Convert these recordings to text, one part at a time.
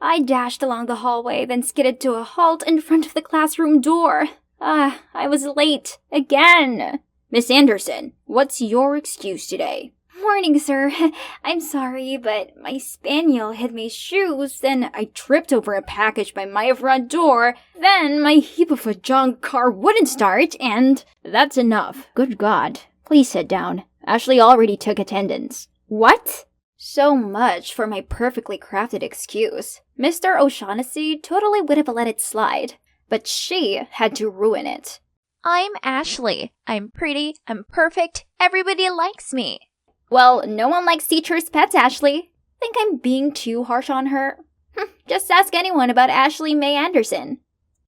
I dashed along the hallway, then skidded to a halt in front of the classroom door. I was late. Again. Miss Anderson, what's your excuse today? Morning, sir. I'm sorry, but my spaniel hid my shoes, then I tripped over a package by my front door, then my heap of a junk car wouldn't start, and... That's enough. Good God. Please sit down. Ashley already took attendance. What? So much for my perfectly crafted excuse. Mr. O'Shaughnessy totally would have let it slide, but she had to ruin it. I'm Ashley. I'm pretty. I'm perfect. Everybody likes me. Well, no one likes teachers' pets, Ashley. Think I'm being too harsh on her? Just ask anyone about Ashley May Anderson.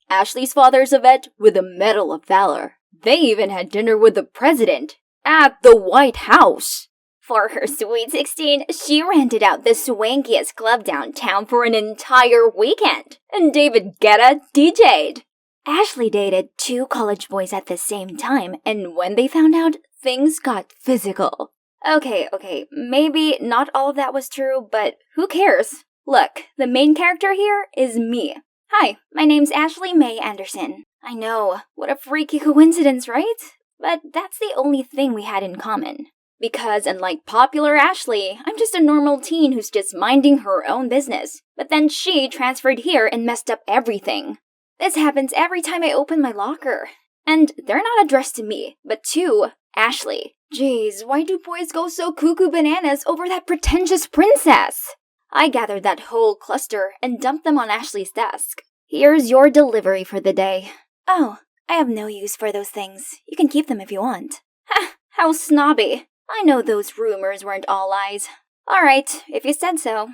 Ashley's father's a vet with a Medal of Valor. They even had dinner with the president at the White House. For her sweet 16, she rented out the swankiest club downtown for an entire weekend, and David Guetta DJ'd. Ashley dated 2 college boys at the same time, and when they found out, things got physical. Okay, maybe not all of that was true, but who cares? Look, the main character here is me. Hi, my name's Ashley May Anderson. I know, what a freaky coincidence, right? But that's the only thing we had in common. Because unlike popular Ashley, I'm just a normal teen who's just minding her own business. But then she transferred here and messed up everything. This happens every time I open my locker. And they're not addressed to me, but to Ashley. Jeez, why do boys go so cuckoo bananas over that pretentious princess? I gathered that whole cluster and dumped them on Ashley's desk. Here's your delivery for the day. Oh, I have no use for those things. You can keep them if you want. Ha, how snobby. I know those rumors weren't all lies. Alright, if you said so.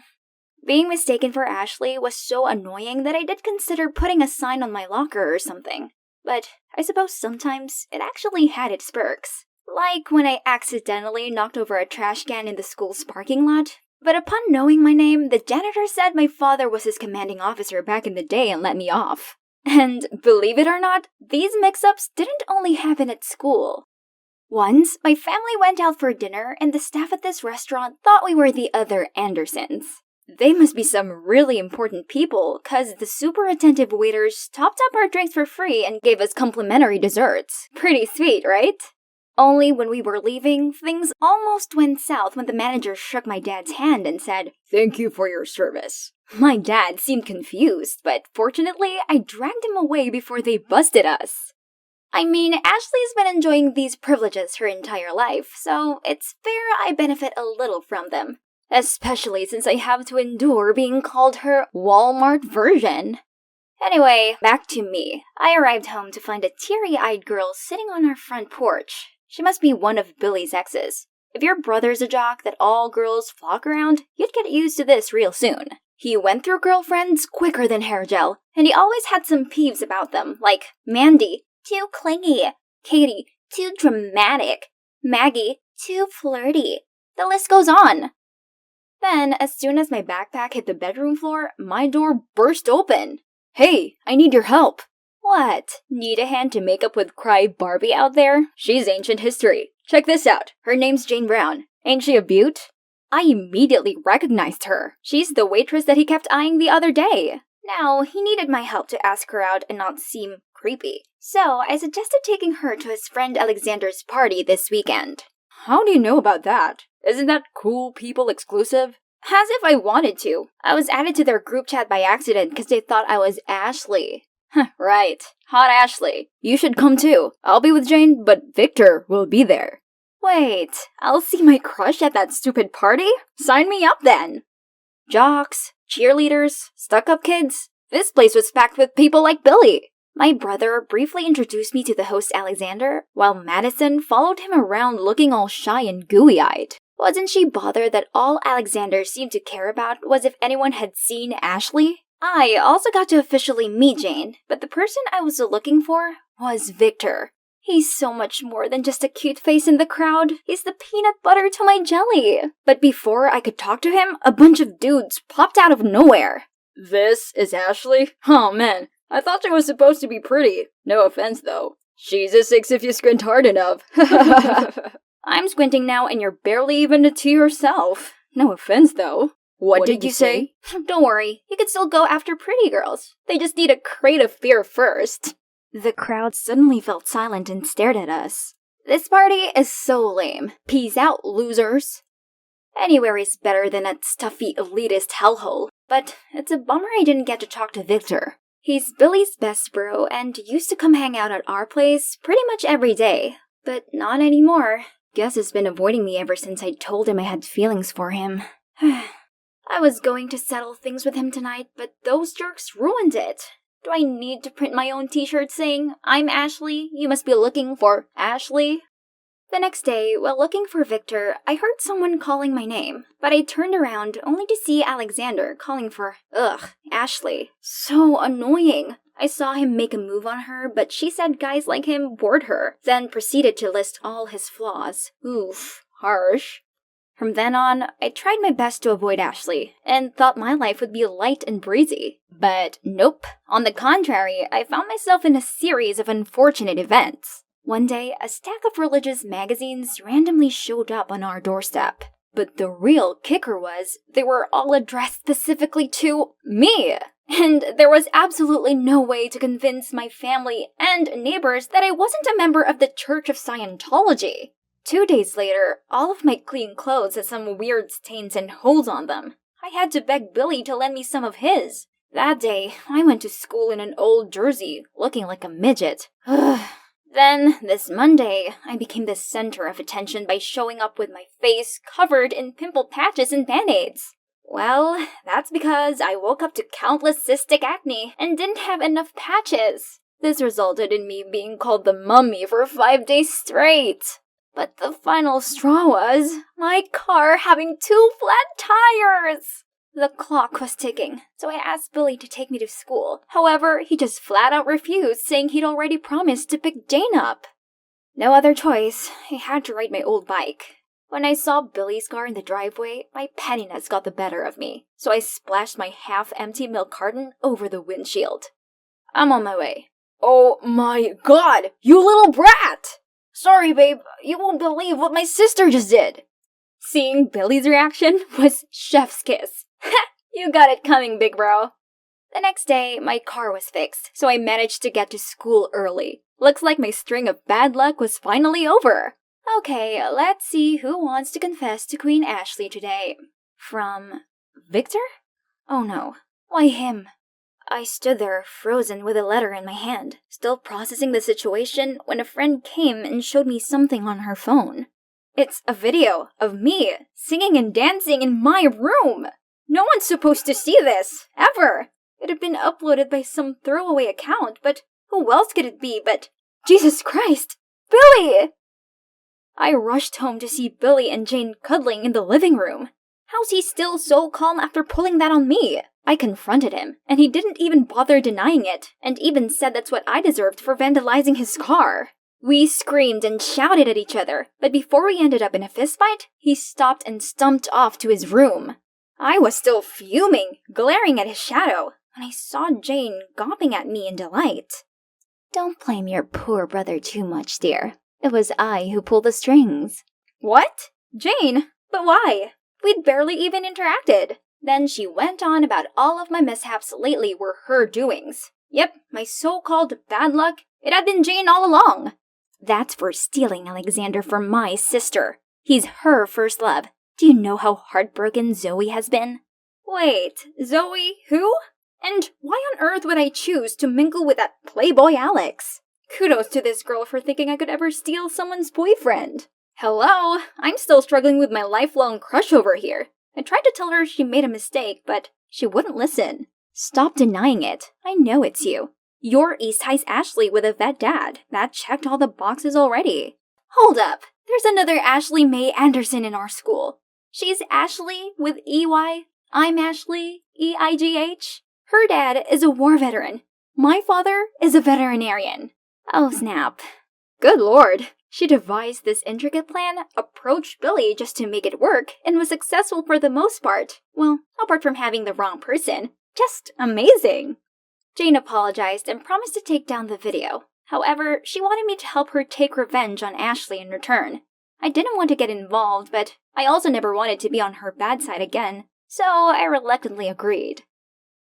Being mistaken for Ashley was so annoying that I did consider putting a sign on my locker or something. But I suppose sometimes it actually had its perks. Like when I accidentally knocked over a trash can in the school's parking lot. But upon knowing my name, the janitor said my father was his commanding officer back in the day and let me off. And believe it or not, these mix-ups didn't only happen at school. Once, my family went out for dinner and the staff at this restaurant thought we were the other Andersons. They must be some really important people, cause the super attentive waiters topped up our drinks for free and gave us complimentary desserts. Pretty sweet, right? Only when we were leaving, things almost went south when the manager shook my dad's hand and said, "Thank you for your service." My dad seemed confused, but fortunately, I dragged him away before they busted us. I mean, Ashley's been enjoying these privileges her entire life, so it's fair I benefit a little from them. Especially since I have to endure being called her Walmart version. Anyway, back to me. I arrived home to find a teary-eyed girl sitting on our front porch. She must be one of Billy's exes. If your brother's a jock that all girls flock around, you'd get used to this real soon. He went through girlfriends quicker than hair gel, and he always had some peeves about them, like Mandy, too clingy, Katie, too dramatic, Maggie, too flirty. The list goes on. Then, as soon as my backpack hit the bedroom floor, my door burst open. "Hey, I need your help." "What? Need a hand to make up with Cry Barbie out there? She's ancient history. Check this out. Her name's Jane Brown. Ain't she a beaut?" I immediately recognized her. She's the waitress that he kept eyeing the other day. Now, he needed my help to ask her out and not seem creepy. So, I suggested taking her to his friend Alexander's party this weekend. "How do you know about that? Isn't that cool people exclusive?" As if I wanted to. I was added to their group chat by accident because they thought I was Ashley. Right. Hot Ashley. You should come too. I'll be with Jane, but Victor will be there. Wait, I'll see my crush at that stupid party? Sign me up then. Jocks, cheerleaders, stuck-up kids. This place was packed with people like Billy. My brother briefly introduced me to the host Alexander, while Madison followed him around looking all shy and gooey-eyed. Wasn't she bothered that all Alexander seemed to care about was if anyone had seen Ashley? I also got to officially meet Jane, but the person I was looking for was Victor. He's so much more than just a cute face in the crowd. He's the peanut butter to my jelly. But before I could talk to him, a bunch of dudes popped out of nowhere. "This is Ashley? Oh man, I thought she was supposed to be pretty. No offense though. She's a 6 if you squint hard enough." I'm squinting now and you're barely even to yourself. No offense though. What did you say? Don't worry, you can still go after pretty girls. They just need a crate of fear first. The crowd suddenly felt silent and stared at us. This party is so lame. Peace out, losers. Anywhere is better than that stuffy elitist hellhole, but it's a bummer I didn't get to talk to Victor. He's Billy's best bro and used to come hang out at our place pretty much every day, but not anymore. Guess he's been avoiding me ever since I told him I had feelings for him. I was going to settle things with him tonight, but those jerks ruined it. Do I need to print my own t-shirt saying, "I'm Ashley, you must be looking for Ashley"? The next day, while looking for Victor, I heard someone calling my name, but I turned around only to see Alexander calling for, Ashley. So annoying. I saw him make a move on her, but she said guys like him bored her, then proceeded to list all his flaws. Oof, harsh. From then on, I tried my best to avoid Ashley, and thought my life would be light and breezy. But nope. On the contrary, I found myself in a series of unfortunate events. One day, a stack of religious magazines randomly showed up on our doorstep. But the real kicker was, they were all addressed specifically to me! And there was absolutely no way to convince my family and neighbors that I wasn't a member of the Church of Scientology. 2 days later, all of my clean clothes had some weird stains and holes on them. I had to beg Billy to lend me some of his. That day, I went to school in an old jersey, looking like a midget. Then, this Monday, I became the center of attention by showing up with my face covered in pimple patches and band-aids. Well, that's because I woke up to countless cystic acne and didn't have enough patches. This resulted in me being called the mummy for 5 days straight. But the final straw was my car having 2 flat tires. The clock was ticking, so I asked Billy to take me to school. However, he just flat out refused, saying he'd already promised to pick Jane up. No other choice, I had to ride my old bike. When I saw Billy's car in the driveway, my pettiness got the better of me, so I splashed my half-empty milk carton over the windshield. I'm on my way. Oh my god, you little brat! Sorry, babe, you won't believe what my sister just did. Seeing Billy's reaction was chef's kiss. You got it coming, big bro. The next day, my car was fixed, so I managed to get to school early. Looks like my string of bad luck was finally over. Okay, let's see who wants to confess to Queen Ashley today. From Victor? Oh no, why him? I stood there, frozen with a letter in my hand, still processing the situation when a friend came and showed me something on her phone. It's a video of me singing and dancing in my room! No one's supposed to see this, ever! It had been uploaded by some throwaway account, but who else could it be but Jesus Christ, Billy! I rushed home to see Billy and Jane cuddling in the living room. How's he still so calm after pulling that on me? I confronted him, and he didn't even bother denying it, and even said that's what I deserved for vandalizing his car. We screamed and shouted at each other, but before we ended up in a fistfight, he stopped and stumped off to his room. I was still fuming, glaring at his shadow, when I saw Jane gawping at me in delight. Don't blame your poor brother too much, dear. It was I who pulled the strings. What? Jane? But why? We'd barely even interacted. Then she went on about all of my mishaps lately were her doings. Yep, my so-called bad luck, it had been Jane all along. That's for stealing Alexander from my sister. He's her first love. Do you know how heartbroken Zoe has been? Wait, Zoe who? And why on earth would I choose to mingle with that playboy Alex? Kudos to this girl for thinking I could ever steal someone's boyfriend. Hello, I'm still struggling with my lifelong crush over here. I tried to tell her she made a mistake, but she wouldn't listen. Stop denying it. I know it's you. You're East High's Ashley with a vet dad. That checked all the boxes already. Hold up. There's another Ashley Mae Anderson in our school. She's Ashley with EY. I'm Ashley, EIGH. Her dad is a war veteran. My father is a veterinarian. Oh snap. Good lord. She devised this intricate plan, approached Billy just to make it work, and was successful for the most part. Well, apart from having the wrong person. Just amazing. Jane apologized and promised to take down the video. However, she wanted me to help her take revenge on Ashley in return. I didn't want to get involved, but I also never wanted to be on her bad side again. so I reluctantly agreed.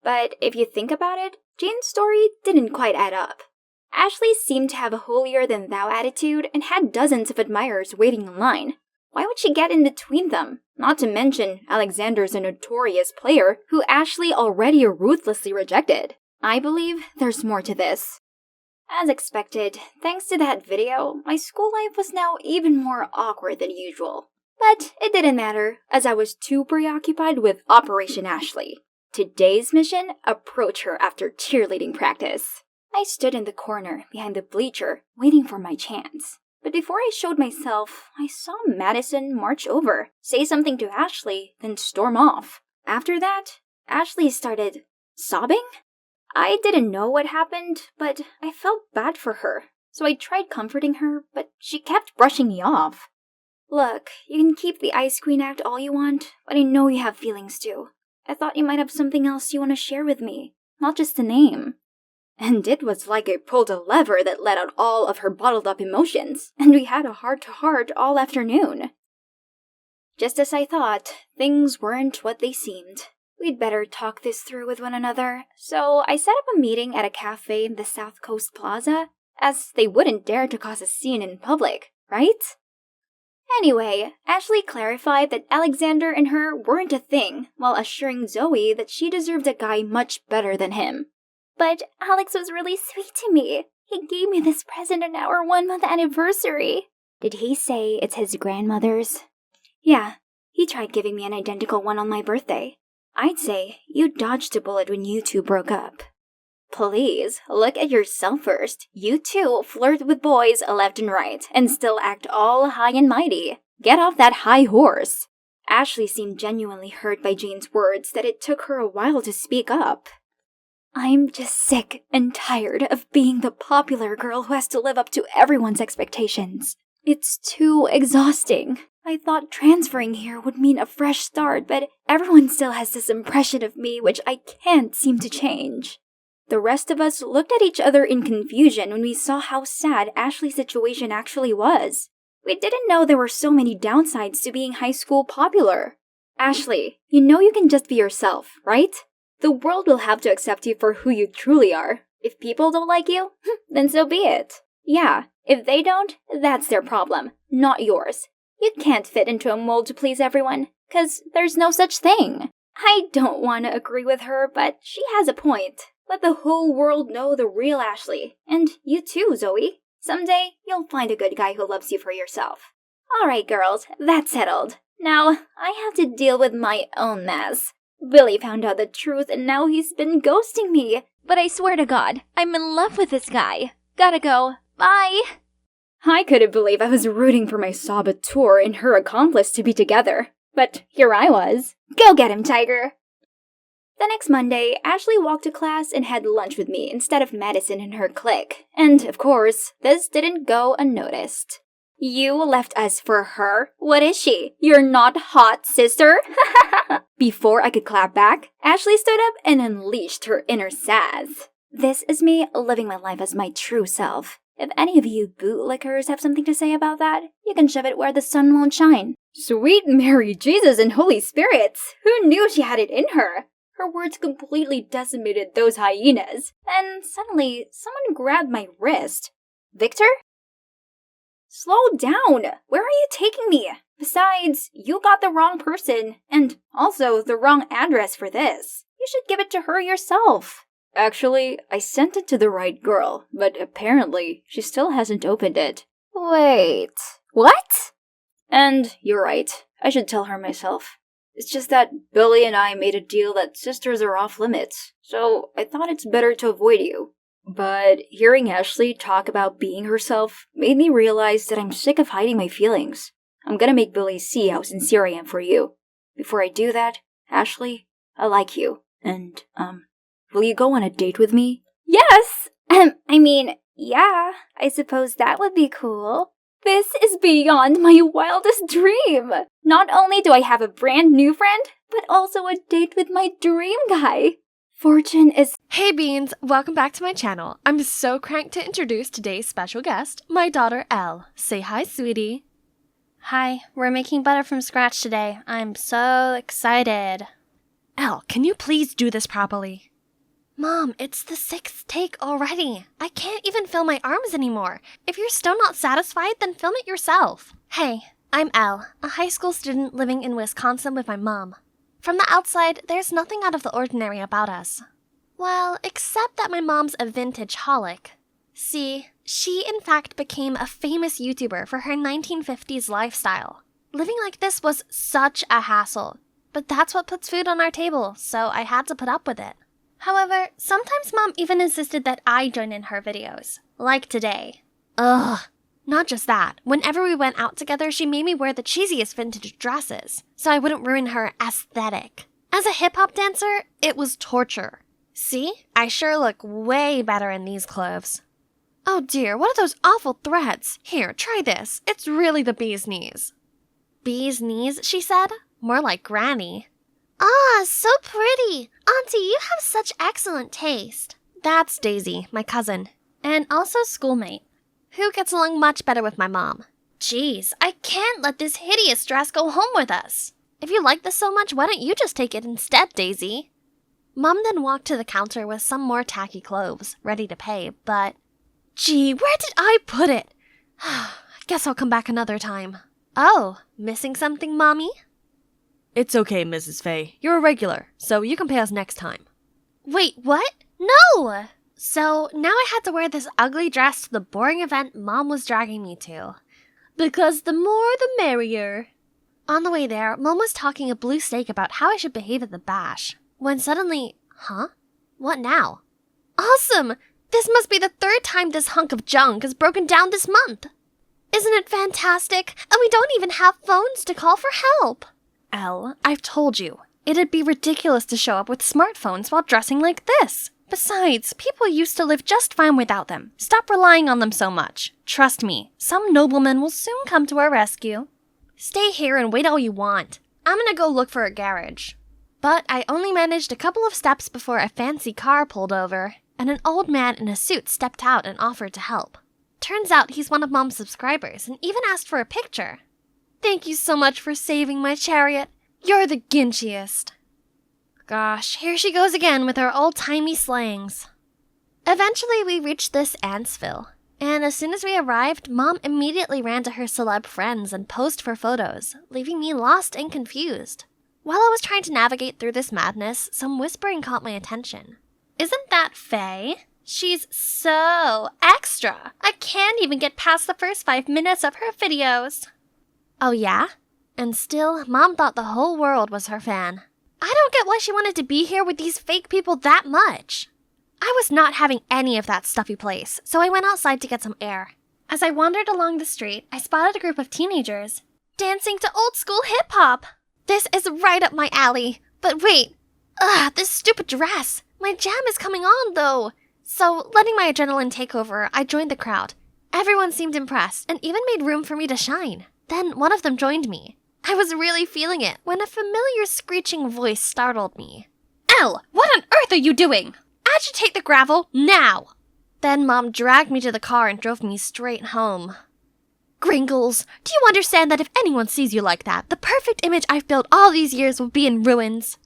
But if you think about it, Jane's story didn't quite add up. Ashley seemed to have a holier-than-thou attitude and had dozens of admirers waiting in line. Why would she get in between them? Not to mention, Alexander's a notorious player who Ashley already ruthlessly rejected. I believe there's more to this. As expected, thanks to that video, my school life was now even more awkward than usual. But it didn't matter, as I was too preoccupied with Operation Ashley. Today's mission, approach her after cheerleading practice. I stood in the corner behind the bleacher, waiting for my chance. But before I showed myself, I saw Madison march over, say something to Ashley, then storm off. After that, Ashley started sobbing? I didn't know what happened, but I felt bad for her. So I tried comforting her, but she kept brushing me off. Look, you can keep the Ice Queen act all you want, but I know you have feelings too. I thought you might have something else you want to share with me, not just a name. And it was like I pulled a lever that let out all of her bottled up emotions, and we had a heart-to-heart all afternoon. Just as I thought, things weren't what they seemed. We'd better talk this through with one another, so I set up a meeting at a cafe in the South Coast Plaza, as they wouldn't dare to cause a scene in public, right? Anyway, Ashley clarified that Alexander and her weren't a thing, while assuring Zoe that she deserved a guy much better than him. But Alex was really sweet to me. He gave me this present on our 1-month anniversary. Did he say it's his grandmother's? Yeah, he tried giving me an identical one on my birthday. I'd say you dodged a bullet when you two broke up. Please, look at yourself first. You two flirt with boys left and right, and still act all high and mighty. Get off that high horse. Ashley seemed genuinely hurt by Jane's words that it took her a while to speak up. I'm just sick and tired of being the popular girl who has to live up to everyone's expectations. It's too exhausting. I thought transferring here would mean a fresh start, but everyone still has this impression of me which I can't seem to change. The rest of us looked at each other in confusion when we saw how sad Ashley's situation actually was. We didn't know there were so many downsides to being high school popular. Ashley, you know you can just be yourself, right? The world will have to accept you for who you truly are. If people don't like you, then so be it. Yeah, if they don't, that's their problem, not yours. You can't fit into a mold to please everyone, 'cause there's no such thing. I don't want to agree with her, but she has a point. Let the whole world know the real Ashley. And you too, Zoe. Someday, you'll find a good guy who loves you for yourself. Alright, girls, that's settled. Now, I have to deal with my own mess. Billy found out the truth and now he's been ghosting me. But I swear to God, I'm in love with this guy. Gotta go. Bye. I couldn't believe I was rooting for my saboteur and her accomplice to be together. But here I was. Go get him, Tiger. The next Monday, Ashley walked to class and had lunch with me instead of Madison and her clique. And, of course, this didn't go unnoticed. You left us for her? What is she? You're not hot, sister? Before I could clap back, Ashley stood up and unleashed her inner sass. This is me living my life as my true self. If any of you bootlickers have something to say about that, you can shove it where the sun won't shine. Sweet Mary, Jesus, and Holy Spirits! Who knew she had it in her? Her words completely decimated those hyenas. Then suddenly, someone grabbed my wrist. Victor? Slow down! Where are you taking me? Besides, you got the wrong person, and also the wrong address for this. You should give it to her yourself. Actually, I sent it to the right girl, but apparently she still hasn't opened it. Wait, what? And you're right, I should tell her myself. It's just that Billy and I made a deal that sisters are off limits, so I thought it's better to avoid you. But hearing Ashley talk about being herself made me realize that I'm sick of hiding my feelings. I'm gonna make Billy see how sincere I am for you. Before I do that, Ashley, I like you. And, will you go on a date with me? Yes! Yeah, I suppose that would be cool. This is beyond my wildest dream! Not only do I have a brand new friend, but also a date with my dream guy. Fortune is— Hey Beans, welcome back to my channel. I'm so cranked to introduce today's special guest, my daughter Elle. Say hi, sweetie. Hi, we're making butter from scratch today. I'm so excited. Elle, can you please do this properly? Mom, it's the 6th take already. I can't even feel my arms anymore. If you're still not satisfied, then film it yourself. Hey, I'm Elle, a high school student living in Wisconsin with my mom. From the outside, there's nothing out of the ordinary about us. Well, except that my mom's a vintage holic. See, she in fact became a famous YouTuber for her 1950s lifestyle. Living like this was such a hassle, but that's what puts food on our table, so I had to put up with it. However, sometimes Mom even insisted that I join in her videos, like today. Ugh. Not just that, whenever we went out together, she made me wear the cheesiest vintage dresses, so I wouldn't ruin her aesthetic. As a hip-hop dancer, it was torture. See? I sure look way better in these clothes. Oh dear, what are those awful threads? Here, try this. It's really the bee's knees. Bee's knees, she said? More like Granny. Ah, so pretty. Auntie, you have such excellent taste. That's Daisy, my cousin, and also schoolmate, who gets along much better with my mom. Jeez, I can't let this hideous dress go home with us. If you like this so much, why don't you just take it instead, Daisy? Mom then walked to the counter with some more tacky clothes, ready to pay, but... Gee, where did I put it? Guess I'll come back another time. Oh, missing something, Mommy? It's okay, Mrs. Faye. You're a regular, so you can pay us next time. Wait, what? No! So, now I had to wear this ugly dress to the boring event Mom was dragging me to. Because the more the merrier. On the way there, Mom was talking a blue steak about how I should behave at the bash. When suddenly, huh? What now? Awesome! This must be the 3rd time this hunk of junk has broken down this month. Isn't it fantastic? And we don't even have phones to call for help. Elle, I've told you, it'd be ridiculous to show up with smartphones while dressing like this. Besides, people used to live just fine without them. Stop relying on them so much. Trust me, some nobleman will soon come to our rescue. Stay here and wait all you want. I'm gonna go look for a garage. But I only managed a couple of steps before a fancy car pulled over, and an old man in a suit stepped out and offered to help. Turns out he's one of Mom's subscribers and even asked for a picture. Thank you so much for saving my chariot. You're the ginchiest. Gosh, here she goes again with her old-timey slangs. Eventually, we reached this Antsville, and as soon as we arrived, Mom immediately ran to her celeb friends and posed for photos, leaving me lost and confused. While I was trying to navigate through this madness, some whispering caught my attention. Isn't that Faye? She's so extra. I can't even get past the first 5 minutes of her videos. Oh yeah? And still, Mom thought the whole world was her fan. I don't get why she wanted to be here with these fake people that much. I was not having any of that stuffy place, so I went outside to get some air. As I wandered along the street, I spotted a group of teenagers dancing to old-school hip-hop. This is right up my alley. But wait. This stupid dress. My jam is coming on, though. So, letting my adrenaline take over, I joined the crowd. Everyone seemed impressed and even made room for me to shine. Then one of them joined me. I was really feeling it when a familiar screeching voice startled me. Elle, what on earth are you doing? Agitate the gravel, now! Then Mom dragged me to the car and drove me straight home. Gringles, do you understand that if anyone sees you like that, the perfect image I've built all these years will be in ruins?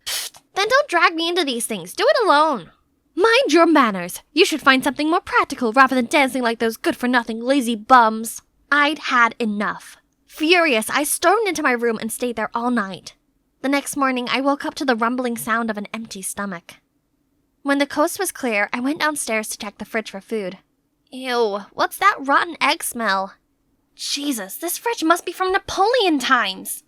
Pfft, then don't drag me into these things. Do it alone. Mind your manners. You should find something more practical rather than dancing like those good-for-nothing lazy bums. I'd had enough. Furious, I stormed into my room and stayed there all night. The next morning, I woke up to the rumbling sound of an empty stomach. When the coast was clear, I went downstairs to check the fridge for food. Ew, what's that rotten egg smell? Jesus, this fridge must be from Napoleon times!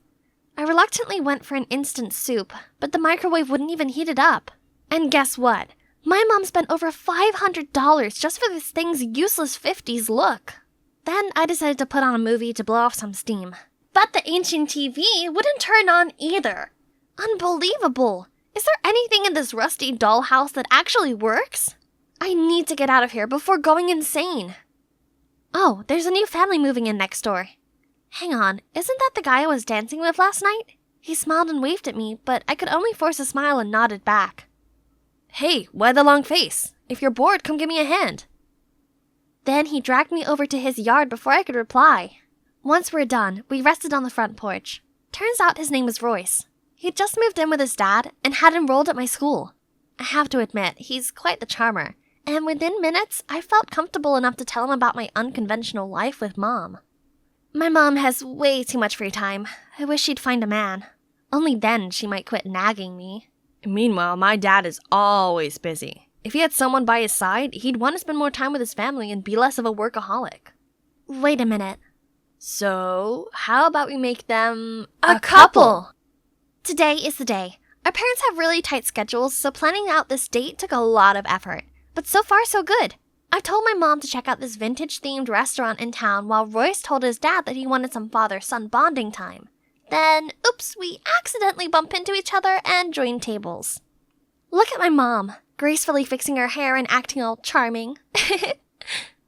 I reluctantly went for an instant soup, but the microwave wouldn't even heat it up. And guess what? My mom spent over $500 just for this thing's useless 50s look. Then I decided to put on a movie to blow off some steam. But the ancient TV wouldn't turn on either. Unbelievable! Is there anything in this rusty dollhouse that actually works? I need to get out of here before going insane. Oh, there's a new family moving in next door. Hang on, isn't that the guy I was dancing with last night? He smiled and waved at me, but I could only force a smile and nodded back. Hey, why the long face? If you're bored, come give me a hand. Then he dragged me over to his yard before I could reply. Once we're done, we rested on the front porch. Turns out his name was Royce. He'd just moved in with his dad and had enrolled at my school. I have to admit, he's quite the charmer, and within minutes, I felt comfortable enough to tell him about my unconventional life with Mom. My mom has way too much free time. I wish she'd find a man. Only then she might quit nagging me. Meanwhile, my dad is always busy. If he had someone by his side, he'd want to spend more time with his family and be less of a workaholic. Wait a minute. So, how about we make them A couple! Today is the day. Our parents have really tight schedules, so planning out this date took a lot of effort. But so far, so good. I've told my mom to check out this vintage-themed restaurant in town while Royce told his dad that he wanted some father-son bonding time. Then, oops, we accidentally bump into each other and join tables. Look at my mom, gracefully fixing her hair and acting all charming.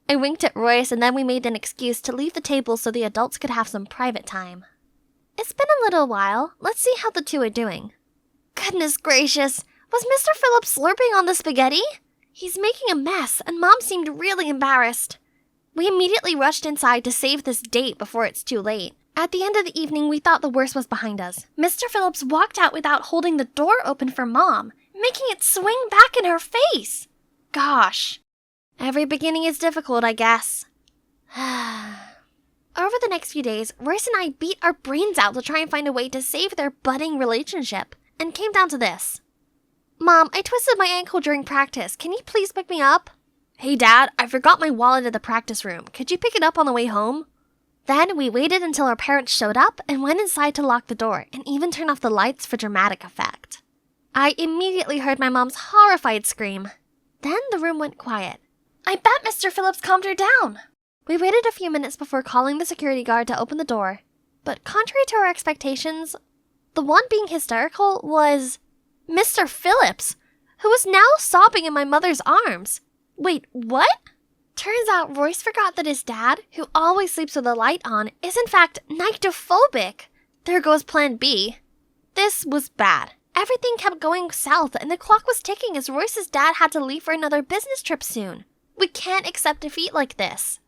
I winked at Royce and then we made an excuse to leave the table so the adults could have some private time. It's been a little while. Let's see how the two are doing. Goodness gracious, was Mr. Phillips slurping on the spaghetti? He's making a mess, and Mom seemed really embarrassed. We immediately rushed inside to save this date before it's too late. At the end of the evening, we thought the worst was behind us. Mr. Phillips walked out without holding the door open for Mom, making it swing back in her face. Gosh. Every beginning is difficult, I guess. Over the next few days, Royce and I beat our brains out to try and find a way to save their budding relationship, and came down to this. Mom, I twisted my ankle during practice. Can you please pick me up? Hey, Dad, I forgot my wallet at the practice room. Could you pick it up on the way home? Then we waited until our parents showed up and went inside to lock the door and even turn off the lights for dramatic effect. I immediately heard my mom's horrified scream. Then the room went quiet. I bet Mr. Phillips calmed her down. We waited a few minutes before calling the security guard to open the door. But contrary to our expectations, the one being hysterical was Mr. Phillips, who was now sobbing in my mother's arms. Wait, what? Turns out Royce forgot that his dad, who always sleeps with the light on, is in fact nyctophobic. There goes plan B. This was bad. Everything kept going south and the clock was ticking as Royce's dad had to leave for another business trip soon. We can't accept defeat like this.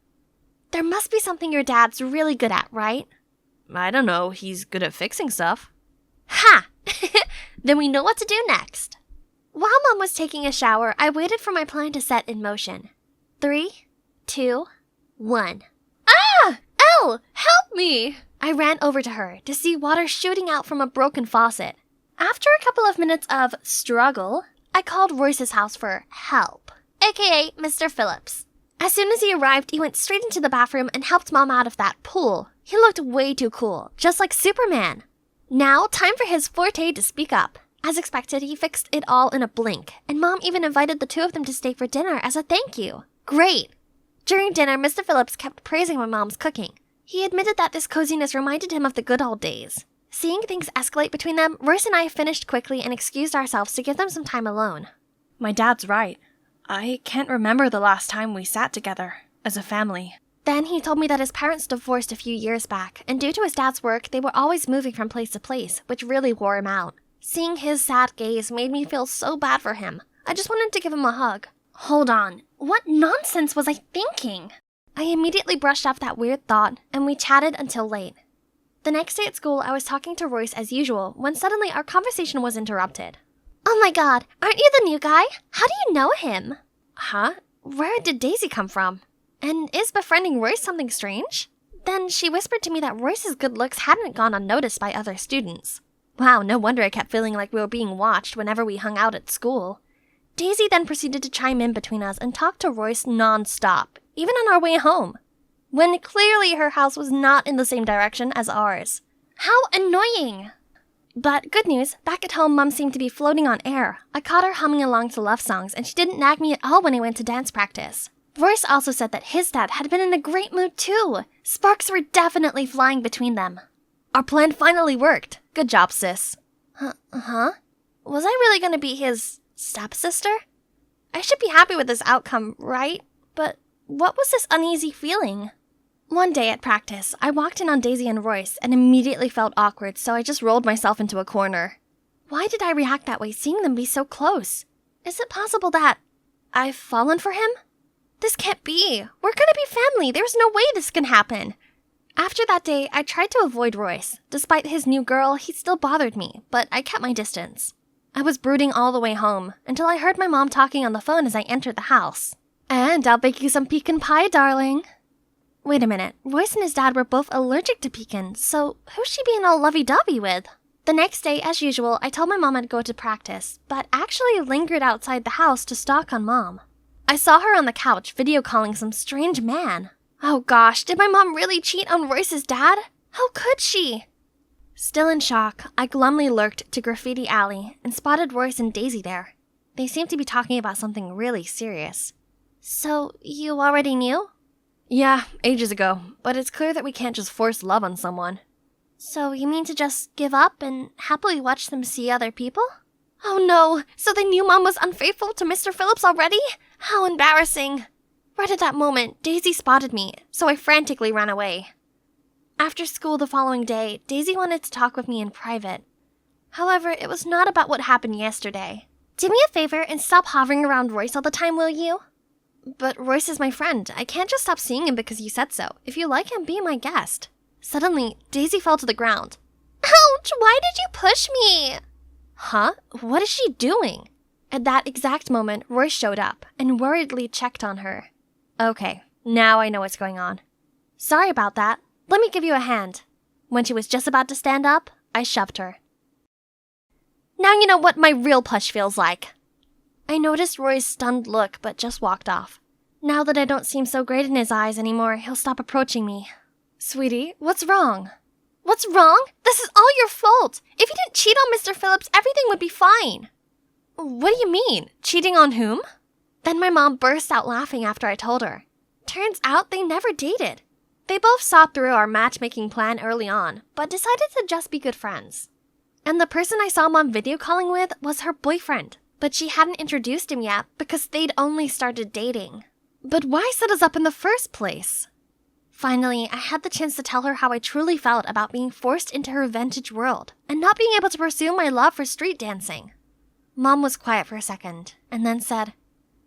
There must be something your dad's really good at, right? I don't know, he's good at fixing stuff. Ha! Then we know what to do next. While Mom was taking a shower, I waited for my plan to set in motion. 3, 2, 1. Ah! Elle! Help me! I ran over to her to see water shooting out from a broken faucet. After a couple of minutes of struggle, I called Royce's house for help, aka Mr. Phillips. As soon as he arrived, he went straight into the bathroom and helped Mom out of that pool. He looked way too cool, just like Superman. Now, time for his forte to speak up. As expected, he fixed it all in a blink, and Mom even invited the two of them to stay for dinner as a thank you. Great! During dinner, Mr. Phillips kept praising my mom's cooking. He admitted that this coziness reminded him of the good old days. Seeing things escalate between them, Royce and I finished quickly and excused ourselves to give them some time alone. My dad's right. I can't remember the last time we sat together, as a family. Then he told me that his parents divorced a few years back, and due to his dad's work, they were always moving from place to place, which really wore him out. Seeing his sad gaze made me feel so bad for him. I just wanted to give him a hug. Hold on, what nonsense was I thinking? I immediately brushed off that weird thought, and we chatted until late. The next day at school, I was talking to Royce as usual, when suddenly our conversation was interrupted. Oh my god, aren't you the new guy? How do you know him? Huh? Where did Daisy come from? And is befriending Royce something strange? Then she whispered to me that Royce's good looks hadn't gone unnoticed by other students. Wow, no wonder I kept feeling like we were being watched whenever we hung out at school. Daisy then proceeded to chime in between us and talk to Royce non-stop, even on our way home, when clearly her house was not in the same direction as ours. How annoying! But good news, back at home, Mom seemed to be floating on air. I caught her humming along to love songs, and she didn't nag me at all when I went to dance practice. Royce also said that his dad had been in a great mood too. Sparks were definitely flying between them. Our plan finally worked. Good job, sis. Huh? Was I really gonna be his stepsister? I should be happy with this outcome, right? But what was this uneasy feeling? One day at practice, I walked in on Daisy and Royce and immediately felt awkward, so I just rolled myself into a corner. Why did I react that way seeing them be so close? Is it possible that I've fallen for him? This can't be. We're gonna be family. There's no way this can happen. After that day, I tried to avoid Royce. Despite his new girl, he still bothered me, but I kept my distance. I was brooding all the way home until I heard my mom talking on the phone as I entered the house. And I'll bake you some pecan pie, darling. Wait a minute, Royce and his dad were both allergic to pecan, so who's she being all lovey-dovey with? The next day, as usual, I told my mom I'd go to practice, but actually lingered outside the house to stalk on Mom. I saw her on the couch video calling some strange man. Oh gosh, did my mom really cheat on Royce's dad? How could she? Still in shock, I glumly lurked to Graffiti Alley and spotted Royce and Daisy there. They seemed to be talking about something really serious. So, you already knew? Yeah, ages ago, but it's clear that we can't just force love on someone. So you mean to just give up and happily watch them see other people? Oh no, so they knew Mom was unfaithful to Mr. Phillips already? How embarrassing. Right at that moment, Daisy spotted me, so I frantically ran away. After school the following day, Daisy wanted to talk with me in private. However, it was not about what happened yesterday. Do me a favor and stop hovering around Royce all the time, will you? But Royce is my friend. I can't just stop seeing him because you said so. If you like him, be my guest. Suddenly, Daisy fell to the ground. Ouch! Why did you push me? Huh? What is she doing? At that exact moment, Royce showed up and worriedly checked on her. Okay, now I know what's going on. Sorry about that. Let me give you a hand. When she was just about to stand up, I shoved her. Now you know what my real push feels like. I noticed Roy's stunned look, but just walked off. Now that I don't seem so great in his eyes anymore, he'll stop approaching me. Sweetie, what's wrong? What's wrong? This is all your fault. If you didn't cheat on Mr. Phillips, everything would be fine. What do you mean? Cheating on whom? Then my mom burst out laughing after I told her. Turns out they never dated. They both saw through our matchmaking plan early on, but decided to just be good friends. And the person I saw Mom video calling with was her boyfriend. But she hadn't introduced him yet because they'd only started dating. But why set us up in the first place? Finally, I had the chance to tell her how I truly felt about being forced into her vintage world and not being able to pursue my love for street dancing. Mom was quiet for a second and then said,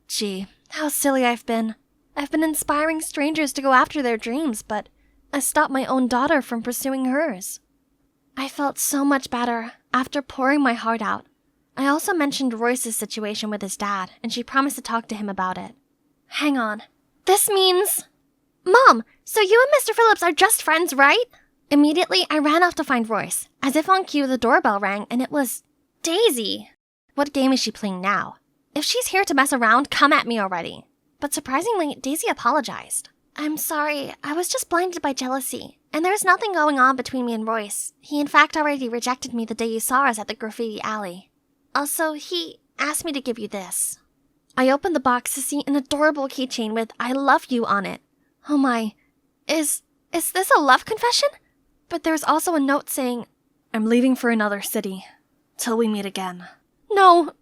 Gee, how silly I've been. I've been inspiring strangers to go after their dreams, but I stopped my own daughter from pursuing hers. I felt so much better after pouring my heart out. I also mentioned Royce's situation with his dad, and she promised to talk to him about it. Hang on. This means... Mom, so you and Mr. Phillips are just friends, right? Immediately, I ran off to find Royce. As if on cue, the doorbell rang, and it was... Daisy. What game is she playing now? If she's here to mess around, come at me already. But surprisingly, Daisy apologized. I'm sorry, I was just blinded by jealousy. And there's nothing going on between me and Royce. He in fact already rejected me the day you saw us at the Graffiti Alley. Also, he asked me to give you this. I opened the box to see an adorable keychain with I love you on it. Oh my, is this a love confession? But there's also a note saying, I'm leaving for another city. Till we meet again. No!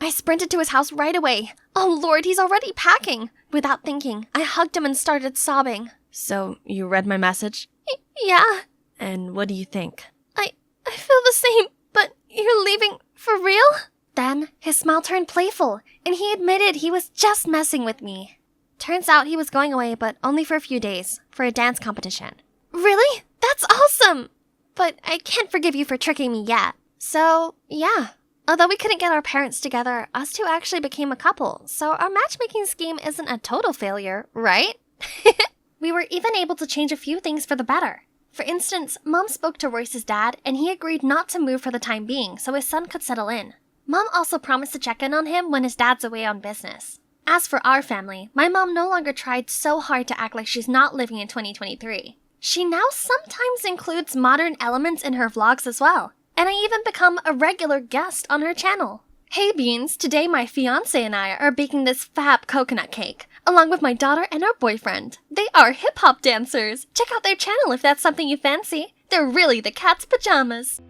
I sprinted to his house right away. Oh Lord, he's already packing. Without thinking, I hugged him and started sobbing. So, you read my message? Yeah. And what do you think? I feel the same. But you're leaving for real? Then his smile turned playful, and he admitted he was just messing with me. Turns out he was going away, but only for a few days, for a dance competition. Really? That's awesome! But I can't forgive you for tricking me yet. So, yeah. Although we couldn't get our parents together, us two actually became a couple, so our matchmaking scheme isn't a total failure, right? We were even able to change a few things for the better. For instance, Mom spoke to Royce's dad, and he agreed not to move for the time being so his son could settle in. Mom also promised to check in on him when his dad's away on business. As for our family, my mom no longer tried so hard to act like she's not living in 2023. She now sometimes includes modern elements in her vlogs as well, and I even become a regular guest on her channel. Hey Beans, today my fiancé and I are baking this fab coconut cake, along with my daughter and our boyfriend. They are hip-hop dancers. Check out their channel if that's something you fancy. They're really the cat's pajamas.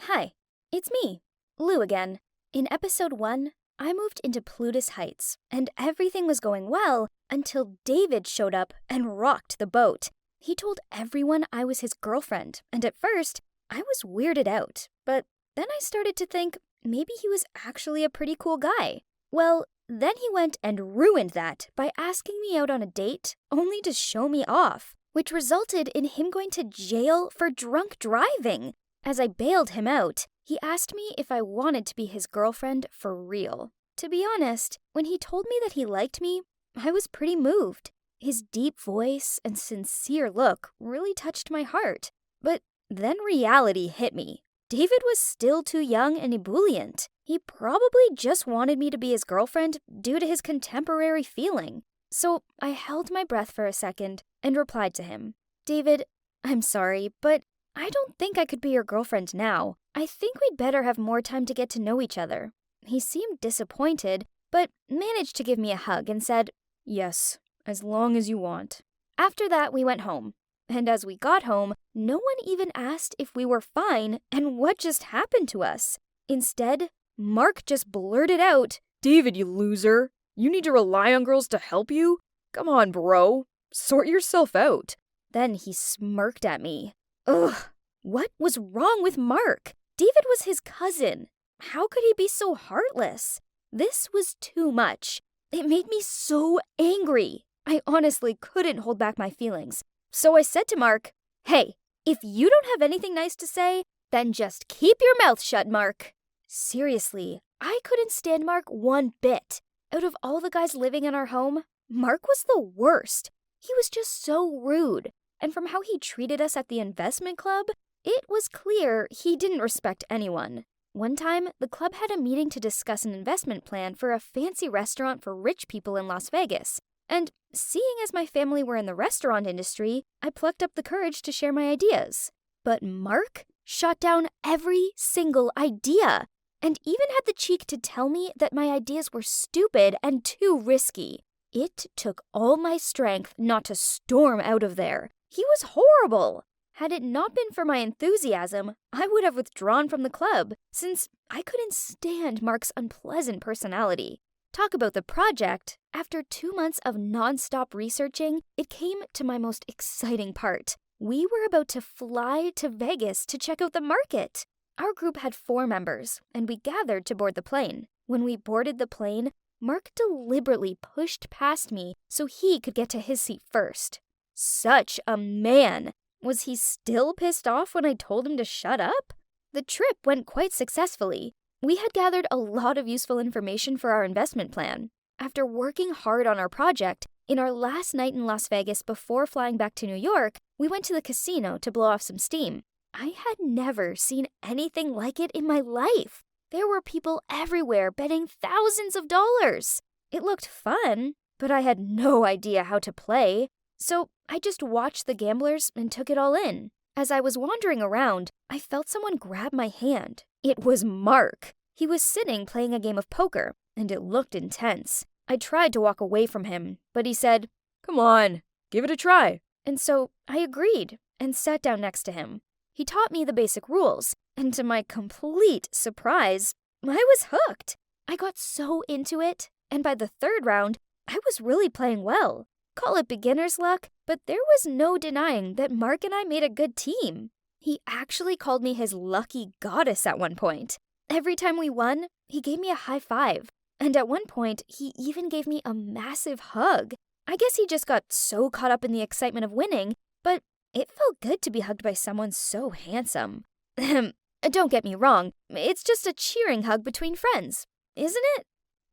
Hi, it's me, Lou again. In episode 1, I moved into Plutus Heights, and everything was going well until David showed up and rocked the boat. He told everyone I was his girlfriend, and at first, I was weirded out. But then I started to think maybe he was actually a pretty cool guy. Well, then he went and ruined that by asking me out on a date only to show me off, which resulted in him going to jail for drunk driving. As I bailed him out, he asked me if I wanted to be his girlfriend for real. To be honest, when he told me that he liked me, I was pretty moved. His deep voice and sincere look really touched my heart. But then reality hit me. David was still too young and ebullient. He probably just wanted me to be his girlfriend due to his contemporary feeling. So I held my breath for a second and replied to him, "David, I'm sorry, but I don't think I could be your girlfriend now. I think we'd better have more time to get to know each other." He seemed disappointed, but managed to give me a hug and said, "Yes, as long as you want." After that, we went home. And as we got home, no one even asked if we were fine and what just happened to us. Instead, Mark just blurted out, "David, you loser. You need to rely on girls to help you? Come on, bro. Sort yourself out." Then he smirked at me. Ugh, what was wrong with Mark? David was his cousin. How could he be so heartless? This was too much. It made me so angry. I honestly couldn't hold back my feelings. So I said to Mark, "Hey, if you don't have anything nice to say, then just keep your mouth shut, Mark." Seriously, I couldn't stand Mark one bit. Out of all the guys living in our home, Mark was the worst. He was just so rude. And from how he treated us at the investment club, it was clear he didn't respect anyone. One time, the club had a meeting to discuss an investment plan for a fancy restaurant for rich people in Las Vegas. And seeing as my family were in the restaurant industry, I plucked up the courage to share my ideas. But Mark shot down every single idea, and even had the cheek to tell me that my ideas were stupid and too risky. It took all my strength not to storm out of there. He was horrible. Had it not been for my enthusiasm, I would have withdrawn from the club, since I couldn't stand Mark's unpleasant personality. Talk about the project. After 2 months of non-stop researching, it came to my most exciting part. We were about to fly to Vegas to check out the market. Our group had 4 members, and we gathered to board the plane. When we boarded the plane, Mark deliberately pushed past me so he could get to his seat first. Such a man! Was he still pissed off when I told him to shut up? The trip went quite successfully. We had gathered a lot of useful information for our investment plan. After working hard on our project, in our last night in Las Vegas before flying back to New York, we went to the casino to blow off some steam. I had never seen anything like it in my life. There were people everywhere betting thousands of dollars. It looked fun, but I had no idea how to play. So I just watched the gamblers and took it all in. As I was wandering around, I felt someone grab my hand. It was Mark. He was sitting playing a game of poker, and it looked intense. I tried to walk away from him, but he said, "Come on, give it a try." And so I agreed and sat down next to him. He taught me the basic rules, and to my complete surprise, I was hooked. I got so into it, and by the 3rd round, I was really playing well. Call it beginner's luck, but there was no denying that Mark and I made a good team. He actually called me his lucky goddess at one point. Every time we won, he gave me a high five. And at one point, he even gave me a massive hug. I guess he just got so caught up in the excitement of winning, but it felt good to be hugged by someone so handsome. Don't get me wrong, it's just a cheering hug between friends, isn't it?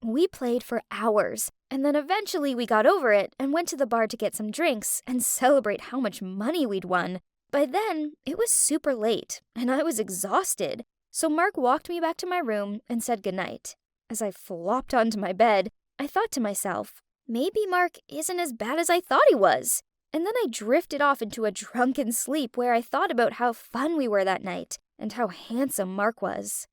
We played for hours, and then eventually we got over it and went to the bar to get some drinks and celebrate how much money we'd won. By then, it was super late, and I was exhausted, so Mark walked me back to my room and said goodnight. As I flopped onto my bed, I thought to myself, maybe Mark isn't as bad as I thought he was. And then I drifted off into a drunken sleep where I thought about how fun we were that night and how handsome Mark was.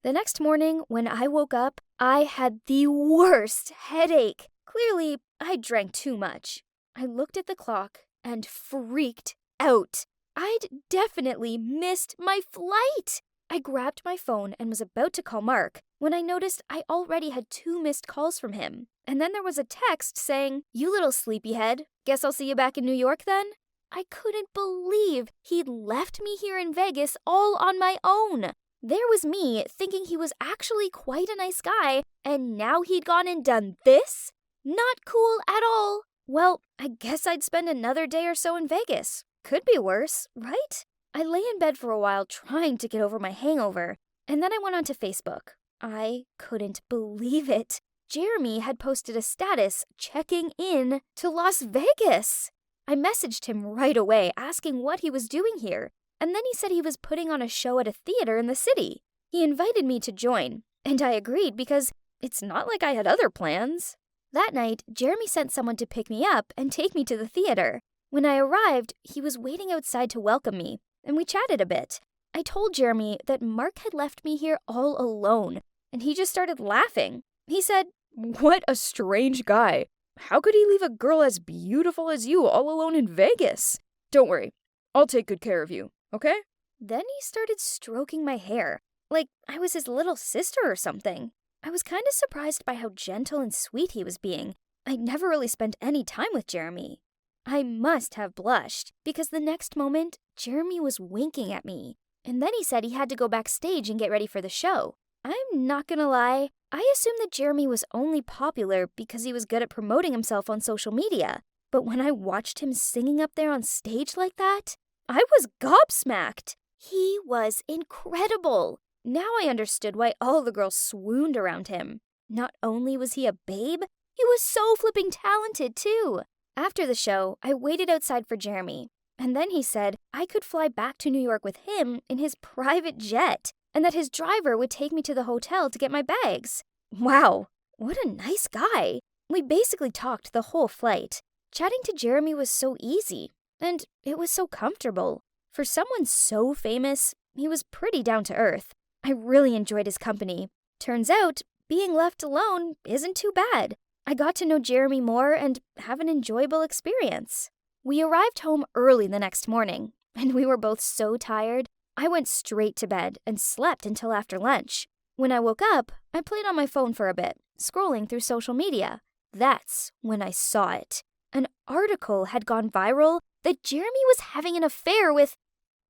The next morning, when I woke up, I had the worst headache. Clearly, I drank too much. I looked at the clock and freaked out. I'd definitely missed my flight. I grabbed my phone and was about to call Mark when I noticed I already had 2 missed calls from him. And then there was a text saying, "You little sleepyhead, guess I'll see you back in New York then?" I couldn't believe he'd left me here in Vegas all on my own. There was me thinking he was actually quite a nice guy, and now he'd gone and done this? Not cool at all. Well, I guess I'd spend another day or so in Vegas. Could be worse, right? I lay in bed for a while trying to get over my hangover, and then I went onto Facebook. I couldn't believe it. Jeremy had posted a status checking in to Las Vegas. I messaged him right away asking what he was doing here, and then he said he was putting on a show at a theater in the city. He invited me to join, and I agreed because it's not like I had other plans. That night, Jeremy sent someone to pick me up and take me to the theater. When I arrived, he was waiting outside to welcome me, and we chatted a bit. I told Jeremy that Mark had left me here all alone, and he just started laughing. He said, "What a strange guy. How could he leave a girl as beautiful as you all alone in Vegas? Don't worry, I'll take good care of you, okay?" Then he started stroking my hair, like I was his little sister or something. I was kind of surprised by how gentle and sweet he was being. I'd never really spent any time with Jeremy. I must have blushed, because the next moment, Jeremy was winking at me. And then he said he had to go backstage and get ready for the show. I'm not gonna lie, I assumed that Jeremy was only popular because he was good at promoting himself on social media. But when I watched him singing up there on stage like that, I was gobsmacked. He was incredible. Now I understood why all the girls swooned around him. Not only was he a babe, he was so flipping talented too. After the show, I waited outside for Jeremy. And then he said I could fly back to New York with him in his private jet, and that his driver would take me to the hotel to get my bags. Wow, what a nice guy. We basically talked the whole flight. Chatting to Jeremy was so easy, and it was so comfortable. For someone so famous, he was pretty down to earth. I really enjoyed his company. Turns out, being left alone isn't too bad. I got to know Jeremy more and have an enjoyable experience. We arrived home early the next morning, and we were both so tired, I went straight to bed and slept until after lunch. When I woke up, I played on my phone for a bit, scrolling through social media. That's when I saw it. An article had gone viral that Jeremy was having an affair with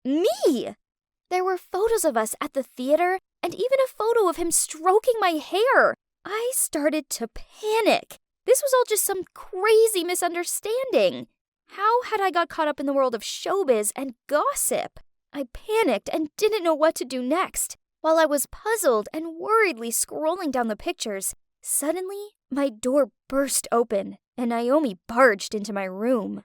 me. There were photos of us at the theater and even a photo of him stroking my hair. I started to panic. This was all just some crazy misunderstanding. How had I got caught up in the world of showbiz and gossip? I panicked and didn't know what to do next. While I was puzzled and worriedly scrolling down the pictures, suddenly my door burst open and Naomi barged into my room.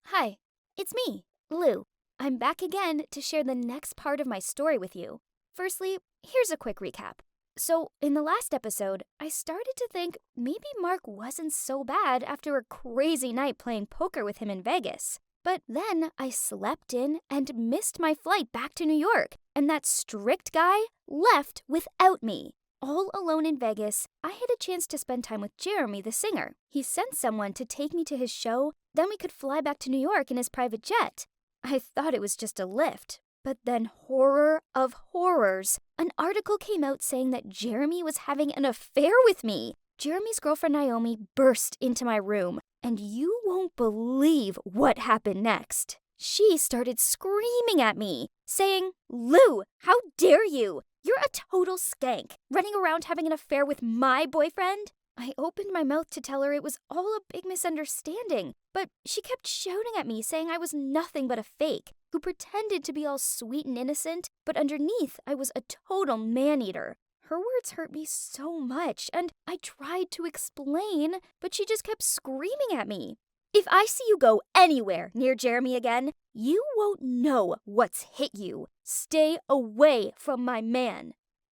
Hi, it's me, Lou. I'm back again to share the next part of my story with you. Firstly, here's a quick recap. So, in the last episode, I started to think maybe Mark wasn't so bad after a crazy night playing poker with him in Vegas. But then I slept in and missed my flight back to New York, and that strict guy left without me. All alone in Vegas, I had a chance to spend time with Jeremy, the singer. He sent someone to take me to his show, then we could fly back to New York in his private jet. I thought it was just a lift. But then, horror of horrors, an article came out saying that Jeremy was having an affair with me. Jeremy's girlfriend Naomi burst into my room, and you won't believe what happened next. She started screaming at me, saying, "Lou, how dare you? You're a total skank, running around having an affair with my boyfriend." I opened my mouth to tell her it was all a big misunderstanding, but she kept shouting at me, saying I was nothing but a fake, who pretended to be all sweet and innocent, but underneath I was a total man-eater. Her words hurt me so much, and I tried to explain, but she just kept screaming at me. "If I see you go anywhere near Jeremy again, you won't know what's hit you. Stay away from my man."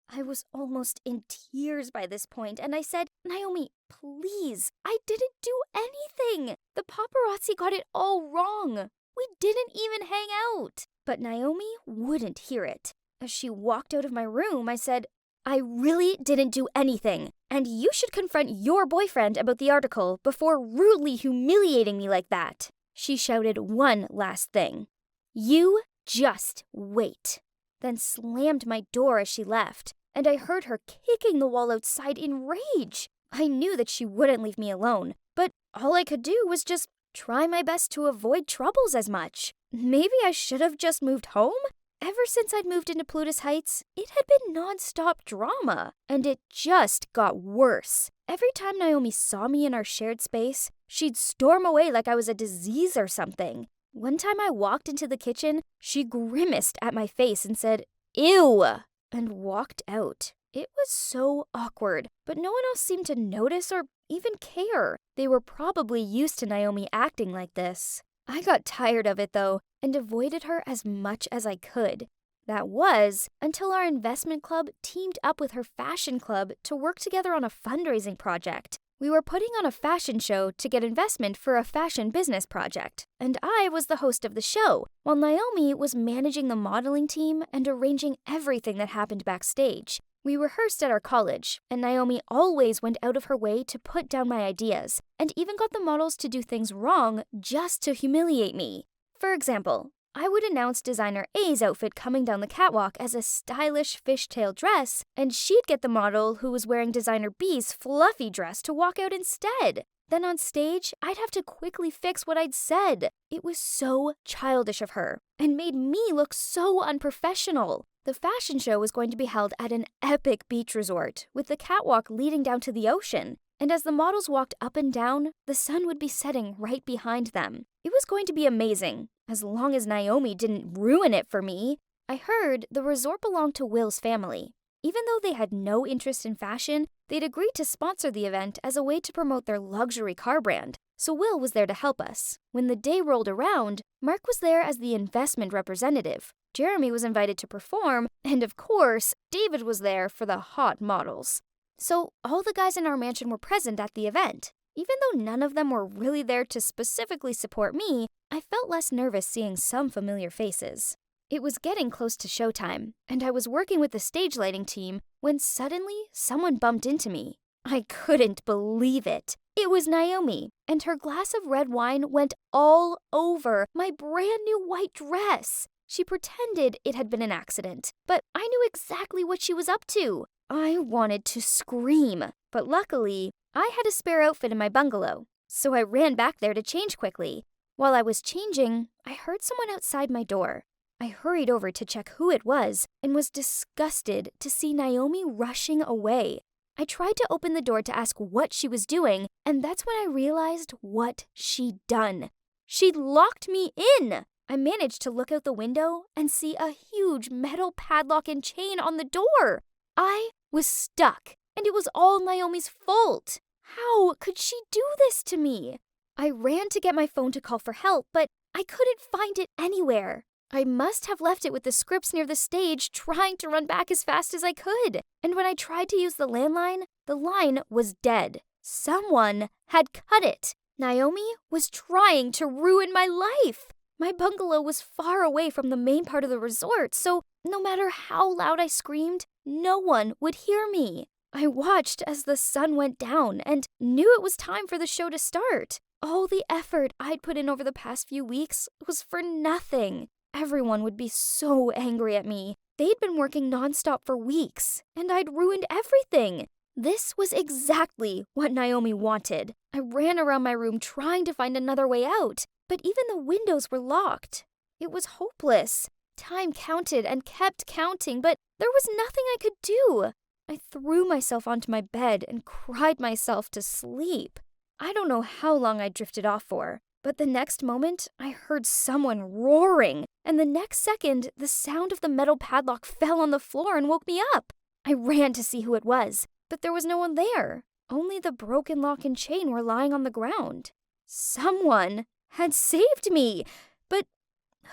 I was almost in tears by this point, and I said, "Naomi, please, I didn't do anything. The paparazzi got it all wrong. We didn't even hang out." But Naomi wouldn't hear it. As she walked out of my room, I said, "I really didn't do anything, and you should confront your boyfriend about the article before rudely humiliating me like that." She shouted one last thing. "You just wait," then slammed my door as she left, and I heard her kicking the wall outside in rage. I knew that she wouldn't leave me alone, but all I could do was just try my best to avoid troubles as much. Maybe I should have just moved home? Ever since I'd moved into Plutus Heights, it had been nonstop drama, and it just got worse. Every time Naomi saw me in our shared space, she'd storm away like I was a disease or something. One time I walked into the kitchen, she grimaced at my face and said, "Ew," and walked out. It was so awkward, but no one else seemed to notice or even care. They were probably used to Naomi acting like this. I got tired of it though, and avoided her as much as I could. That was until our investment club teamed up with her fashion club to work together on a fundraising project. We were putting on a fashion show to get investment for a fashion business project, and I was the host of the show, while Naomi was managing the modeling team and arranging everything that happened backstage. We rehearsed at our college, and Naomi always went out of her way to put down my ideas, and even got the models to do things wrong just to humiliate me. For example, I would announce designer A's outfit coming down the catwalk as a stylish fishtail dress, and she'd get the model who was wearing designer B's fluffy dress to walk out instead. Then on stage, I'd have to quickly fix what I'd said. It was so childish of her, and made me look so unprofessional. The fashion show was going to be held at an epic beach resort, with the catwalk leading down to the ocean. And as the models walked up and down, the sun would be setting right behind them. It was going to be amazing, as long as Naomi didn't ruin it for me. I heard the resort belonged to Will's family. Even though they had no interest in fashion, they'd agreed to sponsor the event as a way to promote their luxury car brand. So Will was there to help us. When the day rolled around, Mark was there as the investment representative. Jeremy was invited to perform, and of course, David was there for the hot models. So all the guys in our mansion were present at the event. Even though none of them were really there to specifically support me, I felt less nervous seeing some familiar faces. It was getting close to showtime, and I was working with the stage lighting team when suddenly someone bumped into me. I couldn't believe it. It was Naomi, and her glass of red wine went all over my brand new white dress. She pretended it had been an accident, but I knew exactly what she was up to. I wanted to scream, but luckily, I had a spare outfit in my bungalow, so I ran back there to change quickly. While I was changing, I heard someone outside my door. I hurried over to check who it was and was disgusted to see Naomi rushing away. I tried to open the door to ask what she was doing, and that's when I realized what she'd done. She'd locked me in! I managed to look out the window and see a huge metal padlock and chain on the door. I was stuck, and it was all Naomi's fault. How could she do this to me? I ran to get my phone to call for help, but I couldn't find it anywhere. I must have left it with the scripts near the stage, trying to run back as fast as I could. And when I tried to use the landline, the line was dead. Someone had cut it. Naomi was trying to ruin my life. My bungalow was far away from the main part of the resort, so no matter how loud I screamed, no one would hear me. I watched as the sun went down and knew it was time for the show to start. All the effort I'd put in over the past few weeks was for nothing. Everyone would be so angry at me. They'd been working nonstop for weeks, and I'd ruined everything. This was exactly what Naomi wanted. I ran around my room trying to find another way out, but even the windows were locked. It was hopeless. Time counted and kept counting, but there was nothing I could do. I threw myself onto my bed and cried myself to sleep. I don't know how long I drifted off for, but the next moment I heard someone roaring, and the next second the sound of the metal padlock fell on the floor and woke me up. I ran to see who it was, but there was no one there. Only the broken lock and chain were lying on the ground. Someone had saved me, but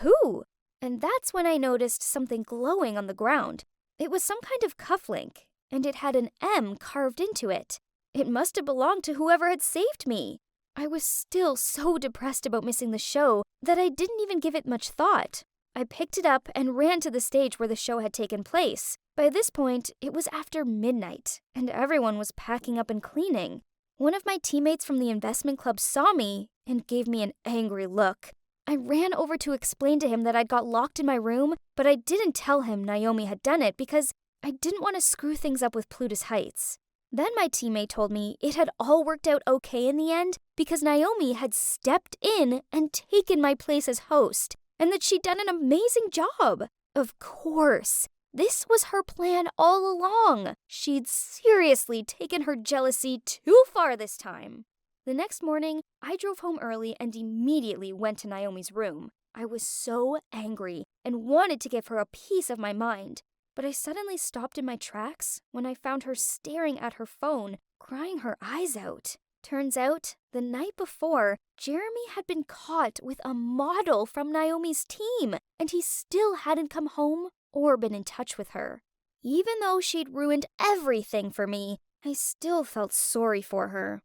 who? And that's when I noticed something glowing on the ground. It was some kind of cufflink, and it had an M carved into it. It must have belonged to whoever had saved me. I was still so depressed about missing the show that I didn't even give it much thought. I picked it up and ran to the stage where the show had taken place. By this point, it was after midnight, and everyone was packing up and cleaning. One of my teammates from the investment club saw me and gave me an angry look. I ran over to explain to him that I'd got locked in my room, but I didn't tell him Naomi had done it because I didn't want to screw things up with Plutus Heights. Then my teammate told me it had all worked out okay in the end because Naomi had stepped in and taken my place as host. and that she'd done an amazing job. Of course. This was her plan all along. She'd seriously taken her jealousy too far this time. The next morning, I drove home early and immediately went to Naomi's room. I was so angry and wanted to give her a piece of my mind, but I suddenly stopped in my tracks when I found her staring at her phone, crying her eyes out. Turns out, the night before, Jeremy had been caught with a model from Naomi's team, and he still hadn't come home or been in touch with her. Even though she'd ruined everything for me, I still felt sorry for her.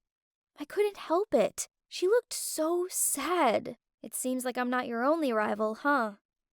I couldn't help it. She looked so sad. It seems like I'm not your only rival, huh?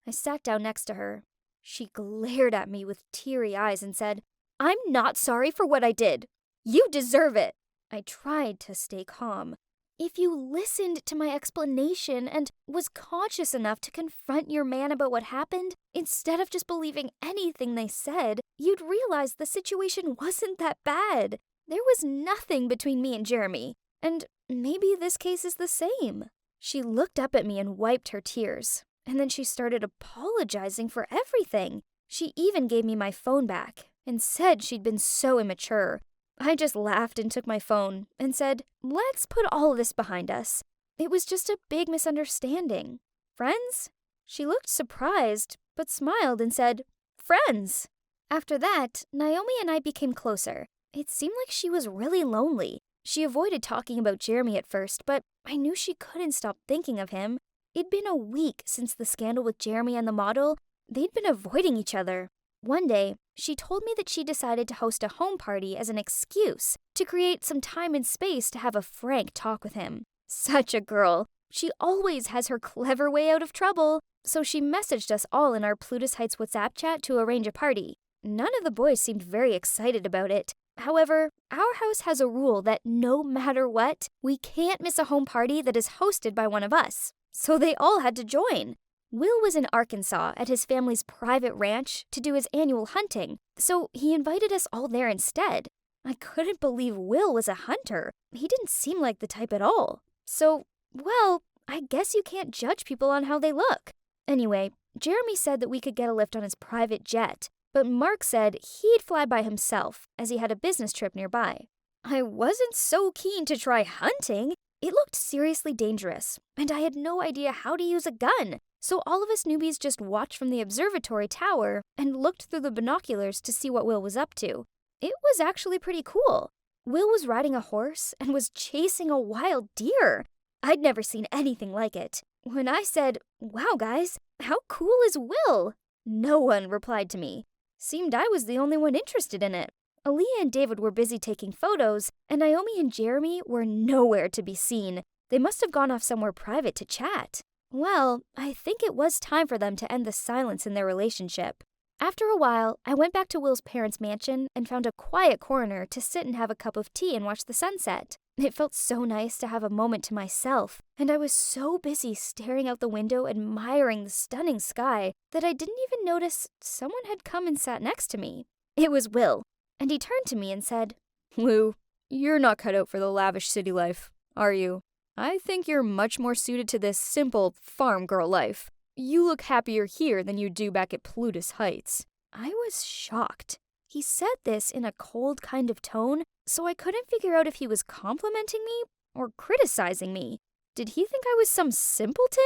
I sat down next to her. She glared at me with teary eyes and said, "I'm not sorry for what I did. You deserve it." I tried to stay calm. If you listened to my explanation and was conscious enough to confront your man about what happened, instead of just believing anything they said, you'd realize the situation wasn't that bad. There was nothing between me and Jeremy, and maybe this case is the same. She looked up at me and wiped her tears, and then she started apologizing for everything. She even gave me my phone back and said she'd been so immature. I just laughed and took my phone and said, "Let's put all of this behind us. It was just a big misunderstanding. Friends?" She looked surprised, but smiled and said, "Friends." After that, Naomi and I became closer. It seemed like she was really lonely. She avoided talking about Jeremy at first, but I knew she couldn't stop thinking of him. It'd been a week since the scandal with Jeremy and the model. They'd been avoiding each other. One day, she told me that she decided to host a home party as an excuse to create some time and space to have a frank talk with him. Such a girl. She always has her clever way out of trouble. So she messaged us all in our Plutus Heights WhatsApp chat to arrange a party. None of the boys seemed very excited about it. However, our house has a rule that no matter what, we can't miss a home party that is hosted by one of us. So they all had to join. Will was in Arkansas at his family's private ranch to do his annual hunting, so he invited us all there instead. I couldn't believe Will was a hunter. He didn't seem like the type at all. So, well, I guess you can't judge people on how they look. Anyway, Jeremy said that we could get a lift on his private jet, but Mark said he'd fly by himself as he had a business trip nearby. I wasn't so keen to try hunting. It looked seriously dangerous, and I had no idea how to use a gun. So all of us newbies just watched from the observatory tower and looked through the binoculars to see what Will was up to. It was actually pretty cool. Will was riding a horse and was chasing a wild deer. I'd never seen anything like it. When I said, "Wow, guys, how cool is Will?" no one replied to me. Seemed I was the only one interested in it. Aaliyah and David were busy taking photos, and Naomi and Jeremy were nowhere to be seen. They must have gone off somewhere private to chat. Well, I think it was time for them to end the silence in their relationship. After a while, I went back to Will's parents' mansion and found a quiet corner to sit and have a cup of tea and watch the sunset. It felt so nice to have a moment to myself, and I was so busy staring out the window admiring the stunning sky that I didn't even notice someone had come and sat next to me. It was Will, and he turned to me and said, "Lou, you're not cut out for the lavish city life, are you? I think you're much more suited to this simple farm girl life. You look happier here than you do back at Plutus Heights." I was shocked. He said this in a cold kind of tone, so I couldn't figure out if he was complimenting me or criticizing me. Did he think I was some simpleton?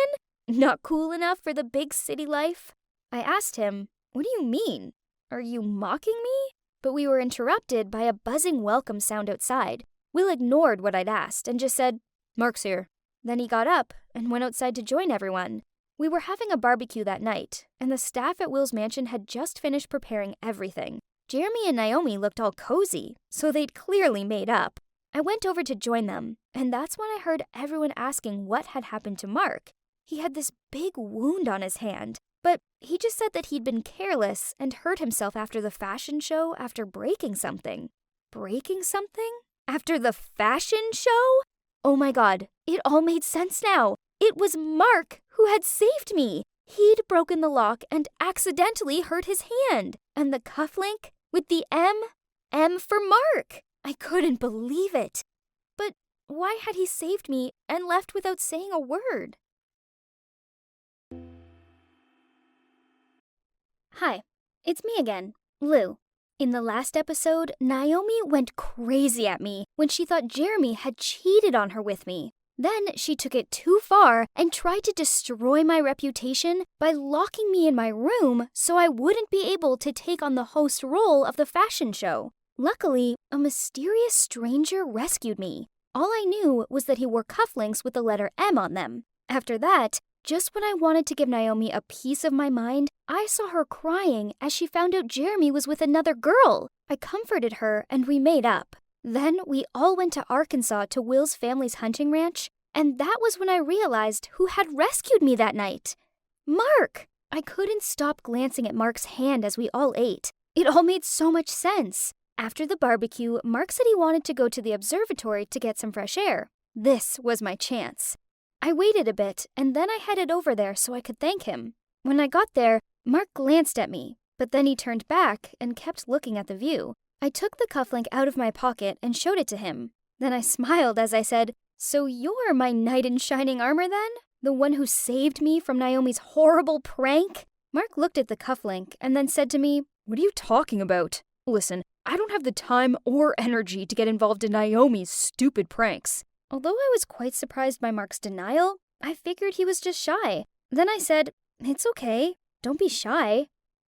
Not cool enough for the big city life? I asked him, "What do you mean? Are you mocking me?" But we were interrupted by a buzzing welcome sound outside. Will ignored what I'd asked and just said, "Mark's here." Then he got up and went outside to join everyone. We were having a barbecue that night, and the staff at Will's mansion had just finished preparing everything. Jeremy and Naomi looked all cozy, so they'd clearly made up. I went over to join them, and that's when I heard everyone asking what had happened to Mark. He had this big wound on his hand, but he just said that he'd been careless and hurt himself after the fashion show after breaking something. Breaking something? After the fashion show? Oh my god, it all made sense now. It was Mark who had saved me. He'd broken the lock and accidentally hurt his hand. And the cufflink with the M for Mark. I couldn't believe it. But why had he saved me and left without saying a word? Hi, it's me again, Lou. In the last episode, Naomi went crazy at me when she thought Jeremy had cheated on her with me. Then she took it too far and tried to destroy my reputation by locking me in my room so I wouldn't be able to take on the host role of the fashion show. Luckily, a mysterious stranger rescued me. All I knew was that he wore cufflinks with the letter M on them. After that, just when I wanted to give Naomi a piece of my mind, I saw her crying as she found out Jeremy was with another girl. I comforted her and we made up. Then we all went to Arkansas to Will's family's hunting ranch, and that was when I realized who had rescued me that night. Mark! I couldn't stop glancing at Mark's hand as we all ate. It all made so much sense. After the barbecue, Mark said he wanted to go to the observatory to get some fresh air. This was my chance. I waited a bit, and then I headed over there so I could thank him. When I got there, Mark glanced at me, but then he turned back and kept looking at the view. I took the cufflink out of my pocket and showed it to him. Then I smiled as I said, "So you're my knight in shining armor then? The one who saved me from Naomi's horrible prank?" Mark looked at the cufflink and then said to me, What are you talking about? Listen, I don't have the time or energy to get involved in Naomi's stupid pranks. Although I was quite surprised by Mark's denial, I figured he was just shy. Then I said, "It's okay. Don't be shy.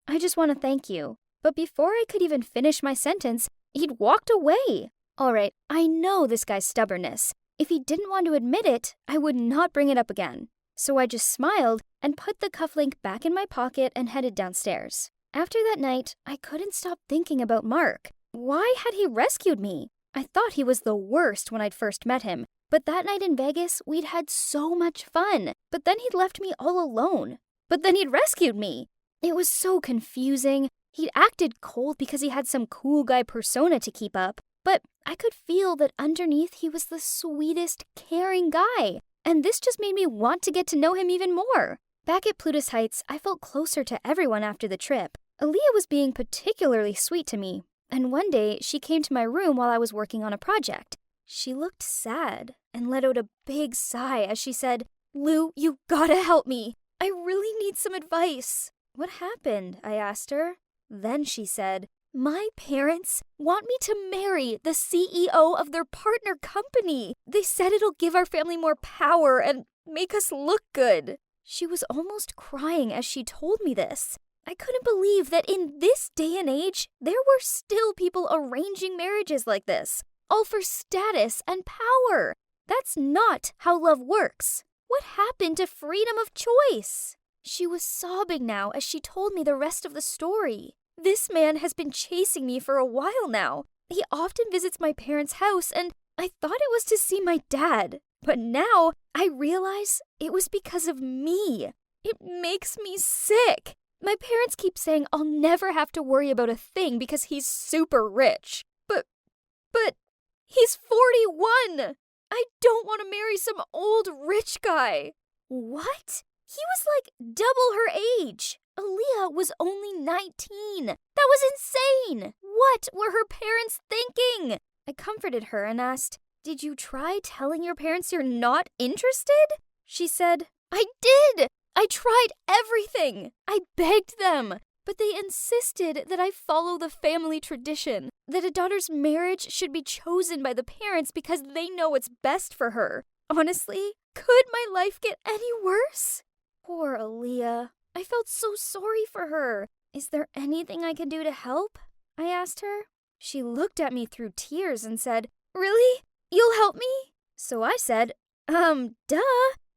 I just want to thank you." But before I could even finish my sentence, he'd walked away. All right, I know this guy's stubbornness. If he didn't want to admit it, I would not bring it up again. So I just smiled and put the cufflink back in my pocket and headed downstairs. After that night, I couldn't stop thinking about Mark. Why had he rescued me? I thought he was the worst when I'd first met him, but that night in Vegas, we'd had so much fun. But then he'd left me all alone. But then he'd rescued me. It was so confusing. He'd acted cold because he had some cool guy persona to keep up, but I could feel that underneath he was the sweetest, caring guy. And this just made me want to get to know him even more. Back at Plutus Heights, I felt closer to everyone after the trip. Aaliyah was being particularly sweet to me, and one day she came to my room while I was working on a project. She looked sad and let out a big sigh as she said, "Lou, you gotta help me. I really need some advice." "What happened?" I asked her. Then she said, "My parents want me to marry the CEO of their partner company. They said it'll give our family more power and make us look good." She was almost crying as she told me this. I couldn't believe that in this day and age, there were still people arranging marriages like this, all for status and power. That's not how love works. What happened to freedom of choice? She was sobbing now as she told me the rest of the story. "This man has been chasing me for a while now. He often visits my parents' house, and I thought it was to see my dad. But now I realize it was because of me. It makes me sick. My parents keep saying I'll never have to worry about a thing because he's super rich. But he's 41. I don't want to marry some old rich guy." What? He was like double her age. Aaliyah was only 19. That was insane. What were her parents thinking? I comforted her and asked, "Did you try telling your parents you're not interested?" She said, "I did. I tried everything. I begged them. But they insisted that I follow the family tradition, that a daughter's marriage should be chosen by the parents because they know what's best for her. Honestly, could my life get any worse?" Poor Aaliyah. I felt so sorry for her. "Is there anything I can do to help?" I asked her. She looked at me through tears and said, "Really? You'll help me?" So I said, duh.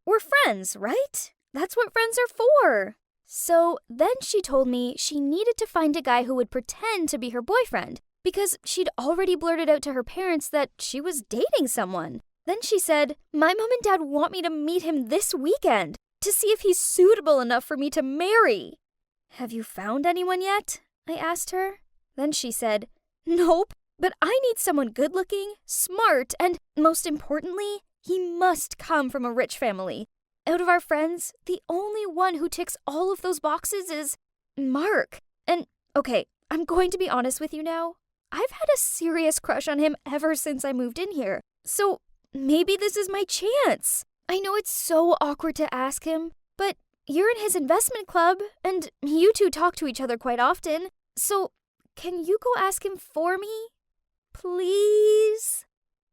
We're friends, right? That's what friends are for." So then she told me she needed to find a guy who would pretend to be her boyfriend because she'd already blurted out to her parents that she was dating someone. Then she said, "My mom and dad want me to meet him this weekend to see if he's suitable enough for me to marry." "Have you found anyone yet?" I asked her. Then she said, "Nope, but I need someone good-looking, smart, and most importantly, he must come from a rich family. Out of our friends, the only one who ticks all of those boxes is Mark. And, okay, I'm going to be honest with you now. I've had a serious crush on him ever since I moved in here. So maybe this is my chance. I know it's so awkward to ask him, but you're in his investment club, and you two talk to each other quite often. So, can you go ask him for me? Please?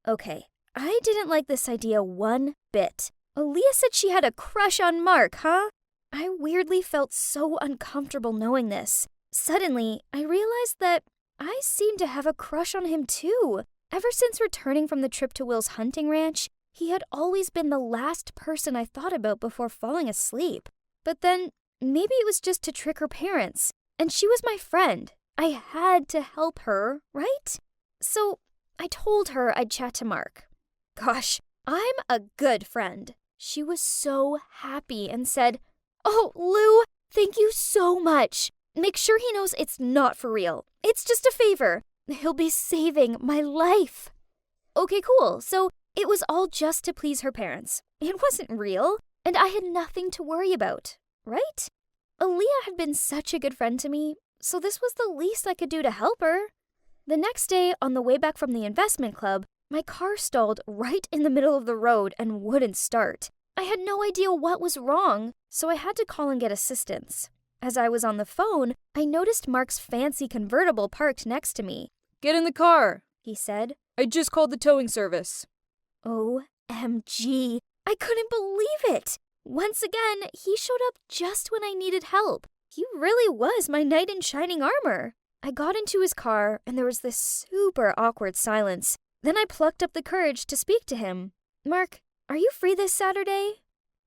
Okay, I didn't like this idea one bit. Aaliyah said she had a crush on Mark, huh? I weirdly felt so uncomfortable knowing this. Suddenly, I realized that I seemed to have a crush on him too. Ever since returning from the trip to Will's hunting ranch, he had always been the last person I thought about before falling asleep. But then, maybe it was just to trick her parents. And she was my friend. I had to help her, right? So, I told her I'd chat to Mark. Gosh, I'm a good friend. She was so happy and said, "Oh, Lou, thank you so much. Make sure he knows it's not for real. It's just a favor. He'll be saving my life." Okay, cool. So it was all just to please her parents. It wasn't real, and I had nothing to worry about, right? Aaliyah had been such a good friend to me, so this was the least I could do to help her. The next day, on the way back from the investment club, my car stalled right in the middle of the road and wouldn't start. I had no idea what was wrong, so I had to call and get assistance. As I was on the phone, I noticed Mark's fancy convertible parked next to me. "Get in the car," He said. "I just called the towing service." OMG, I couldn't believe it. Once again, he showed up just when I needed help. He really was my knight in shining armor. I got into his car, and there was this super awkward silence. Then I plucked up the courage to speak to him. "Mark, are you free this Saturday?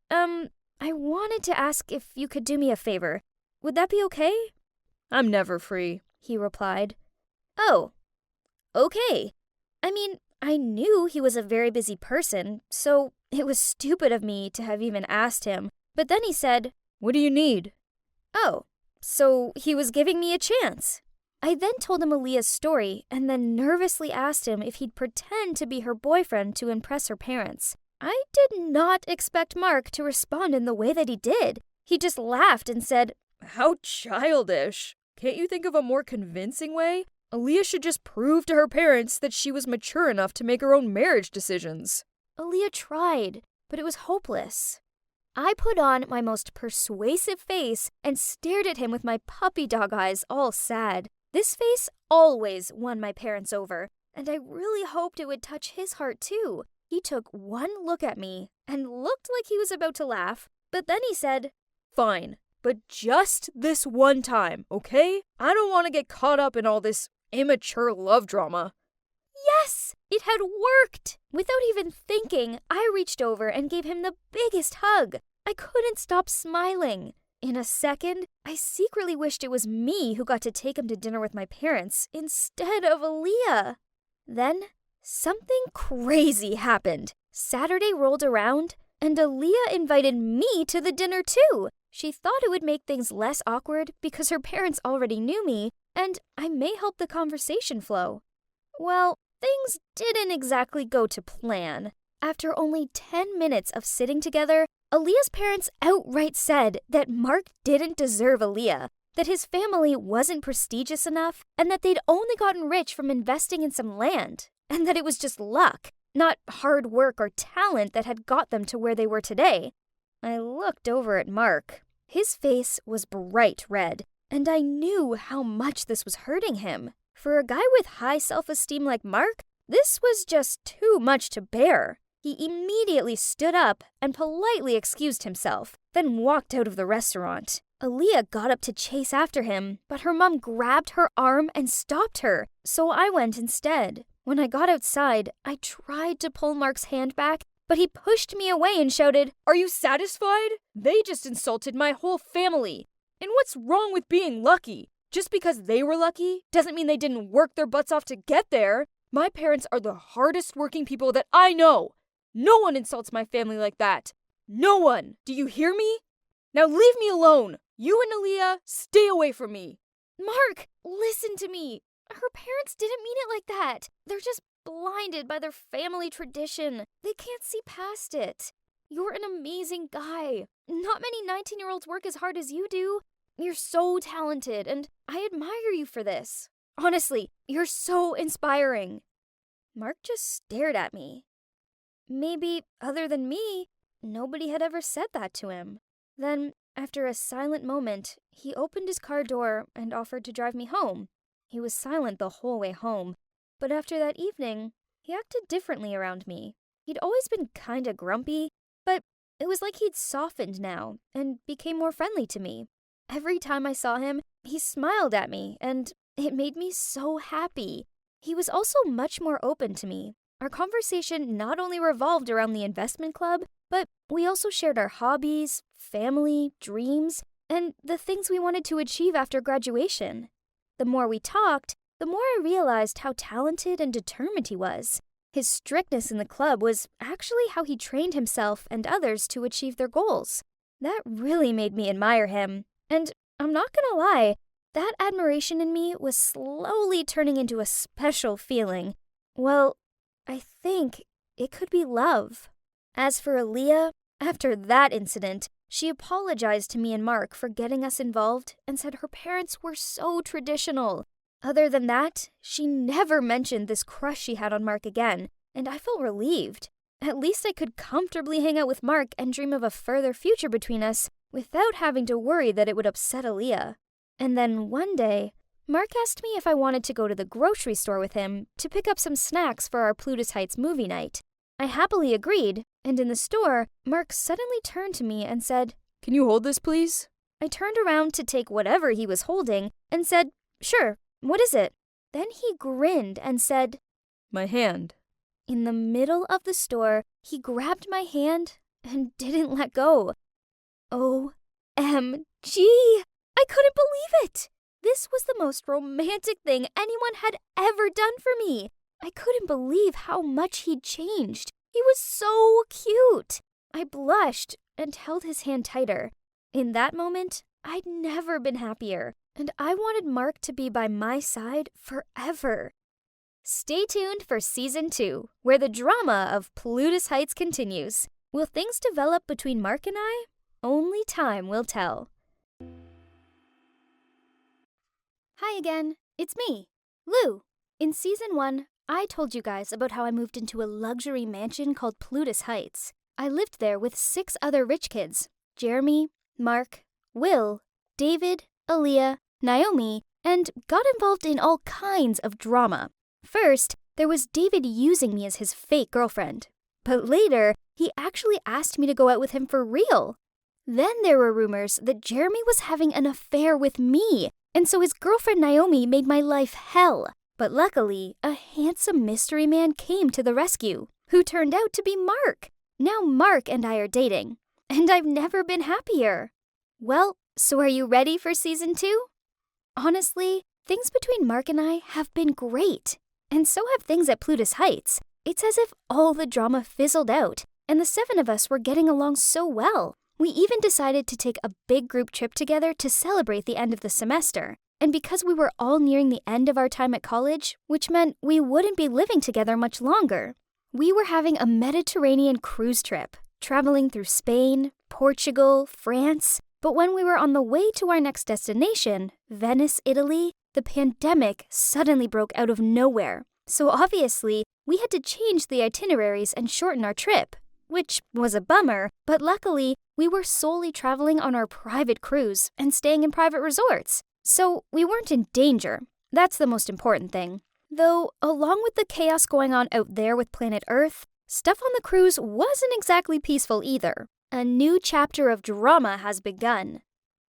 I wanted to ask if you could do me a favor. Would that be okay?" "I'm never free," he replied. "Oh, okay. I mean, I knew he was a very busy person, so it was stupid of me to have even asked him. But then he said, "What do you need?" "Oh, so he was giving me a chance." I then told him Aaliyah's story and then nervously asked him if he'd pretend to be her boyfriend to impress her parents. I did not expect Mark to respond in the way that he did. He just laughed and said, "How childish. Can't you think of a more convincing way? Aaliyah should just prove to her parents that she was mature enough to make her own marriage decisions." Aaliyah tried, but it was hopeless. I put on my most persuasive face and stared at him with my puppy dog eyes all sad. This face always won my parents over, and I really hoped it would touch his heart too. He took one look at me and looked like he was about to laugh, but then he said, "Fine, but just this one time, okay? I don't want to get caught up in all this immature love drama." Yes, it had worked! Without even thinking, I reached over and gave him the biggest hug. I couldn't stop smiling. In a second, I secretly wished it was me who got to take him to dinner with my parents instead of Aaliyah. Then, something crazy happened. Saturday rolled around, and Aaliyah invited me to the dinner too. She thought it would make things less awkward because her parents already knew me, and I may help the conversation flow. Well, things didn't exactly go to plan. After only 10 minutes of sitting together, Aaliyah's parents outright said that Mark didn't deserve Aaliyah, that his family wasn't prestigious enough, and that they'd only gotten rich from investing in some land, and that it was just luck, not hard work or talent that had got them to where they were today. I looked over at Mark. His face was bright red, and I knew how much this was hurting him. For a guy with high self-esteem like Mark, this was just too much to bear. He immediately stood up and politely excused himself, then walked out of the restaurant. Aaliyah got up to chase after him, but her mom grabbed her arm and stopped her, so I went instead. When I got outside, I tried to pull Mark's hand back, but he pushed me away and shouted, "Are you satisfied? They just insulted my whole family. And what's wrong with being lucky? Just because they were lucky doesn't mean they didn't work their butts off to get there. My parents are the hardest working people that I know. No one insults my family like that. No one. Do you hear me? Now leave me alone. You and Aaliyah, stay away from me." "Mark, listen to me. Her parents didn't mean it like that. They're just blinded by their family tradition. They can't see past it. You're an amazing guy. Not many 19-year-olds work as hard as you do. You're so talented, and I admire you for this. Honestly, you're so inspiring." Mark just stared at me. Maybe, other than me, nobody had ever said that to him. Then, After a silent moment, he opened his car door and offered to drive me home. He was silent the whole way home, but after that evening, he acted differently around me. He'd always been kinda grumpy, but it was like he'd softened now and became more friendly to me. Every time I saw him, he smiled at me, and it made me so happy. He was also much more open to me. Our conversation not only revolved around the investment club, but we also shared our hobbies, family, dreams, and the things we wanted to achieve after graduation. The more we talked, the more I realized how talented and determined he was. His strictness in the club was actually how he trained himself and others to achieve their goals. That really made me admire him. And I'm not gonna lie, that admiration in me was slowly turning into a special feeling. Well, I think it could be love. As for Aaliyah, after that incident, she apologized to me and Mark for getting us involved and said her parents were so traditional. Other than that, she never mentioned this crush she had on Mark again, and I felt relieved. At least I could comfortably hang out with Mark and dream of a further future between us without having to worry that it would upset Aaliyah. And then one day, Mark asked me if I wanted to go to the grocery store with him to pick up some snacks for our Plutus Heights movie night. I happily agreed, and in the store, Mark suddenly turned to me and said, Can you hold this, please? I turned around to take whatever he was holding and said, Sure, what is it? Then he grinned and said, My hand. In the middle of the store, he grabbed my hand and didn't let go. OMG! I couldn't believe it! This was the most romantic thing anyone had ever done for me. I couldn't believe how much he'd changed. He was so cute. I blushed and held his hand tighter. In that moment, I'd never been happier, and I wanted Mark to be by my side forever. Stay tuned for Season 2, where the drama of Plutus Heights continues. Will things develop between Mark and I? Only time will tell. Hi again, it's me, Lou. In Season 1, I told you guys about how I moved into a luxury mansion called Plutus Heights. I lived there with 6 other rich kids, Jeremy, Mark, Will, David, Aaliyah, Naomi, and got involved in all kinds of drama. First, there was David using me as his fake girlfriend. But later, he actually asked me to go out with him for real. Then there were rumors that Jeremy was having an affair with me, and so his girlfriend Naomi made my life hell. But luckily, a handsome mystery man came to the rescue, who turned out to be Mark. Now Mark and I are dating, and I've never been happier. Well, so are you ready for Season 2? Honestly, things between Mark and I have been great, and so have things at Plutus Heights. It's as if all the drama fizzled out, and the 7 of us were getting along so well. We even decided to take a big group trip together to celebrate the end of the semester. And because we were all nearing the end of our time at college, which meant we wouldn't be living together much longer, we were having a Mediterranean cruise trip, traveling through Spain, Portugal, France. But when we were on the way to our next destination, Venice, Italy, the pandemic suddenly broke out of nowhere. So obviously, we had to change the itineraries and shorten our trip, which was a bummer, but luckily, we were solely traveling on our private cruise and staying in private resorts. So we weren't in danger. That's the most important thing. Though, along with the chaos going on out there with planet Earth, stuff on the cruise wasn't exactly peaceful either. A new chapter of drama has begun.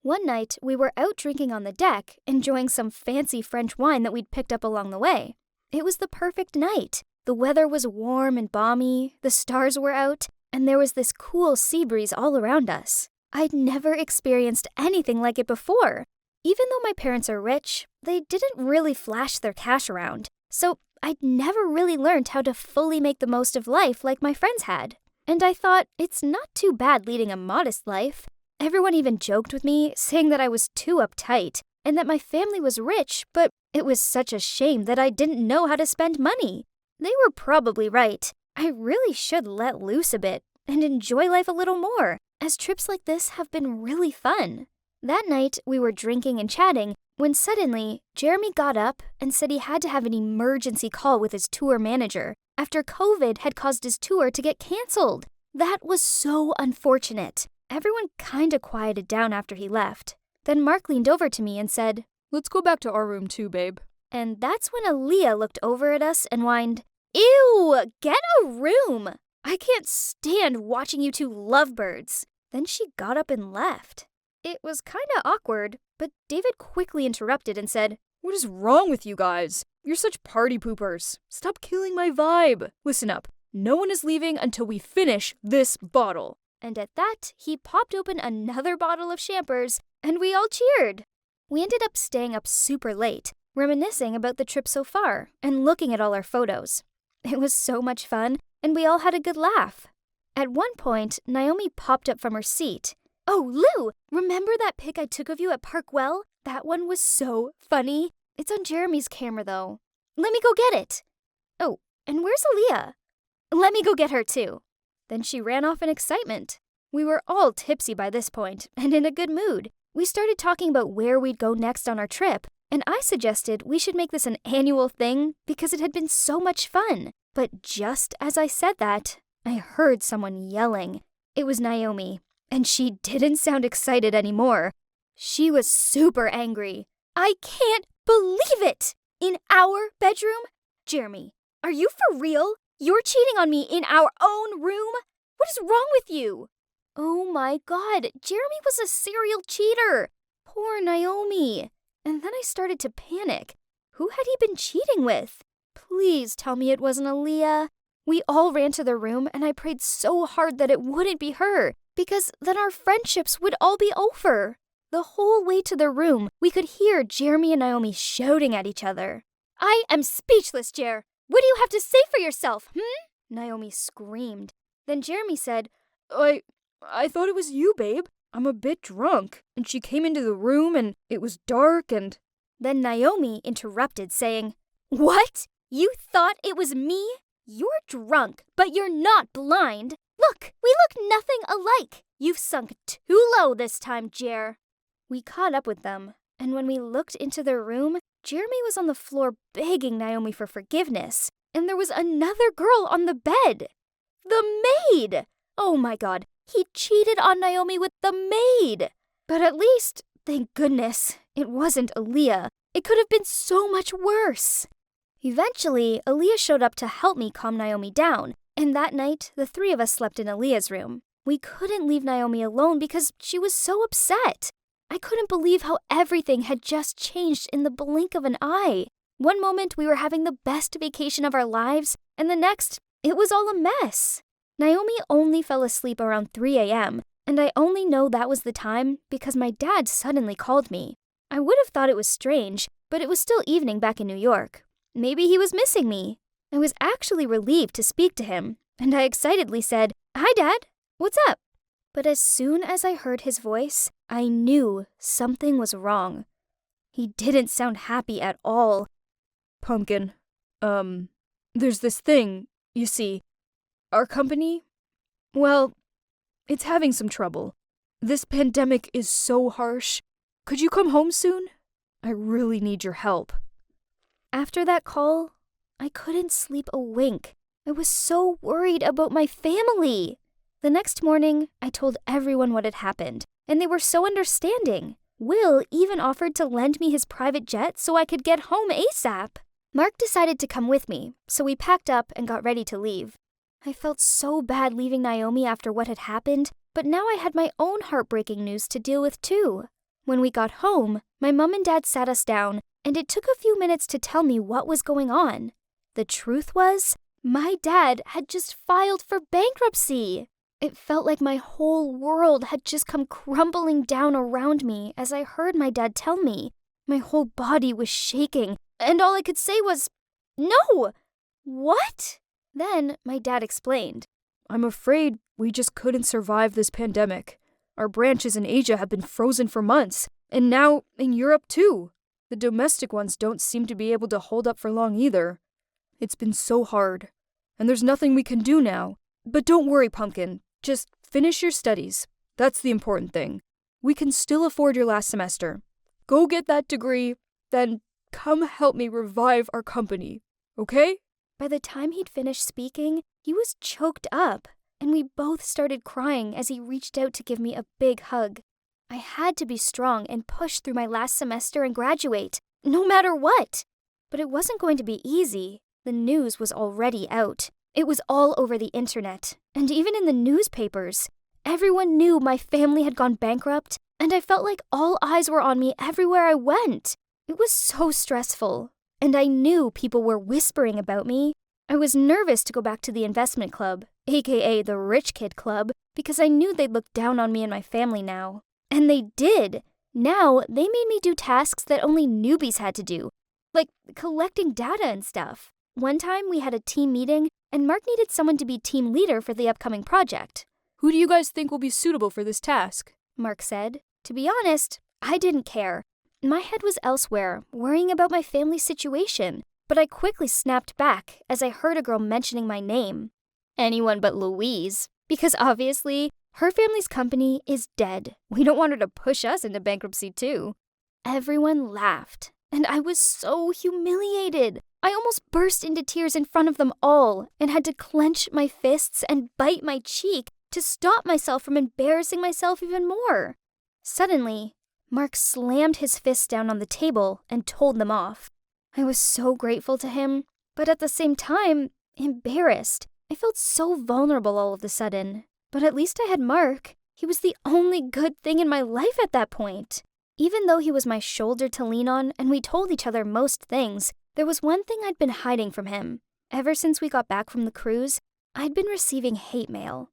One night, we were out drinking on the deck, enjoying some fancy French wine that we'd picked up along the way. It was the perfect night. The weather was warm and balmy, the stars were out, and there was this cool sea breeze all around us. I'd never experienced anything like it before. Even though my parents are rich, they didn't really flash their cash around, so I'd never really learned how to fully make the most of life like my friends had. And I thought, it's not too bad leading a modest life. Everyone even joked with me, saying that I was too uptight, and that my family was rich, but it was such a shame that I didn't know how to spend money. They were probably right. I really should let loose a bit and enjoy life a little more, as trips like this have been really fun. That night, we were drinking and chatting when suddenly, Jeremy got up and said he had to have an emergency call with his tour manager after COVID had caused his tour to get canceled. That was so unfortunate. Everyone kinda quieted down after he left. Then Mark leaned over to me and said, Let's go back to our room too, babe. and that's when Aaliyah looked over at us and whined, Ew, get a room! I can't stand watching you two lovebirds. Then she got up and left. It was kinda awkward, but David quickly interrupted and said, What is wrong with you guys? You're such party poopers. Stop killing my vibe. Listen up. No one is leaving until we finish this bottle. and at that, he popped open another bottle of champers, and we all cheered. We ended up staying up super late, reminiscing about the trip so far, and looking at all our photos. It was so much fun, and we all had a good laugh. At one point, Naomi popped up from her seat. Oh, Lou, remember that pic I took of you at Parkwell? That one was so funny. It's on Jeremy's camera, though. Let me go get it. Oh, and where's Aaliyah? Let me go get her, too. Then she ran off in excitement. We were all tipsy by this point, and in a good mood. We started talking about where we'd go next on our trip, and I suggested we should make this an annual thing because it had been so much fun. But just as I said that, I heard someone yelling. It was Naomi, and she didn't sound excited anymore. She was super angry. I can't believe it! In our bedroom? Jeremy, are you for real? You're cheating on me in our own room? What is wrong with you? Oh my God, Jeremy was a serial cheater. Poor Naomi. And then I started to panic. Who had he been cheating with? Please tell me it wasn't Aaliyah. We all ran to the room, and I prayed so hard that it wouldn't be her, because then our friendships would all be over. The whole way to the room, we could hear Jeremy and Naomi shouting at each other. I am speechless, Jer. What do you have to say for yourself, Naomi screamed. Then Jeremy said, I thought it was you, babe. I'm a bit drunk. And she came into the room and it was dark and... Then Naomi interrupted, saying, What? You thought it was me? You're drunk, but you're not blind. Look, we look nothing alike. You've sunk too low this time, Jer. We caught up with them, and when we looked into their room, Jeremy was on the floor begging Naomi for forgiveness, and there was another girl on the bed. The maid! Oh my God, he cheated on Naomi with the maid. But at least, thank goodness, it wasn't Aaliyah. It could have been so much worse. Eventually, Aaliyah showed up to help me calm Naomi down, and that night, the three of us slept in Aaliyah's room. We couldn't leave Naomi alone because she was so upset. I couldn't believe how everything had just changed in the blink of an eye. One moment we were having the best vacation of our lives, and the next, it was all a mess. Naomi only fell asleep around 3 a.m., and I only know that was the time because my dad suddenly called me. I would have thought it was strange, but it was still evening back in New York. Maybe he was missing me. I was actually relieved to speak to him, and I excitedly said, Hi, Dad. What's up? But as soon as I heard his voice, I knew something was wrong. He didn't sound happy at all. Pumpkin, there's this thing, you see. Our company, well, it's having some trouble. This pandemic is so harsh. Could you come home soon? I really need your help. After that call, I couldn't sleep a wink. I was so worried about my family. The next morning, I told everyone what had happened, and they were so understanding. Will even offered to lend me his private jet so I could get home ASAP. Mark decided to come with me, so we packed up and got ready to leave. I felt so bad leaving Naomi after what had happened, but now I had my own heartbreaking news to deal with too. When we got home, my mom and dad sat us down, and it took a few minutes to tell me what was going on. The truth was, my dad had just filed for bankruptcy. It felt like my whole world had just come crumbling down around me as I heard my dad tell me. My whole body was shaking, and all I could say was, No! What? Then my dad explained. I'm afraid we just couldn't survive this pandemic. Our branches in Asia have been frozen for months, and now in Europe too. The domestic ones don't seem to be able to hold up for long either. It's been so hard, and there's nothing we can do now. But don't worry, Pumpkin. Just finish your studies. That's the important thing. We can still afford your last semester. Go get that degree, then come help me revive our company, okay? By the time he'd finished speaking, he was choked up, and we both started crying as he reached out to give me a big hug. I had to be strong and push through my last semester and graduate, no matter what. But it wasn't going to be easy. The news was already out. It was all over the internet, and even in the newspapers. Everyone knew my family had gone bankrupt, and I felt like all eyes were on me everywhere I went. It was so stressful, and I knew people were whispering about me. I was nervous to go back to the investment club, aka the rich kid club, because I knew they'd look down on me and my family now. And they did. Now, they made me do tasks that only newbies had to do, like collecting data and stuff. One time, we had a team meeting, and Mark needed someone to be team leader for the upcoming project. Who do you guys think will be suitable for this task? Mark said. To be honest, I didn't care. My head was elsewhere, worrying about my family's situation, but I quickly snapped back as I heard a girl mentioning my name. Anyone but Louise, because obviously, her family's company is dead. We don't want her to push us into bankruptcy too. Everyone laughed, and I was so humiliated. I almost burst into tears in front of them all and had to clench my fists and bite my cheek to stop myself from embarrassing myself even more. Suddenly, Mark slammed his fist down on the table and told them off. I was so grateful to him, but at the same time, embarrassed. I felt so vulnerable all of a sudden. But at least I had Mark. He was the only good thing in my life at that point. Even though he was my shoulder to lean on and we told each other most things, there was one thing I'd been hiding from him. Ever since we got back from the cruise, I'd been receiving hate mail.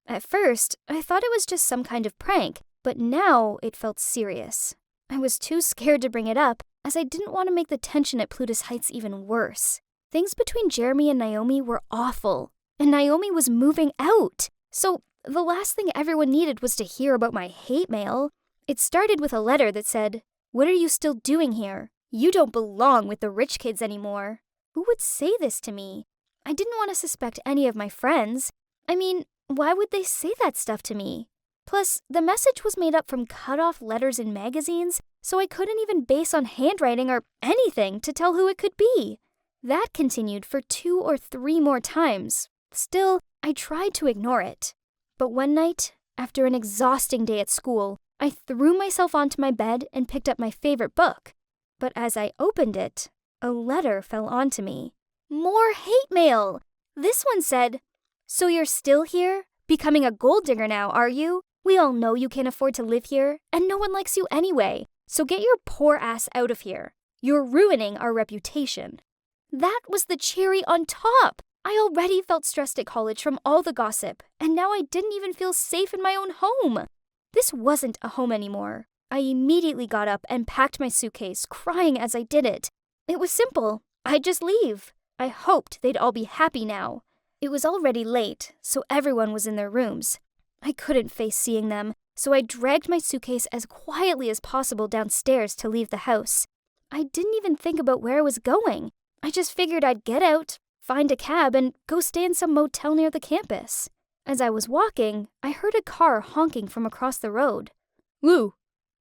At first, I thought it was just some kind of prank, but now it felt serious. I was too scared to bring it up, as I didn't want to make the tension at Plutus Heights even worse. Things between Jeremy and Naomi were awful, and Naomi was moving out. So the last thing everyone needed was to hear about my hate mail. It started with a letter that said, "What are you still doing here? You don't belong with the rich kids anymore." Who would say this to me? I didn't want to suspect any of my friends. I mean, why would they say that stuff to me? Plus, the message was made up from cut-off letters in magazines, so I couldn't even base on handwriting or anything to tell who it could be. That continued for 2 or 3 more times. Still, I tried to ignore it. But one night, after an exhausting day at school, I threw myself onto my bed and picked up my favorite book. But as I opened it, a letter fell onto me. More hate mail! This one said, "So you're still here? Becoming a gold digger now, are you? We all know you can't afford to live here, and no one likes you anyway. So get your poor ass out of here. You're ruining our reputation." That was the cherry on top. I already felt stressed at college from all the gossip, and now I didn't even feel safe in my own home. This wasn't a home anymore. I immediately got up and packed my suitcase, crying as I did it. It was simple. I'd just leave. I hoped they'd all be happy now. It was already late, so everyone was in their rooms. I couldn't face seeing them, so I dragged my suitcase as quietly as possible downstairs to leave the house. I didn't even think about where I was going. I just figured I'd get out, find a cab, and go stay in some motel near the campus. As I was walking, I heard a car honking from across the road. Lou!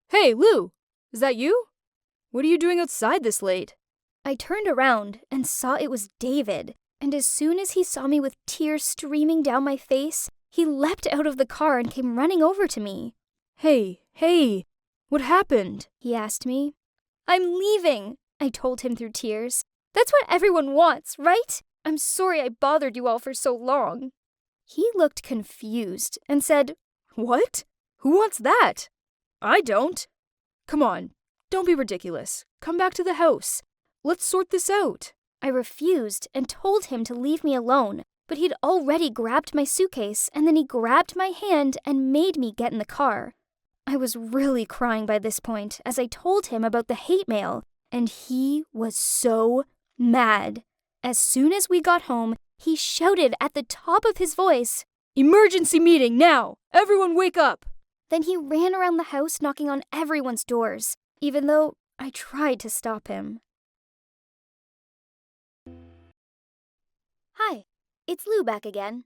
Hey, Lou! Is that you? What are you doing outside this late? I turned around and saw it was David, and as soon as he saw me with tears streaming down my face, he leapt out of the car and came running over to me. Hey, what happened? He asked me. "I'm leaving," I told him through tears. "That's what everyone wants, right? I'm sorry I bothered you all for so long." He looked confused and said, What? Who wants that? I don't. Come on, don't be ridiculous. Come back to the house. Let's sort this out. I refused and told him to leave me alone, but he'd already grabbed my suitcase and then he grabbed my hand and made me get in the car. I was really crying by this point as I told him about the hate mail, and he was so mad. As soon as we got home, he shouted at the top of his voice, "Emergency meeting now! Everyone wake up!" Then he ran around the house knocking on everyone's doors, even though I tried to stop him. Hi, it's Lou back again.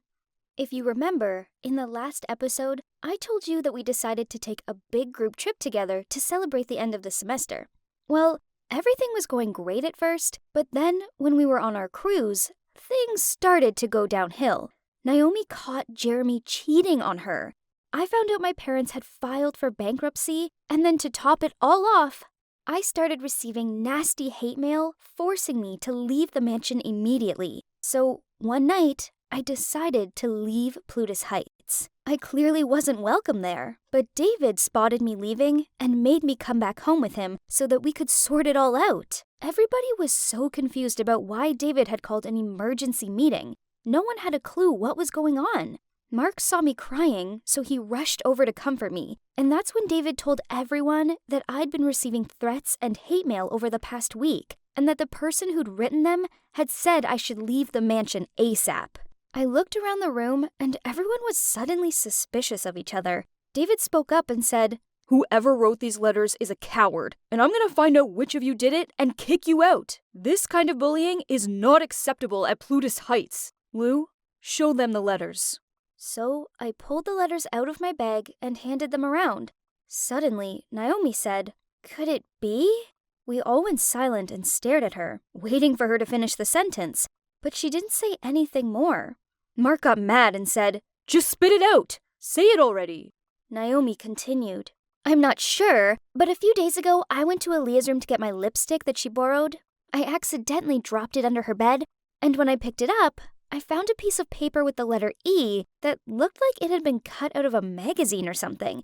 If you remember, in the last episode, I told you that we decided to take a big group trip together to celebrate the end of the semester. Well, everything was going great at first, but then when we were on our cruise, things started to go downhill. Naomi caught Jeremy cheating on her. I found out my parents had filed for bankruptcy, and then to top it all off, I started receiving nasty hate mail forcing me to leave the mansion immediately. So one night, I decided to leave Plutus Heights. I clearly wasn't welcome there, but David spotted me leaving and made me come back home with him so that we could sort it all out. Everybody was so confused about why David had called an emergency meeting. No one had a clue what was going on. Mark saw me crying, so he rushed over to comfort me, and that's when David told everyone that I'd been receiving threats and hate mail over the past week, and that the person who'd written them had said I should leave the mansion ASAP. I looked around the room, and everyone was suddenly suspicious of each other. David spoke up and said, "Whoever wrote these letters is a coward, and I'm gonna find out which of you did it and kick you out. This kind of bullying is not acceptable at Plutus Heights. Lou, show them the letters." So I pulled the letters out of my bag and handed them around. Suddenly, Naomi said, "Could it be?" We all went silent and stared at her, waiting for her to finish the sentence, but she didn't say anything more. Mark got mad and said, "Just spit it out! Say it already!" Naomi continued, "I'm not sure, but a few days ago I went to Aaliyah's room to get my lipstick that she borrowed. I accidentally dropped it under her bed, and when I picked it up, I found a piece of paper with the letter E that looked like it had been cut out of a magazine or something.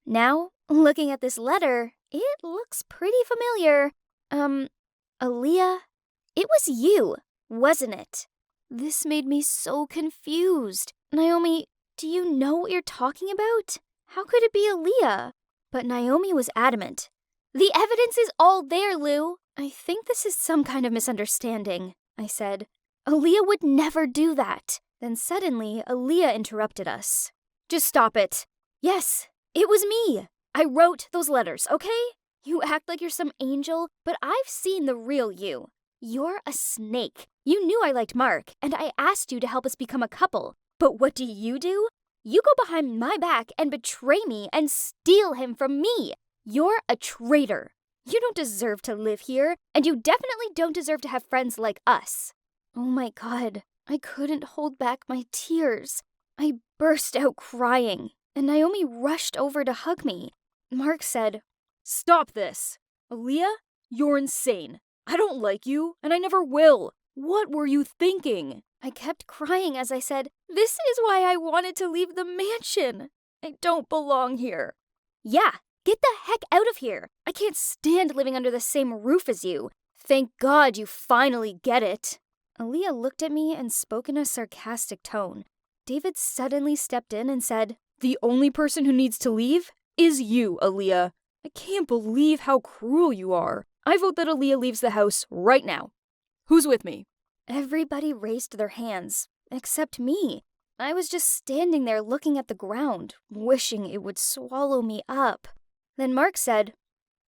Now, looking at this letter, it looks pretty familiar. Aaliyah, it was you, wasn't it?" This made me so confused. "Naomi, do you know what you're talking about? How could it be Aaliyah?" But Naomi was adamant. "The evidence is all there, Lou." "I think this is some kind of misunderstanding," I said. "Aaliyah would never do that." Then suddenly, Aaliyah interrupted us. "Just stop it. Yes, it was me. I wrote those letters, okay? You act like you're some angel, but I've seen the real you. You're a snake. You knew I liked Mark, and I asked you to help us become a couple. But what do? You go behind my back and betray me and steal him from me. You're a traitor. You don't deserve to live here, and you definitely don't deserve to have friends like us." Oh my God, I couldn't hold back my tears. I burst out crying, and Naomi rushed over to hug me. Mark said, "Stop this! Aaliyah, you're insane. I don't like you, and I never will. What were you thinking?" I kept crying as I said, "This is why I wanted to leave the mansion. I don't belong here." "Yeah, get the heck out of here. I can't stand living under the same roof as you. Thank God you finally get it." Aaliyah looked at me and spoke in a sarcastic tone. David suddenly stepped in and said, "The only person who needs to leave is you, Aaliyah. I can't believe how cruel you are. I vote that Aaliyah leaves the house right now. Who's with me?" Everybody raised their hands, except me. I was just standing there looking at the ground, wishing it would swallow me up. Then Mark said,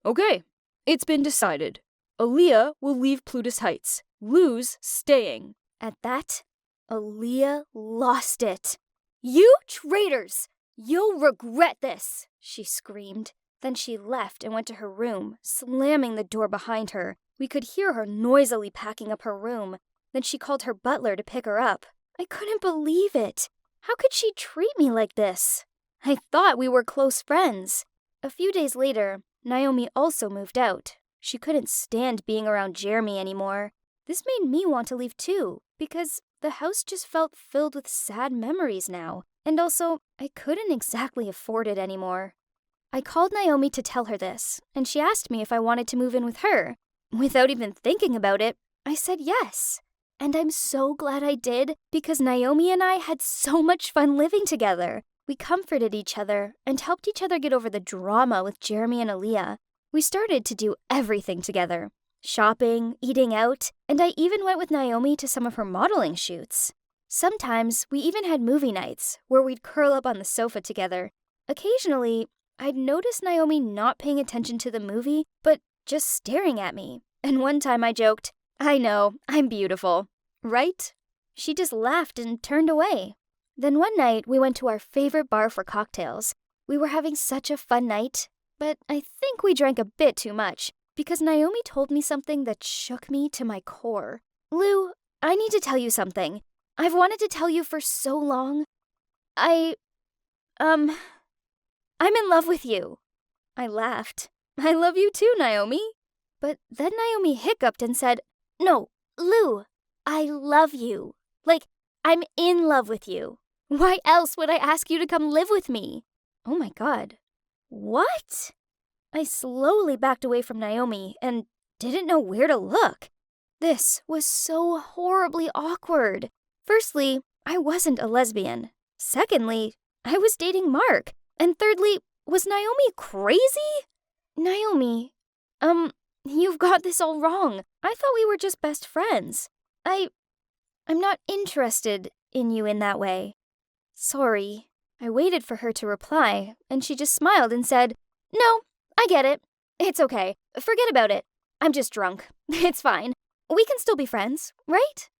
"Okay, it's been decided. Aaliyah will leave Plutus Heights. Lou's staying." At that, Aaliyah lost it. "You traitors! You'll regret this!" she screamed. Then she left and went to her room, slamming the door behind her. We could hear her noisily packing up her room. Then she called her butler to pick her up. I couldn't believe it. How could she treat me like this? I thought we were close friends. A few days later, Naomi also moved out. She couldn't stand being around Jeremy anymore. This made me want to leave too, because the house just felt filled with sad memories now. And also, I couldn't exactly afford it anymore. I called Naomi to tell her this, and she asked me if I wanted to move in with her. Without even thinking about it, I said yes. And I'm so glad I did, because Naomi and I had so much fun living together. We comforted each other and helped each other get over the drama with Jeremy and Aaliyah. We started to do everything together. Shopping, eating out, and I even went with Naomi to some of her modeling shoots. Sometimes we even had movie nights where we'd curl up on the sofa together. Occasionally, I'd notice Naomi not paying attention to the movie, but just staring at me. And one time I joked, "I know, I'm beautiful, right?" She just laughed and turned away. Then one night we went to our favorite bar for cocktails. We were having such a fun night, but I think we drank a bit too much, because Naomi told me something that shook me to my core. "Lou, I need to tell you something. I've wanted to tell you for so long. I'm in love with you. I laughed. I love you too, Naomi. But then Naomi hiccuped and said, No, Lou, I love you. Like, I'm in love with you. Why else would I ask you to come live with me? Oh my God. What? I slowly backed away from Naomi and didn't know where to look. This was so horribly awkward. Firstly, I wasn't a lesbian. Secondly, I was dating Mark. And thirdly, was Naomi crazy? Naomi, you've got this all wrong. I thought we were just best friends. I'm not interested in you in that way. Sorry. I waited for her to reply, and she just smiled and said, No, I get it. It's okay. Forget about it. I'm just drunk. It's fine. We can still be friends, right?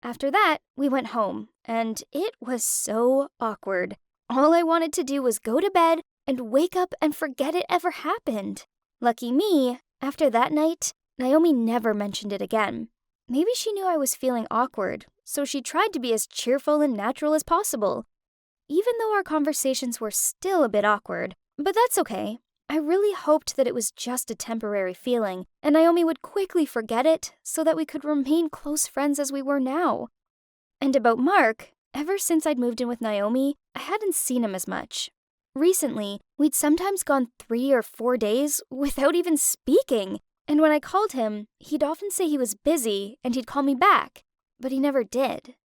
After that, we went home, and it was so awkward. All I wanted to do was go to bed and wake up and forget it ever happened. Lucky me, after that night, Naomi never mentioned it again. Maybe she knew I was feeling awkward, so she tried to be as cheerful and natural as possible. Even though our conversations were still a bit awkward, but that's okay. I really hoped that it was just a temporary feeling, and Naomi would quickly forget it so that we could remain close friends as we were now. And about Mark, ever since I'd moved in with Naomi, I hadn't seen him as much. Recently, we'd sometimes gone 3 or 4 days without even speaking, and when I called him, he'd often say he was busy and he'd call me back, but he never did.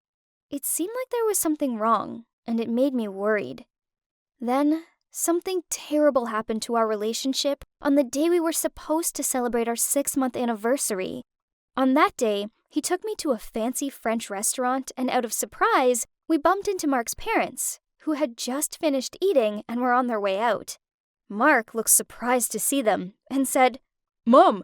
It seemed like there was something wrong, and it made me worried. Then, something terrible happened to our relationship on the day we were supposed to celebrate our 6-month anniversary. On that day, he took me to a fancy French restaurant, and out of surprise, we bumped into Mark's parents, who had just finished eating and were on their way out. Mark looked surprised to see them and said, Mom,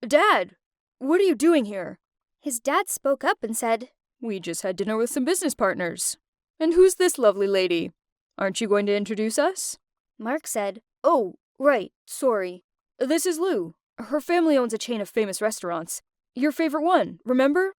Dad, what are you doing here? His dad spoke up and said, We just had dinner with some business partners. And who's this lovely lady? Aren't you going to introduce us? Mark said, Oh, right, sorry. This is Lou. Her family owns a chain of famous restaurants. Your favorite one, remember?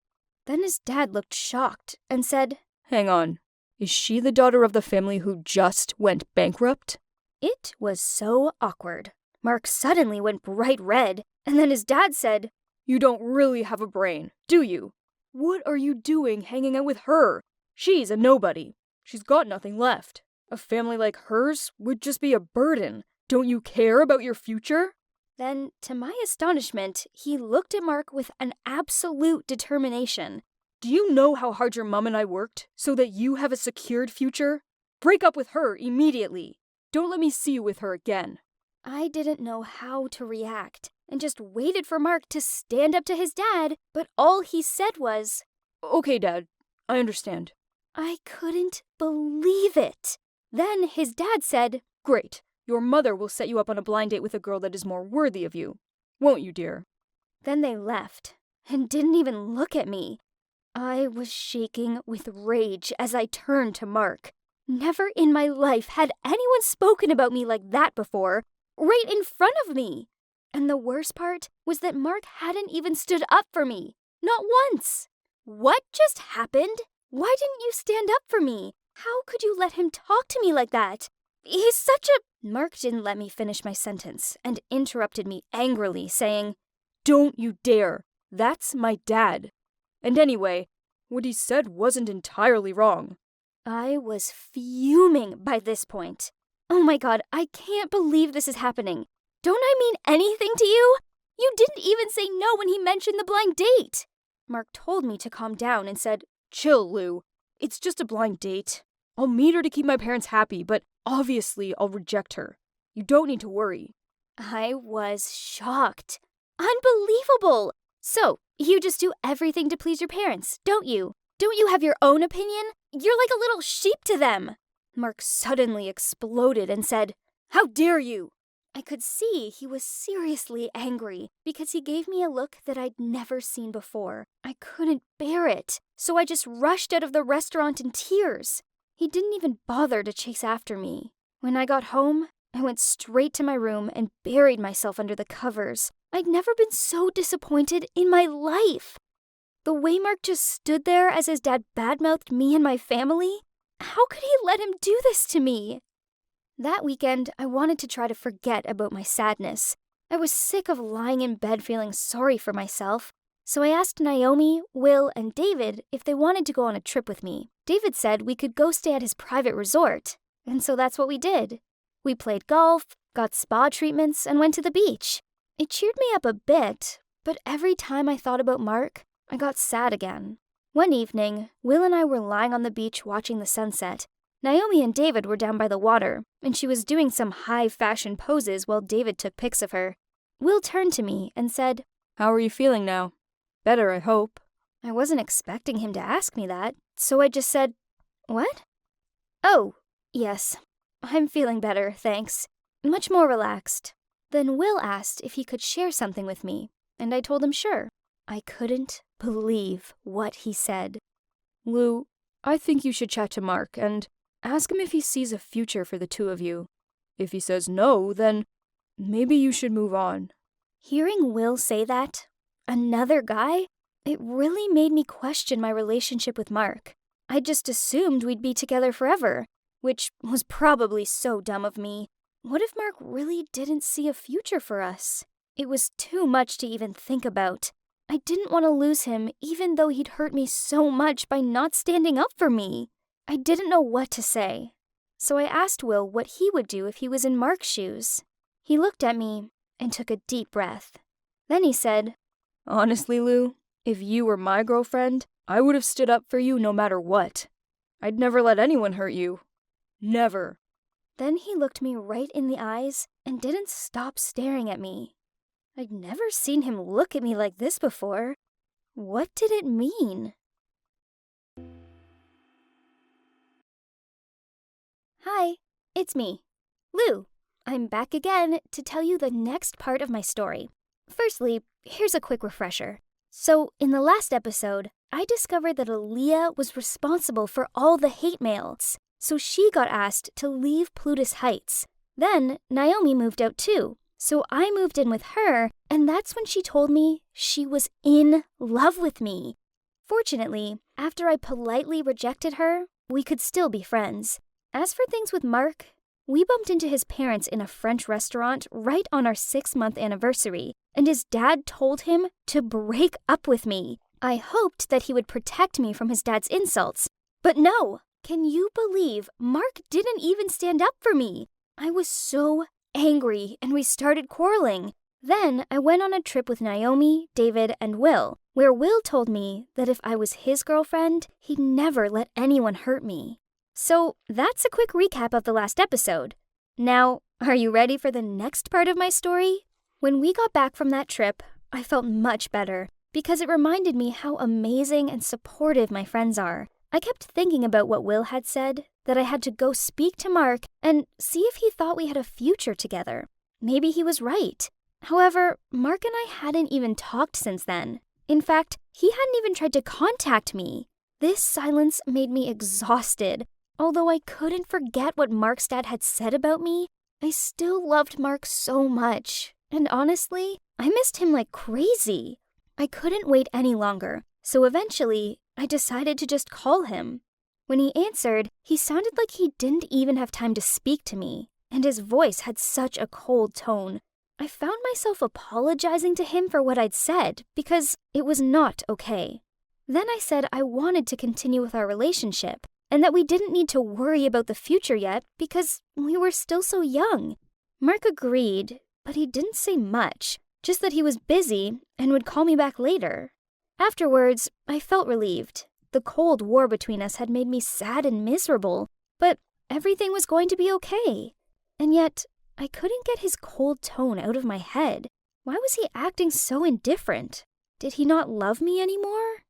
Then his dad looked shocked and said, Hang on. Is she the daughter of the family who just went bankrupt? It was so awkward. Mark suddenly went bright red, and then his dad said, You don't really have a brain, do you? What are you doing hanging out with her? She's a nobody. She's got nothing left. A family like hers would just be a burden. Don't you care about your future? Then, to my astonishment, he looked at Mark with an absolute determination. Do you know how hard your mom and I worked so that you have a secured future? Break up with her immediately. Don't let me see you with her again. I didn't know how to react and just waited for Mark to stand up to his dad, but all he said was, Okay, Dad, I understand. I couldn't believe it. Then his dad said, Great, your mother will set you up on a blind date with a girl that is more worthy of you. Won't you, dear? Then they left and didn't even look at me. I was shaking with rage as I turned to Mark. Never in my life had anyone spoken about me like that before, right in front of me. And the worst part was that Mark hadn't even stood up for me. Not once. What just happened? Why didn't you stand up for me? How could you let him talk to me like that? He's such a... Mark didn't let me finish my sentence and interrupted me angrily, saying, Don't you dare. That's my dad. And anyway, what he said wasn't entirely wrong. I was fuming by this point. Oh my God, I can't believe this is happening. Don't I mean anything to you? You didn't even say no when he mentioned the blind date. Mark told me to calm down and said, Chill, Lou. It's just a blind date. I'll meet her to keep my parents happy, but obviously I'll reject her. You don't need to worry. I was shocked. Unbelievable! So, you just do everything to please your parents, don't you? Don't you have your own opinion? You're like a little sheep to them. Mark suddenly exploded and said, How dare you! I could see he was seriously angry because he gave me a look that I'd never seen before. I couldn't bear it, so I just rushed out of the restaurant in tears. He didn't even bother to chase after me. When I got home, I went straight to my room and buried myself under the covers. I'd never been so disappointed in my life. The way Mark just stood there as his dad badmouthed me and my family? How could he let him do this to me? That weekend, I wanted to try to forget about my sadness. I was sick of lying in bed feeling sorry for myself. So I asked Naomi, Will, and David if they wanted to go on a trip with me. David said we could go stay at his private resort. And so that's what we did. We played golf, got spa treatments, and went to the beach. It cheered me up a bit, but every time I thought about Mark, I got sad again. One evening, Will and I were lying on the beach watching the sunset. Naomi and David were down by the water, and she was doing some high-fashion poses while David took pics of her. Will turned to me and said, How are you feeling now? Better, I hope. I wasn't expecting him to ask me that, so I just said, What? Oh, yes. I'm feeling better, thanks. Much more relaxed. Then Will asked if he could share something with me, and I told him sure. I couldn't believe what he said. Lou, I think you should chat to Mark and ask him if he sees a future for the two of you. If he says no, then maybe you should move on. Hearing Will say that, another guy, it really made me question my relationship with Mark. I just assumed we'd be together forever, which was probably so dumb of me. What if Mark really didn't see a future for us? It was too much to even think about. I didn't want to lose him even though he'd hurt me so much by not standing up for me. I didn't know what to say. So I asked Will what he would do if he was in Mark's shoes. He looked at me and took a deep breath. Then he said, Honestly, Lou, if you were my girlfriend, I would have stood up for you no matter what. I'd never let anyone hurt you. Never. Then he looked me right in the eyes and didn't stop staring at me. I'd never seen him look at me like this before. What did it mean? Hi, it's me, Lou. I'm back again to tell you the next part of my story. Firstly, here's a quick refresher. So, in the last episode, I discovered that Aaliyah was responsible for all the hate mails. So she got asked to leave Plutus Heights. Then Naomi moved out too. So I moved in with her, and that's when she told me she was in love with me. Fortunately, after I politely rejected her, we could still be friends. As for things with Mark, we bumped into his parents in a French restaurant right on our 6-month anniversary, and his dad told him to break up with me. I hoped that he would protect me from his dad's insults, but no! Can you believe Mark didn't even stand up for me? I was so angry, and we started quarreling. Then I went on a trip with Naomi, David, and Will, where Will told me that if I was his girlfriend, he'd never let anyone hurt me. So that's a quick recap of the last episode. Now, are you ready for the next part of my story? When we got back from that trip, I felt much better because it reminded me how amazing and supportive my friends are. I kept thinking about what Will had said, that I had to go speak to Mark and see if he thought we had a future together. Maybe he was right. However, Mark and I hadn't even talked since then. In fact, he hadn't even tried to contact me. This silence made me exhausted. Although I couldn't forget what Mark's dad had said about me, I still loved Mark so much. And honestly, I missed him like crazy. I couldn't wait any longer, so eventually, I decided to just call him. When he answered, he sounded like he didn't even have time to speak to me, and his voice had such a cold tone. I found myself apologizing to him for what I'd said because it was not okay. Then I said I wanted to continue with our relationship and that we didn't need to worry about the future yet because we were still so young. Mark agreed, but he didn't say much, just that he was busy and would call me back later. Afterwards, I felt relieved. The Cold War between us had made me sad and miserable, but everything was going to be okay. And yet, I couldn't get his cold tone out of my head. Why was he acting so indifferent? Did he not love me anymore?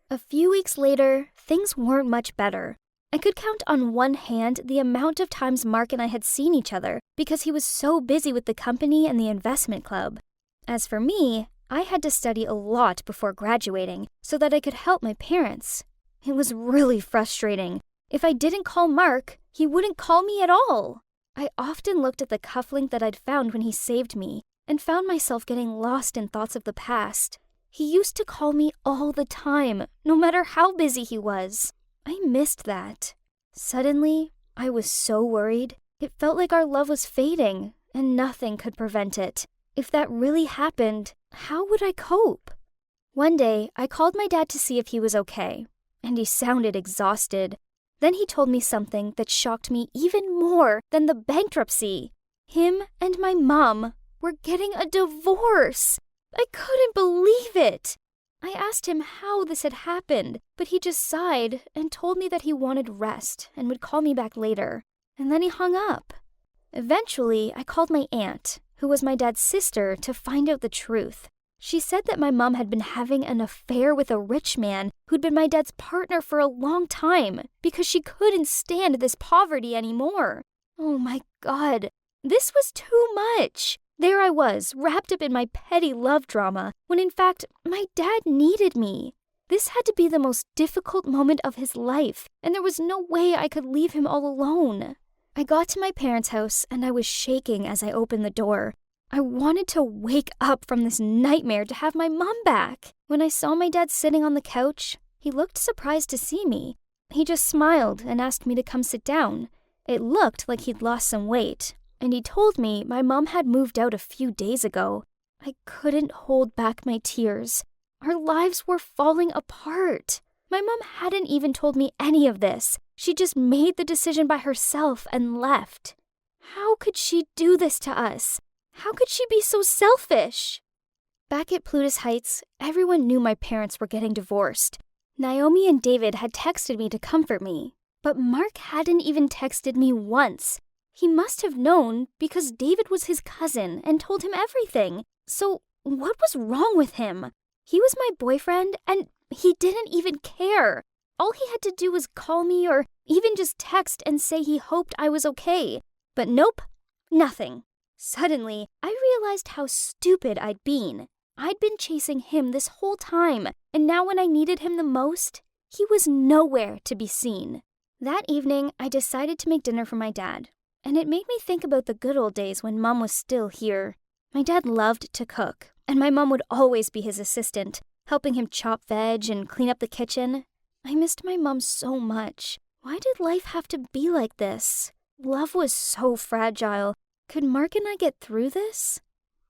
A few weeks later, things weren't much better. I could count on one hand the amount of times Mark and I had seen each other because he was so busy with the company and the investment club. As for me, I had to study a lot before graduating so that I could help my parents. It was really frustrating. If I didn't call Mark, he wouldn't call me at all. I often looked at the cufflink that I'd found when he saved me and found myself getting lost in thoughts of the past. He used to call me all the time, no matter how busy he was. I missed that. Suddenly, I was so worried. It felt like our love was fading, and nothing could prevent it. If that really happened, how would I cope? One day, I called my dad to see if he was okay, and he sounded exhausted. Then he told me something that shocked me even more than the bankruptcy. Him and my mom were getting a divorce. I couldn't believe it. I asked him how this had happened, but he just sighed and told me that he wanted rest and would call me back later. And then he hung up. Eventually, I called my aunt, who was my dad's sister, to find out the truth. She said that my mom had been having an affair with a rich man who'd been my dad's partner for a long time because she couldn't stand this poverty anymore. Oh my God, this was too much. There I was, wrapped up in my petty love drama, when in fact, my dad needed me. This had to be the most difficult moment of his life, and there was no way I could leave him all alone. I got to my parents' house, and I was shaking as I opened the door. I wanted to wake up from this nightmare to have my mom back. When I saw my dad sitting on the couch, he looked surprised to see me. He just smiled and asked me to come sit down. It looked like he'd lost some weight, and he told me my mom had moved out a few days ago. I couldn't hold back my tears. Our lives were falling apart. My mom hadn't even told me any of this. She just made the decision by herself and left. How could she do this to us? How could she be so selfish? Back at Plutus Heights, everyone knew my parents were getting divorced. Naomi and David had texted me to comfort me, but Mark hadn't even texted me once. He must have known because David was his cousin and told him everything. So what was wrong with him? He was my boyfriend and he didn't even care. All he had to do was call me or even just text and say he hoped I was okay. But nope, nothing. Suddenly, I realized how stupid I'd been. I'd been chasing him this whole time, and now when I needed him the most, he was nowhere to be seen. That evening, I decided to make dinner for my dad, and it made me think about the good old days when Mom was still here. My dad loved to cook, and my mom would always be his assistant, helping him chop veg and clean up the kitchen. I missed my mom so much. Why did life have to be like this? Love was so fragile. Could Mark and I get through this?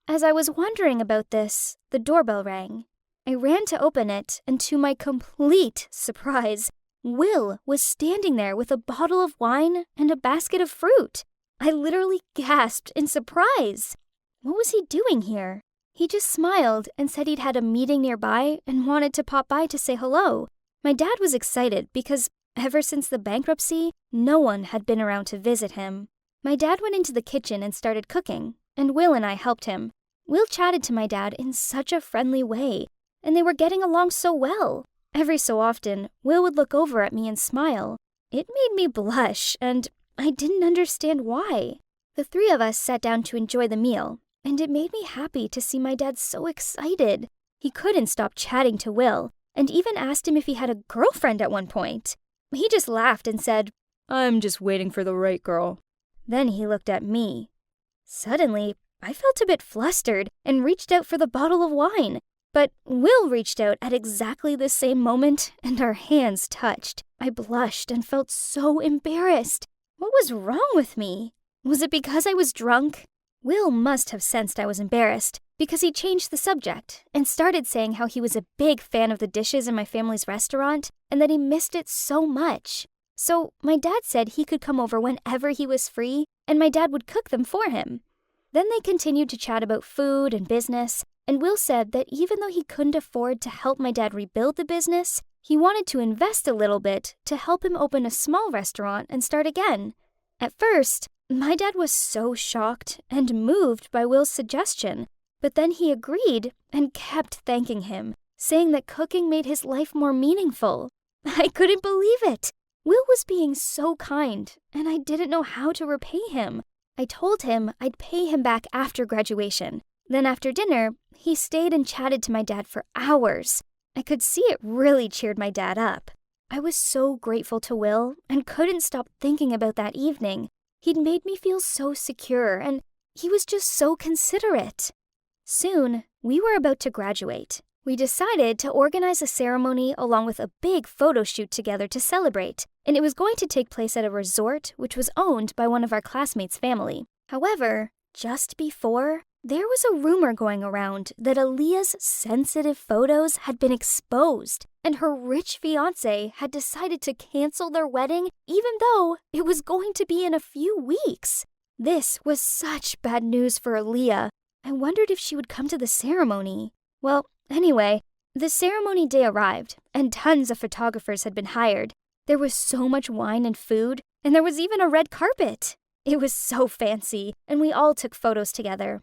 As I was wondering about this, the doorbell rang. I ran to open it, and to my complete surprise, Will was standing there with a bottle of wine and a basket of fruit. I literally gasped in surprise. What was he doing here? He just smiled and said he'd had a meeting nearby and wanted to pop by to say hello. My dad was excited because ever since the bankruptcy, no one had been around to visit him. My dad went into the kitchen and started cooking, and Will and I helped him. Will chatted to my dad in such a friendly way, and they were getting along so well. Every so often, Will would look over at me and smile. It made me blush, and I didn't understand why. The three of us sat down to enjoy the meal, and it made me happy to see my dad so excited. He couldn't stop chatting to Will, and even asked him if he had a girlfriend at one point. He just laughed and said, I'm just waiting for the right girl. Then he looked at me. Suddenly, I felt a bit flustered and reached out for the bottle of wine. But Will reached out at exactly the same moment, and our hands touched. I blushed and felt so embarrassed. What was wrong with me? Was it because I was drunk? Will must have sensed I was embarrassed, because he changed the subject and started saying how he was a big fan of the dishes in my family's restaurant and that he missed it so much. So my dad said he could come over whenever he was free, and my dad would cook them for him. Then they continued to chat about food and business, and Will said that even though he couldn't afford to help my dad rebuild the business, he wanted to invest a little bit to help him open a small restaurant and start again. At first, my dad was so shocked and moved by Will's suggestion, but then he agreed and kept thanking him, saying that cooking made his life more meaningful. I couldn't believe it. Will was being so kind, and I didn't know how to repay him. I told him I'd pay him back after graduation. Then after dinner, he stayed and chatted to my dad for hours. I could see it really cheered my dad up. I was so grateful to Will and couldn't stop thinking about that evening. He'd made me feel so secure, and he was just so considerate. Soon, we were about to graduate. We decided to organize a ceremony along with a big photo shoot together to celebrate, and it was going to take place at a resort which was owned by one of our classmates' family. However, just before, there was a rumor going around that Aaliyah's sensitive photos had been exposed, and her rich fiancé had decided to cancel their wedding even though it was going to be in a few weeks. This was such bad news for Aaliyah. I wondered if she would come to the ceremony. Well, anyway, the ceremony day arrived, and tons of photographers had been hired. There was so much wine and food, and there was even a red carpet. It was so fancy, and we all took photos together.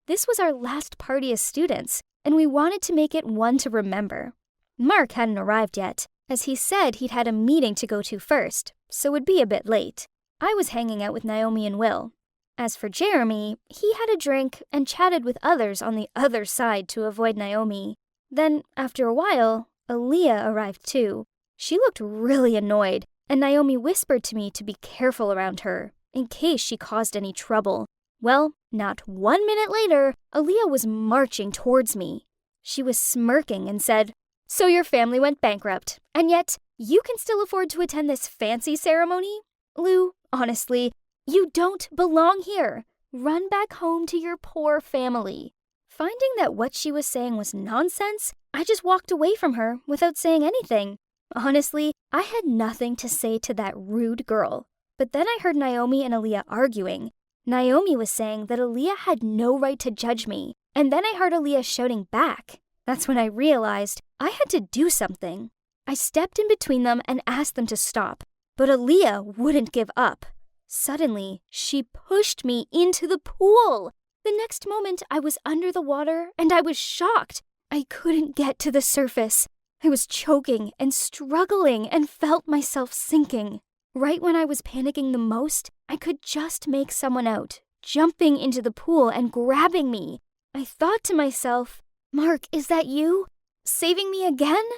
This was our last party as students, and we wanted to make it one to remember. Mark hadn't arrived yet, as he said he'd had a meeting to go to first, so would be a bit late. I was hanging out with Naomi and Will. As for Jeremy, he had a drink and chatted with others on the other side to avoid Naomi. Then, after a while, Aaliyah arrived too. She looked really annoyed, and Naomi whispered to me to be careful around her, in case she caused any trouble. Well, not 1 minute later, Aaliyah was marching towards me. She was smirking and said, "So your family went bankrupt, and yet you can still afford to attend this fancy ceremony? Lou, honestly, you don't belong here. Run back home to your poor family." Finding that what she was saying was nonsense, I just walked away from her without saying anything. Honestly, I had nothing to say to that rude girl. But then I heard Naomi and Aaliyah arguing. Naomi was saying that Aaliyah had no right to judge me, and then I heard Aaliyah shouting back. That's when I realized I had to do something. I stepped in between them and asked them to stop, but Aaliyah wouldn't give up. Suddenly, she pushed me into the pool. The next moment, I was under the water, and I was shocked. I couldn't get to the surface. I was choking and struggling and felt myself sinking. Right when I was panicking the most, I could just make someone out, jumping into the pool and grabbing me. I thought to myself, "Mark, is that you? Saving me again?"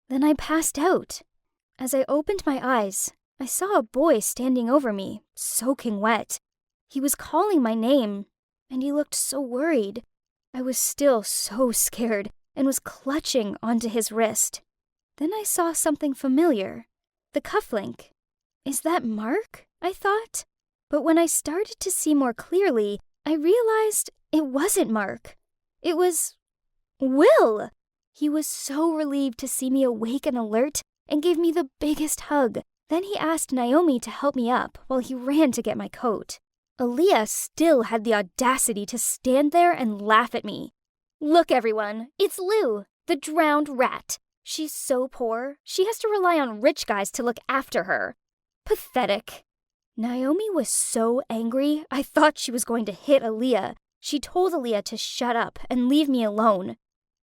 Then I passed out. As I opened my eyes, I saw a boy standing over me, soaking wet. He was calling my name, and he looked so worried. I was still so scared and was clutching onto his wrist. Then I saw something familiar, the cufflink. Is that Mark? I thought. But when I started to see more clearly, I realized it wasn't Mark. It was Will. He was so relieved to see me awake and alert and gave me the biggest hug. Then he asked Naomi to help me up while he ran to get my coat. Aaliyah still had the audacity to stand there and laugh at me. "Look, everyone, it's Lou, the drowned rat. She's so poor, she has to rely on rich guys to look after her. Pathetic." Naomi was so angry, I thought she was going to hit Aaliyah. She told Aaliyah to shut up and leave me alone.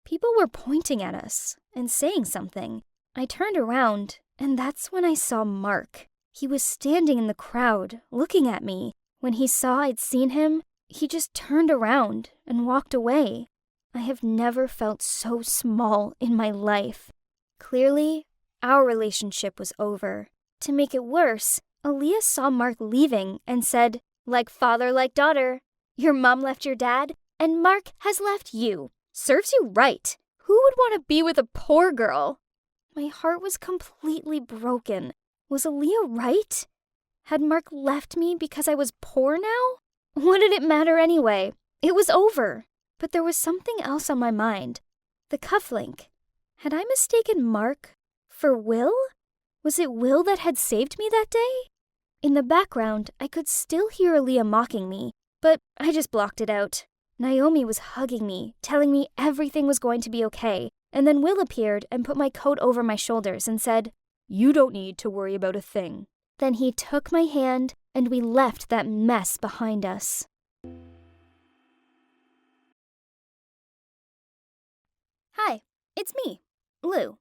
People were pointing at us and saying something. I turned around, and that's when I saw Mark. He was standing in the crowd, looking at me. When he saw I'd seen him, he just turned around and walked away. I have never felt so small in my life. Clearly, our relationship was over. To make it worse, Aaliyah saw Mark leaving and said, "Like father, like daughter. Your mom left your dad, and Mark has left you. Serves you right. Who would want to be with a poor girl?" My heart was completely broken. Was Aaliyah right? Had Mark left me because I was poor now? What did it matter anyway? It was over. But there was something else on my mind. The cufflink. Had I mistaken Mark for Will? Was it Will that had saved me that day? In the background, I could still hear Aaliyah mocking me, but I just blocked it out. Naomi was hugging me, telling me everything was going to be okay, and then Will appeared and put my coat over my shoulders and said, "You don't need to worry about a thing." Then he took my hand, and we left that mess behind us. Hi, it's me, Lou.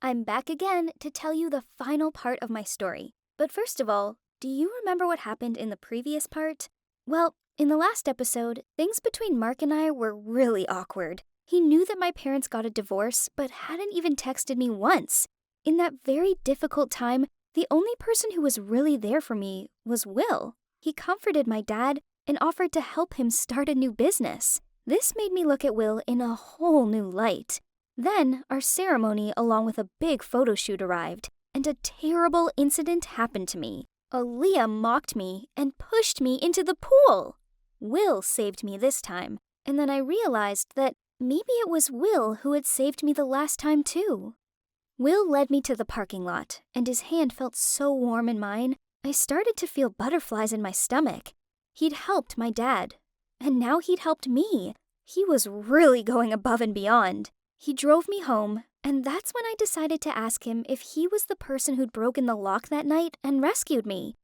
I'm back again to tell you the final part of my story. But first of all, do you remember what happened in the previous part? Well, in the last episode, things between Mark and I were really awkward. He knew that my parents got a divorce, but hadn't even texted me once. In that very difficult time, the only person who was really there for me was Will. He comforted my dad and offered to help him start a new business. This made me look at Will in a whole new light. Then our ceremony along with a big photo shoot arrived, and a terrible incident happened to me. Aaliyah mocked me and pushed me into the pool. Will saved me this time, and then I realized that maybe it was Will who had saved me the last time too. Will led me to the parking lot, and his hand felt so warm in mine, I started to feel butterflies in my stomach. He'd helped my dad, and now he'd helped me. He was really going above and beyond. He drove me home, and that's when I decided to ask him if he was the person who'd broken the lock that night and rescued me.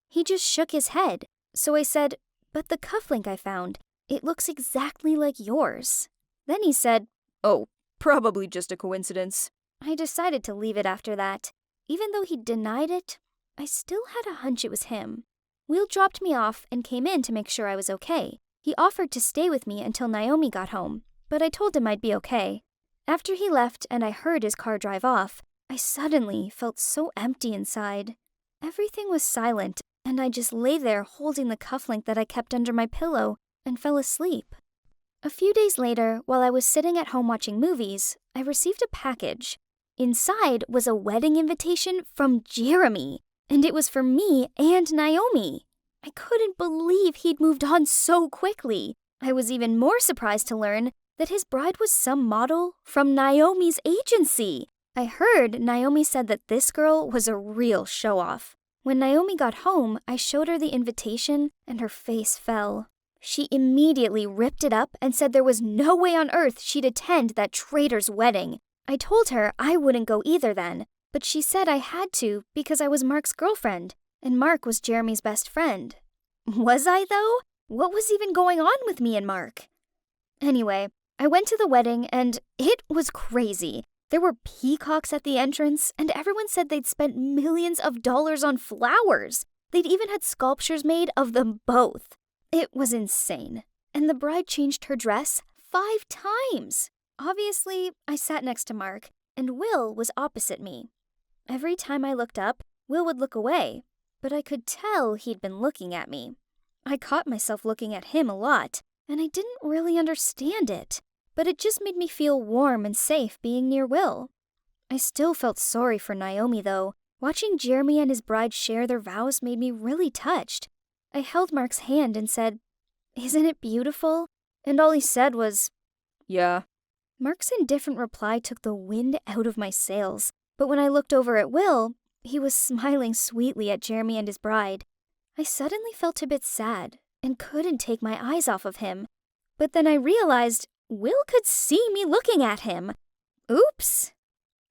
He just shook his head, so I said, "But the cufflink I found, it looks exactly like yours." Then he said, Oh, probably just a coincidence. I decided to leave it after that. Even though he denied it, I still had a hunch it was him. Will dropped me off and came in to make sure I was okay. He offered to stay with me until Naomi got home, but I told him I'd be okay. After he left and I heard his car drive off, I suddenly felt so empty inside. Everything was silent, and I just lay there holding the cufflink that I kept under my pillow and fell asleep. A few days later, while I was sitting at home watching movies, I received a package. Inside was a wedding invitation from Jeremy, and it was for me and Naomi. I couldn't believe he'd moved on so quickly. I was even more surprised to learn that his bride was some model from Naomi's agency. I heard Naomi said that this girl was a real show-off. When Naomi got home, I showed her the invitation, and her face fell. She immediately ripped it up and said there was no way on earth she'd attend that traitor's wedding. I told her I wouldn't go either then, but she said I had to because I was Mark's girlfriend, and Mark was Jeremy's best friend. Was I, though? What was even going on with me and Mark? Anyway, I went to the wedding, and it was crazy. There were peacocks at the entrance, and everyone said they'd spent millions of dollars on flowers. They'd even had sculptures made of them both. It was insane. And the bride changed her dress 5 times. Obviously, I sat next to Mark, and Will was opposite me. Every time I looked up, Will would look away, but I could tell he'd been looking at me. I caught myself looking at him a lot, and I didn't really understand it, but it just made me feel warm and safe being near Will. I still felt sorry for Naomi, though. Watching Jeremy and his bride share their vows made me really touched. I held Mark's hand and said, "Isn't it beautiful?" And all he said was, Yeah. Mark's indifferent reply took the wind out of my sails, but when I looked over at Will, he was smiling sweetly at Jeremy and his bride. I suddenly felt a bit sad and couldn't take my eyes off of him. But then I realized Will could see me looking at him. Oops!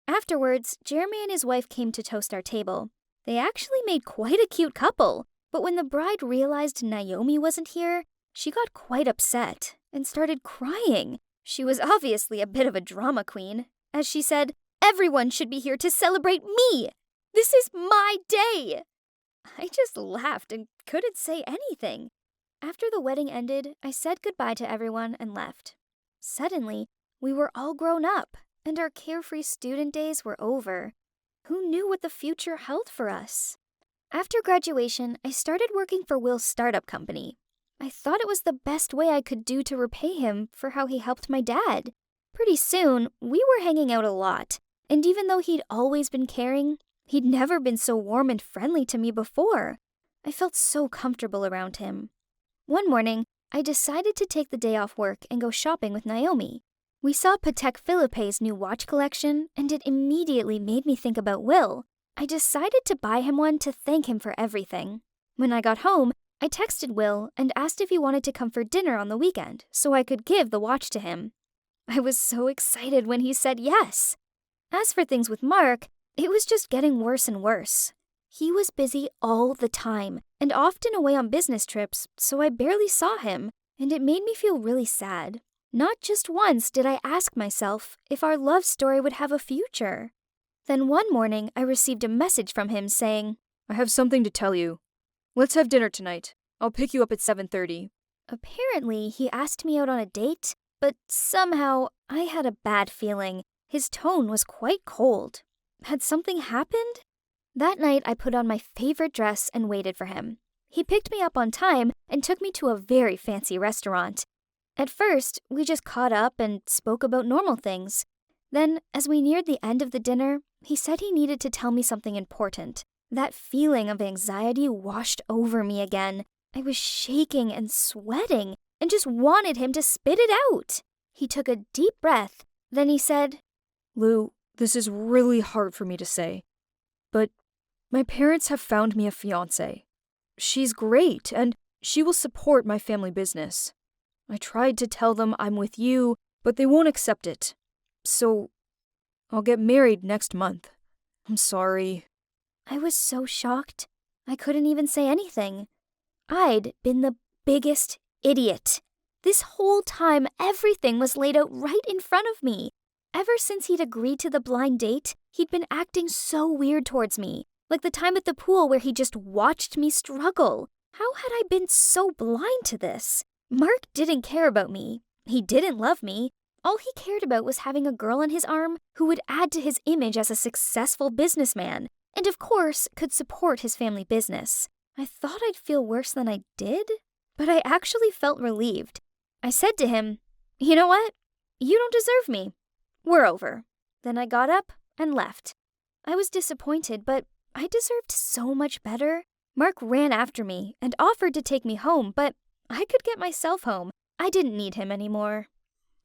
Afterwards, Jeremy and his wife came to toast our table. They actually made quite a cute couple, but when the bride realized Naomi wasn't here, she got quite upset and started crying. She was obviously a bit of a drama queen, as she said, "Everyone should be here to celebrate me! This is my day!" I just laughed and couldn't say anything. After the wedding ended, I said goodbye to everyone and left. Suddenly, we were all grown up, and our carefree student days were over. Who knew what the future held for us? After graduation, I started working for Will's startup company. I thought it was the best way I could do to repay him for how he helped my dad. Pretty soon, we were hanging out a lot, and even though he'd always been caring, he'd never been so warm and friendly to me before. I felt so comfortable around him. One morning, I decided to take the day off work and go shopping with Naomi. We saw Patek Philippe's new watch collection, and it immediately made me think about Will. I decided to buy him one to thank him for everything. When I got home, I texted Will and asked if he wanted to come for dinner on the weekend so I could give the watch to him. I was so excited when he said yes. As for things with Mark, it was just getting worse and worse. He was busy all the time and often away on business trips, so I barely saw him, and it made me feel really sad. Not just once did I ask myself if our love story would have a future. Then one morning, I received a message from him saying, I have something to tell you. Let's have dinner tonight. I'll pick you up at 7:30. Apparently, he asked me out on a date, but somehow I had a bad feeling. His tone was quite cold. Had something happened? That night, I put on my favorite dress and waited for him. He picked me up on time and took me to a very fancy restaurant. At first, we just caught up and spoke about normal things. Then, as we neared the end of the dinner, he said he needed to tell me something important. That feeling of anxiety washed over me again. I was shaking and sweating and just wanted him to spit it out. He took a deep breath. Then he said, Lou, this is really hard for me to say, but my parents have found me a fiancé. She's great, and she will support my family business. I tried to tell them I'm with you, but they won't accept it. So, I'll get married next month. I'm sorry. I was so shocked. I couldn't even say anything. I'd been the biggest idiot. This whole time, everything was laid out right in front of me. Ever since he'd agreed to the blind date, he'd been acting so weird towards me, like the time at the pool where he just watched me struggle. How had I been so blind to this? Mark didn't care about me. He didn't love me. All he cared about was having a girl on his arm who would add to his image as a successful businessman, and of course could support his family business. I thought I'd feel worse than I did, but I actually felt relieved. I said to him, "You know what? You don't deserve me. We're over." Then I got up and left. I was disappointed, but I deserved so much better. Mark ran after me and offered to take me home, but I could get myself home. I didn't need him anymore.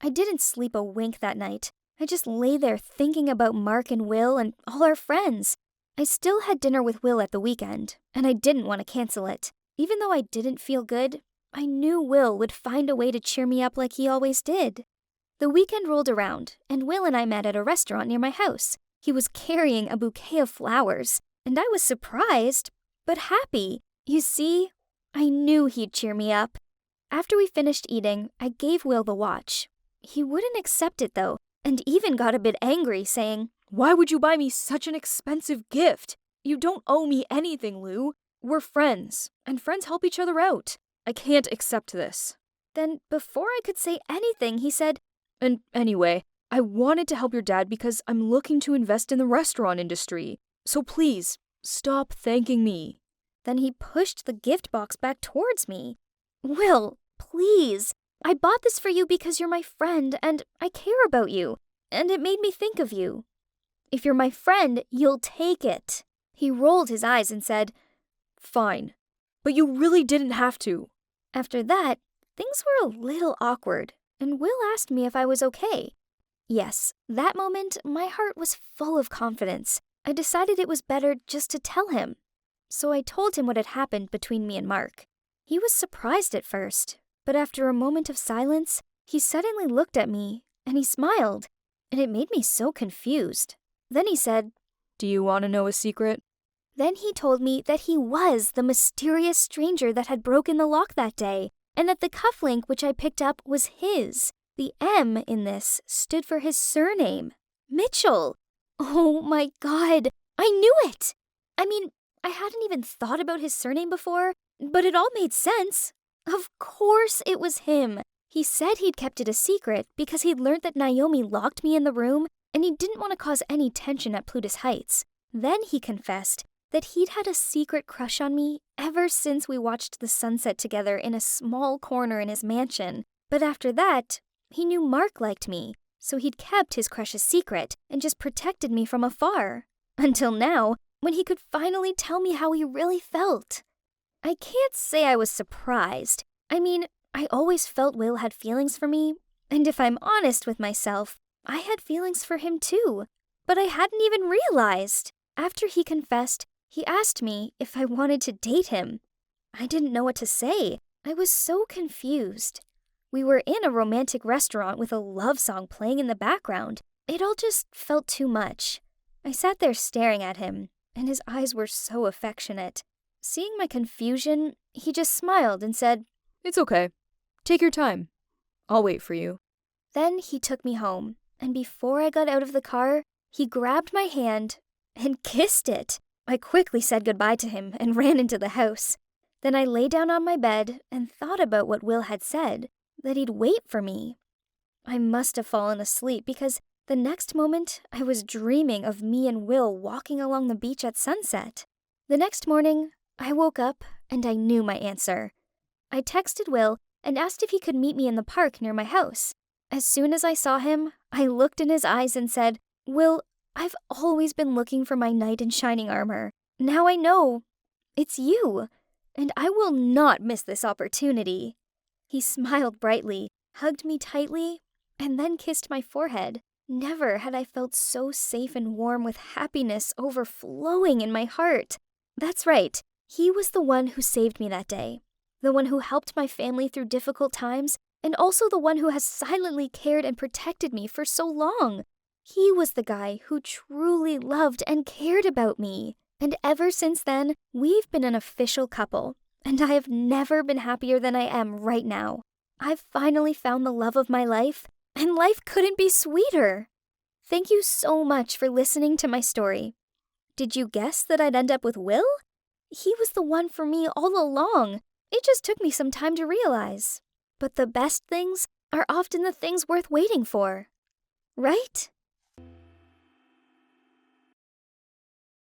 I didn't sleep a wink that night. I just lay there thinking about Mark and Will and all our friends. I still had dinner with Will at the weekend, and I didn't want to cancel it. Even though I didn't feel good, I knew Will would find a way to cheer me up like he always did. The weekend rolled around, and Will and I met at a restaurant near my house. He was carrying a bouquet of flowers, and I was surprised, but happy. You see, I knew he'd cheer me up. After we finished eating, I gave Will the watch. He wouldn't accept it, though, and even got a bit angry, saying, Why would you buy me such an expensive gift? You don't owe me anything, Lou. We're friends, and friends help each other out. I can't accept this. Then, before I could say anything, he said, And anyway, I wanted to help your dad because I'm looking to invest in the restaurant industry. So please, stop thanking me. Then he pushed the gift box back towards me. Will, please. I bought this for you because you're my friend and I care about you, and it made me think of you. If you're my friend, you'll take it. He rolled his eyes and said, Fine, but you really didn't have to. After that, things were a little awkward, and Will asked me if I was okay. Yes, that moment, my heart was full of confidence. I decided it was better just to tell him. So I told him what had happened between me and Mark. He was surprised at first, but after a moment of silence, he suddenly looked at me, and he smiled, and it made me so confused. Then he said, Do you want to know a secret? Then he told me that he was the mysterious stranger that had broken the lock that day, and that the cufflink which I picked up was his. The M in this stood for his surname, Mitchell. Oh my God, I knew it! I mean, I hadn't even thought about his surname before, but it all made sense. Of course it was him. He said he'd kept it a secret because he'd learned that Naomi locked me in the room and he didn't want to cause any tension at Plutus Heights. Then he confessed that he'd had a secret crush on me ever since we watched the sunset together in a small corner in his mansion. But after that, he knew Mark liked me, so he'd kept his crush a secret and just protected me from afar. Until now, when he could finally tell me how he really felt. I can't say I was surprised. I mean, I always felt Will had feelings for me, and if I'm honest with myself, I had feelings for him too, but I hadn't even realized. After he confessed, he asked me if I wanted to date him. I didn't know what to say. I was so confused. We were in a romantic restaurant with a love song playing in the background. It all just felt too much. I sat there staring at him, and his eyes were so affectionate. Seeing my confusion, he just smiled and said, It's okay. Take your time. I'll wait for you. Then he took me home, and before I got out of the car, he grabbed my hand and kissed it. I quickly said goodbye to him and ran into the house. Then I lay down on my bed and thought about what Will had said, that he'd wait for me. I must have fallen asleep because the next moment I was dreaming of me and Will walking along the beach at sunset. The next morning, I woke up and I knew my answer. I texted Will and asked if he could meet me in the park near my house. As soon as I saw him, I looked in his eyes and said, "Will, I've always been looking for my knight in shining armor. Now I know it's you, and I will not miss this opportunity." He smiled brightly, hugged me tightly, and then kissed my forehead. Never had I felt so safe and warm with happiness overflowing in my heart. That's right, he was the one who saved me that day, the one who helped my family through difficult times, and also the one who has silently cared and protected me for so long. He was the guy who truly loved and cared about me. And ever since then, we've been an official couple, and I have never been happier than I am right now. I've finally found the love of my life, and life couldn't be sweeter. Thank you so much for listening to my story. Did you guess that I'd end up with Will? He was the one for me all along. It just took me some time to realize. But the best things are often the things worth waiting for. Right?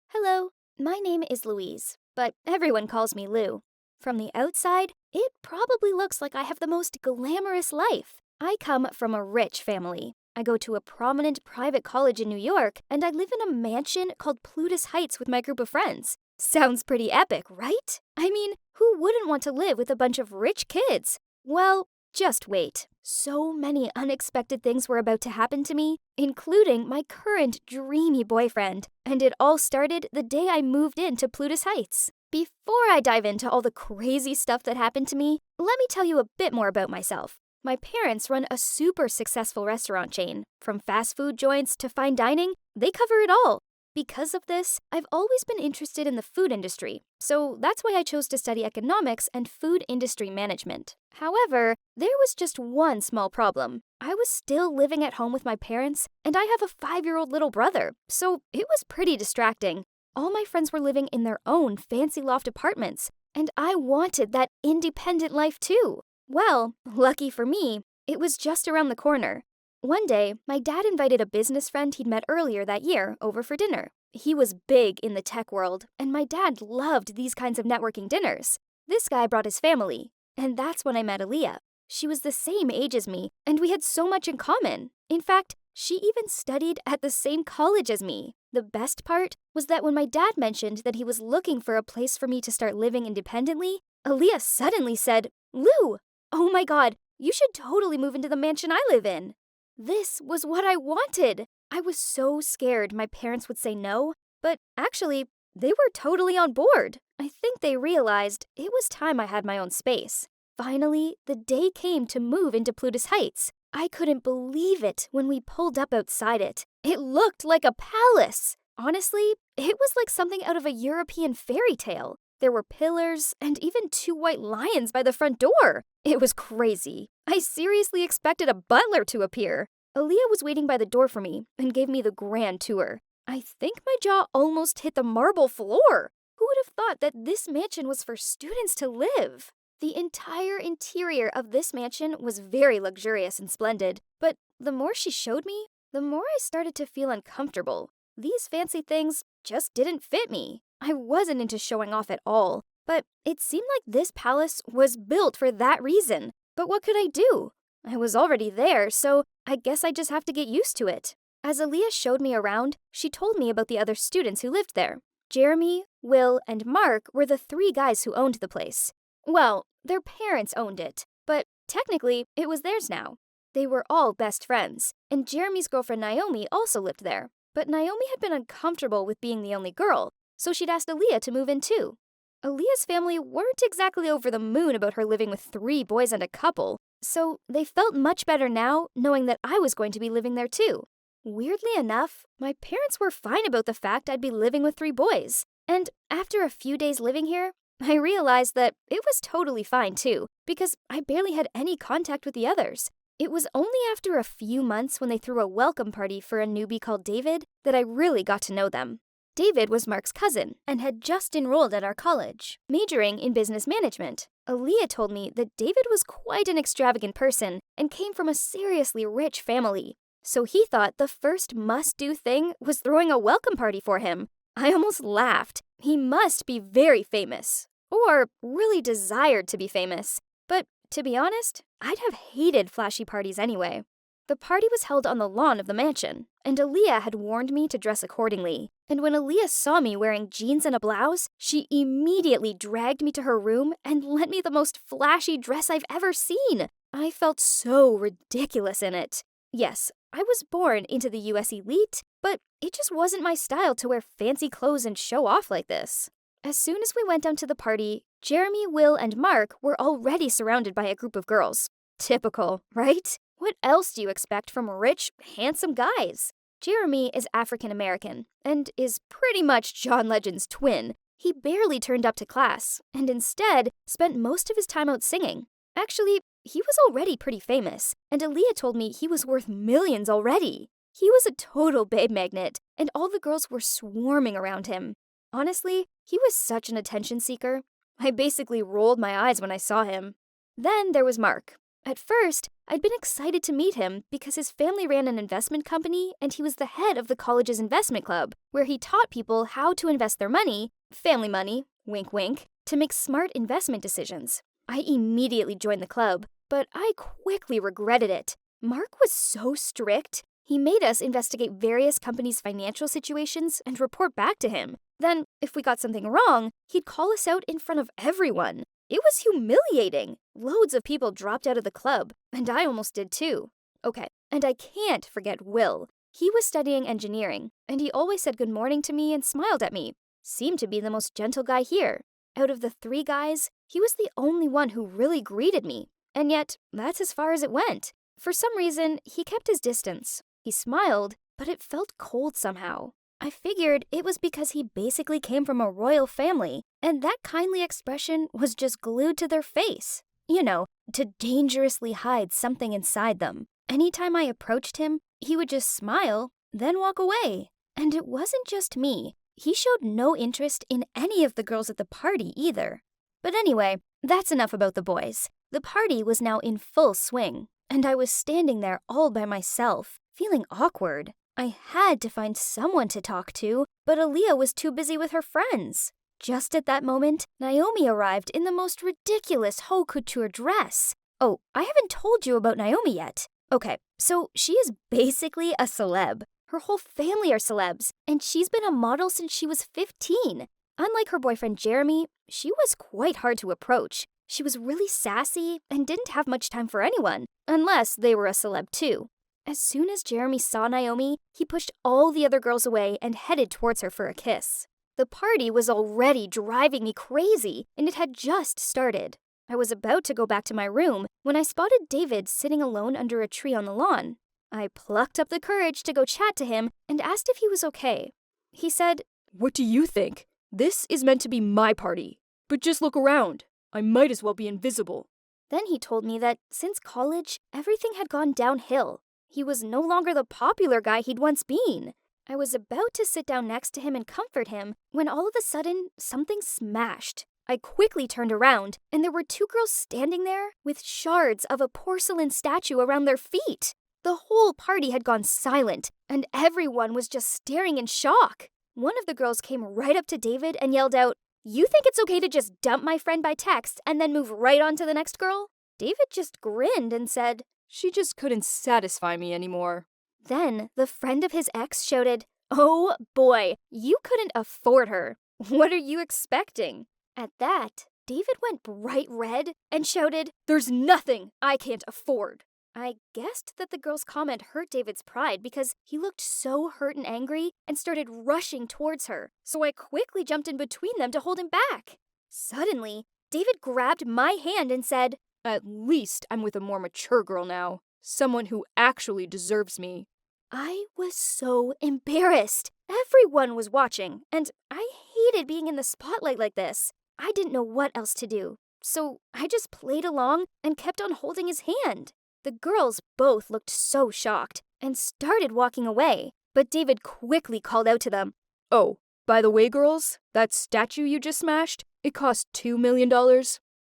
Hello, my name is Louise, but everyone calls me Lou. From the outside, it probably looks like I have the most glamorous life. I come from a rich family. I go to a prominent private college in New York, and I live in a mansion called Plutus Heights with my group of friends. Sounds pretty epic, right? I mean, who wouldn't want to live with a bunch of rich kids? Well, just wait. So many unexpected things were about to happen to me, including my current dreamy boyfriend, and it all started the day I moved into Plutus Heights. Before I dive into all the crazy stuff that happened to me, let me tell you a bit more about myself. My parents run a super successful restaurant chain. From fast food joints to fine dining, they cover it all. Because of this, I've always been interested in the food industry, so that's why I chose to study economics and food industry management. However, there was just one small problem. I was still living at home with my parents, and I have a 5-year-old little brother, so it was pretty distracting. All my friends were living in their own fancy loft apartments, and I wanted that independent life too. Well, lucky for me, it was just around the corner. One day, my dad invited a business friend he'd met earlier that year over for dinner. He was big in the tech world, and my dad loved these kinds of networking dinners. This guy brought his family, and that's when I met Aaliyah. She was the same age as me, and we had so much in common. In fact, she even studied at the same college as me. The best part was that when my dad mentioned that he was looking for a place for me to start living independently, Aaliyah suddenly said, "Lou, oh my God, you should totally move into the mansion I live in." This was what I wanted. I was so scared my parents would say no, but actually, they were totally on board. I think they realized it was time I had my own space. Finally, the day came to move into Plutus Heights. I couldn't believe it when we pulled up outside it. It looked like a palace. Honestly, it was like something out of a European fairy tale. There were pillars and even 2 white lions by the front door. It was crazy. I seriously expected a butler to appear. Aaliyah was waiting by the door for me and gave me the grand tour. I think my jaw almost hit the marble floor. Who would have thought that this mansion was for students to live? The entire interior of this mansion was very luxurious and splendid, but the more she showed me, the more I started to feel uncomfortable. These fancy things just didn't fit me. I wasn't into showing off at all, but it seemed like this palace was built for that reason. But what could I do? I was already there, so I guess I just have to get used to it. As Aaliyah showed me around, she told me about the other students who lived there. Jeremy, Will, and Mark were the 3 guys who owned the place. Well, their parents owned it, but technically it was theirs now. They were all best friends, and Jeremy's girlfriend Naomi also lived there. But Naomi had been uncomfortable with being the only girl, so she'd asked Aaliyah to move in too. Aaliyah's family weren't exactly over the moon about her living with 3 boys and a couple, so they felt much better now knowing that I was going to be living there too. Weirdly enough, my parents were fine about the fact I'd be living with 3 boys, and after a few days living here, I realized that it was totally fine too, because I barely had any contact with the others. It was only after a few months when they threw a welcome party for a newbie called David that I really got to know them. David was Mark's cousin and had just enrolled at our college, majoring in business management. Aaliyah told me that David was quite an extravagant person and came from a seriously rich family. So he thought the first must-do thing was throwing a welcome party for him. I almost laughed. He must be very famous, or really desired to be famous. But to be honest, I'd have hated flashy parties anyway. The party was held on the lawn of the mansion, and Aaliyah had warned me to dress accordingly. And when Aaliyah saw me wearing jeans and a blouse, she immediately dragged me to her room and lent me the most flashy dress I've ever seen. I felt so ridiculous in it. Yes, I was born into the US elite, but it just wasn't my style to wear fancy clothes and show off like this. As soon as we went down to the party, Jeremy, Will, and Mark were already surrounded by a group of girls. Typical, right? What else do you expect from rich, handsome guys? Jeremy is African American and is pretty much John Legend's twin. He barely turned up to class and instead spent most of his time out singing. Actually, he was already pretty famous, and Aaliyah told me he was worth millions already. He was a total babe magnet, and all the girls were swarming around him. Honestly, he was such an attention seeker. I basically rolled my eyes when I saw him. Then there was Mark. At first, I'd been excited to meet him because his family ran an investment company and he was the head of the college's investment club, where he taught people how to invest their money, family money, wink wink, to make smart investment decisions. I immediately joined the club, but I quickly regretted it. Mark was so strict. He made us investigate various companies' financial situations and report back to him. Then, if we got something wrong, he'd call us out in front of everyone. It was humiliating. Loads of people dropped out of the club, and I almost did too. Okay, and I can't forget Will. He was studying engineering, and he always said good morning to me and smiled at me. Seemed to be the most gentle guy here. Out of the 3 guys, he was the only one who really greeted me, and yet that's as far as it went. For some reason, he kept his distance. He smiled, but it felt cold somehow. I figured it was because he basically came from a royal family, and that kindly expression was just glued to their face. You know, to dangerously hide something inside them. Anytime I approached him, he would just smile, then walk away. And it wasn't just me. He showed no interest in any of the girls at the party either. But anyway, that's enough about the boys. The party was now in full swing, and I was standing there all by myself, feeling awkward. I had to find someone to talk to, but Aaliyah was too busy with her friends. Just at that moment, Naomi arrived in the most ridiculous haute couture dress. Oh, I haven't told you about Naomi yet. Okay, so she is basically a celeb. Her whole family are celebs, and she's been a model since she was 15. Unlike her boyfriend Jeremy, she was quite hard to approach. She was really sassy and didn't have much time for anyone, unless they were a celeb too. As soon as Jeremy saw Naomi, he pushed all the other girls away and headed towards her for a kiss. The party was already driving me crazy, and it had just started. I was about to go back to my room when I spotted David sitting alone under a tree on the lawn. I plucked up the courage to go chat to him and asked if he was okay. He said, What do you think? This is meant to be my party. But just look around. I might as well be invisible. Then he told me that since college, everything had gone downhill. He was no longer the popular guy he'd once been. I was about to sit down next to him and comfort him when all of a sudden, something smashed. I quickly turned around, and there were 2 girls standing there with shards of a porcelain statue around their feet. The whole party had gone silent, and everyone was just staring in shock. One of the girls came right up to David and yelled out, "You think it's okay to just dump my friend by text and then move right on to the next girl?" David just grinned and said, She just couldn't satisfy me anymore. Then the friend of his ex shouted, "Oh boy, you couldn't afford her. What are you expecting?" At that, David went bright red and shouted, "There's nothing I can't afford." I guessed that the girl's comment hurt David's pride because he looked so hurt and angry and started rushing towards her, so I quickly jumped in between them to hold him back. Suddenly, David grabbed my hand and said, At least I'm with a more mature girl now. Someone who actually deserves me. I was so embarrassed. Everyone was watching, and I hated being in the spotlight like this. I didn't know what else to do, so I just played along and kept on holding his hand. The girls both looked so shocked and started walking away, but David quickly called out to them, Oh, by the way, girls, that statue you just smashed, it cost $2 million.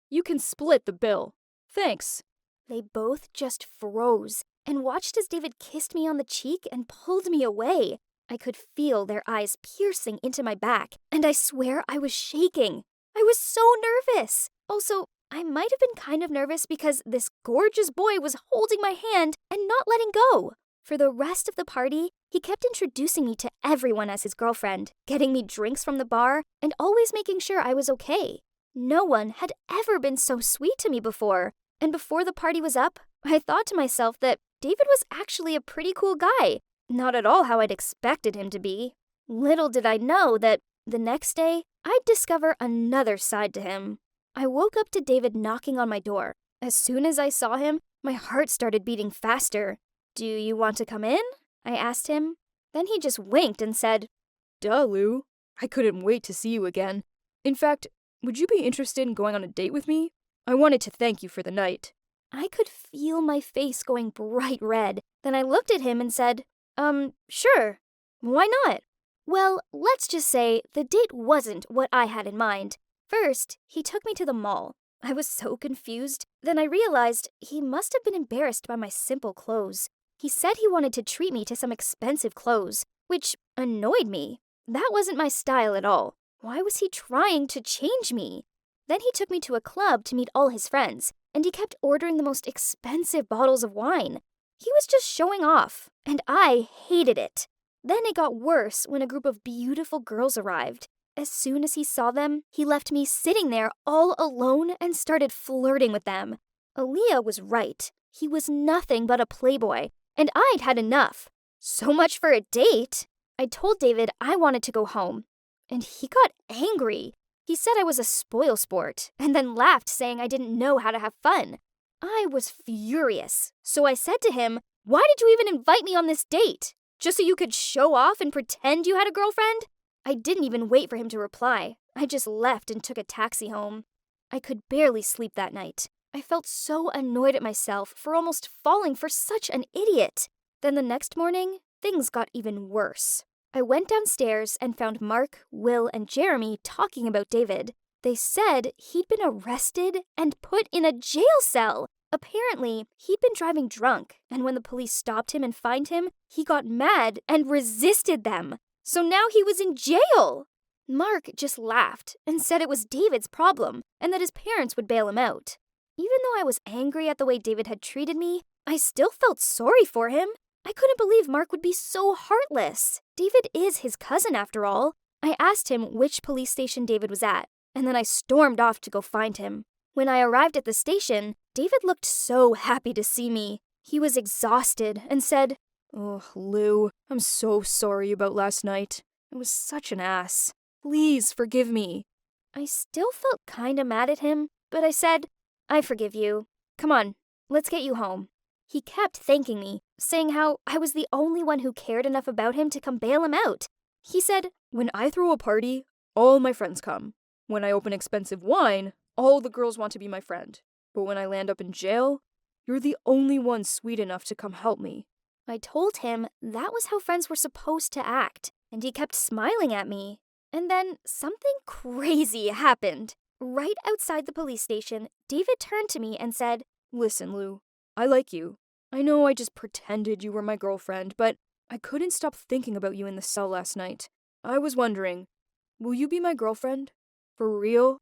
You can split the bill. Thanks. They both just froze and watched as David kissed me on the cheek and pulled me away. I could feel their eyes piercing into my back, and I swear I was shaking. I was so nervous. Also, I might have been kind of nervous because this gorgeous boy was holding my hand and not letting go. For the rest of the party, he kept introducing me to everyone as his girlfriend, getting me drinks from the bar, and always making sure I was okay. No one had ever been so sweet to me before, and before the party was up, I thought to myself that David was actually a pretty cool guy, not at all how I'd expected him to be. Little did I know that the next day, I'd discover another side to him. I woke up to David knocking on my door. As soon as I saw him, my heart started beating faster. "Do you want to come in?" I asked him. Then he just winked and said, Duh, Lou. I couldn't wait to see you again. In fact, would you be interested in going on a date with me? I wanted to thank you for the night. I could feel my face going bright red. Then I looked at him and said, sure. Why not? Well, let's just say the date wasn't what I had in mind. First, he took me to the mall. I was so confused. Then I realized he must have been embarrassed by my simple clothes. He said he wanted to treat me to some expensive clothes, which annoyed me. That wasn't my style at all. Why was he trying to change me? Then he took me to a club to meet all his friends, and he kept ordering the most expensive bottles of wine. He was just showing off, and I hated it. Then it got worse when a group of beautiful girls arrived. As soon as he saw them, he left me sitting there all alone and started flirting with them. Aaliyah was right. He was nothing but a playboy, and I'd had enough. So much for a date. I told David I wanted to go home, and he got angry. He said I was a spoilsport, and then laughed, saying I didn't know how to have fun. I was furious, so I said to him, "Why did you even invite me on this date? Just so you could show off and pretend you had a girlfriend?" I didn't even wait for him to reply. I just left and took a taxi home. I could barely sleep that night. I felt so annoyed at myself for almost falling for such an idiot. Then the next morning, things got even worse. I went downstairs and found Mark, Will, and Jeremy talking about David. They said he'd been arrested and put in a jail cell. Apparently, he'd been driving drunk, and when the police stopped him and fined him, he got mad and resisted them. So now he was in jail. Mark just laughed and said it was David's problem and that his parents would bail him out. Even though I was angry at the way David had treated me, I still felt sorry for him. I couldn't believe Mark would be so heartless. David is his cousin after all. I asked him which police station David was at, and then I stormed off to go find him. When I arrived at the station, David looked so happy to see me. He was exhausted and said, "Oh, Lou, I'm so sorry about last night. I was such an ass. Please forgive me." I still felt kinda mad at him, but I said, "I forgive you. Come on, let's get you home." He kept thanking me, saying how I was the only one who cared enough about him to come bail him out. He said, "When I throw a party, all my friends come. When I open expensive wine, all the girls want to be my friend. But when I land up in jail, you're the only one sweet enough to come help me." I told him that was how friends were supposed to act, and he kept smiling at me. And then something crazy happened. Right outside the police station, David turned to me and said, "Listen, Lou, I like you. I know I just pretended you were my girlfriend, but I couldn't stop thinking about you in the cell last night. I was wondering, will you be my girlfriend? For real?"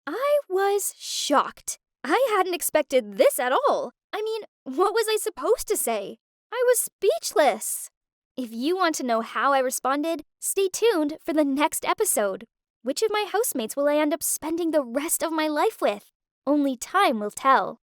I was shocked. I hadn't expected this at all. I mean, what was I supposed to say? I was speechless. If you want to know how I responded, stay tuned for the next episode. Which of my housemates will I end up spending the rest of my life with? Only time will tell.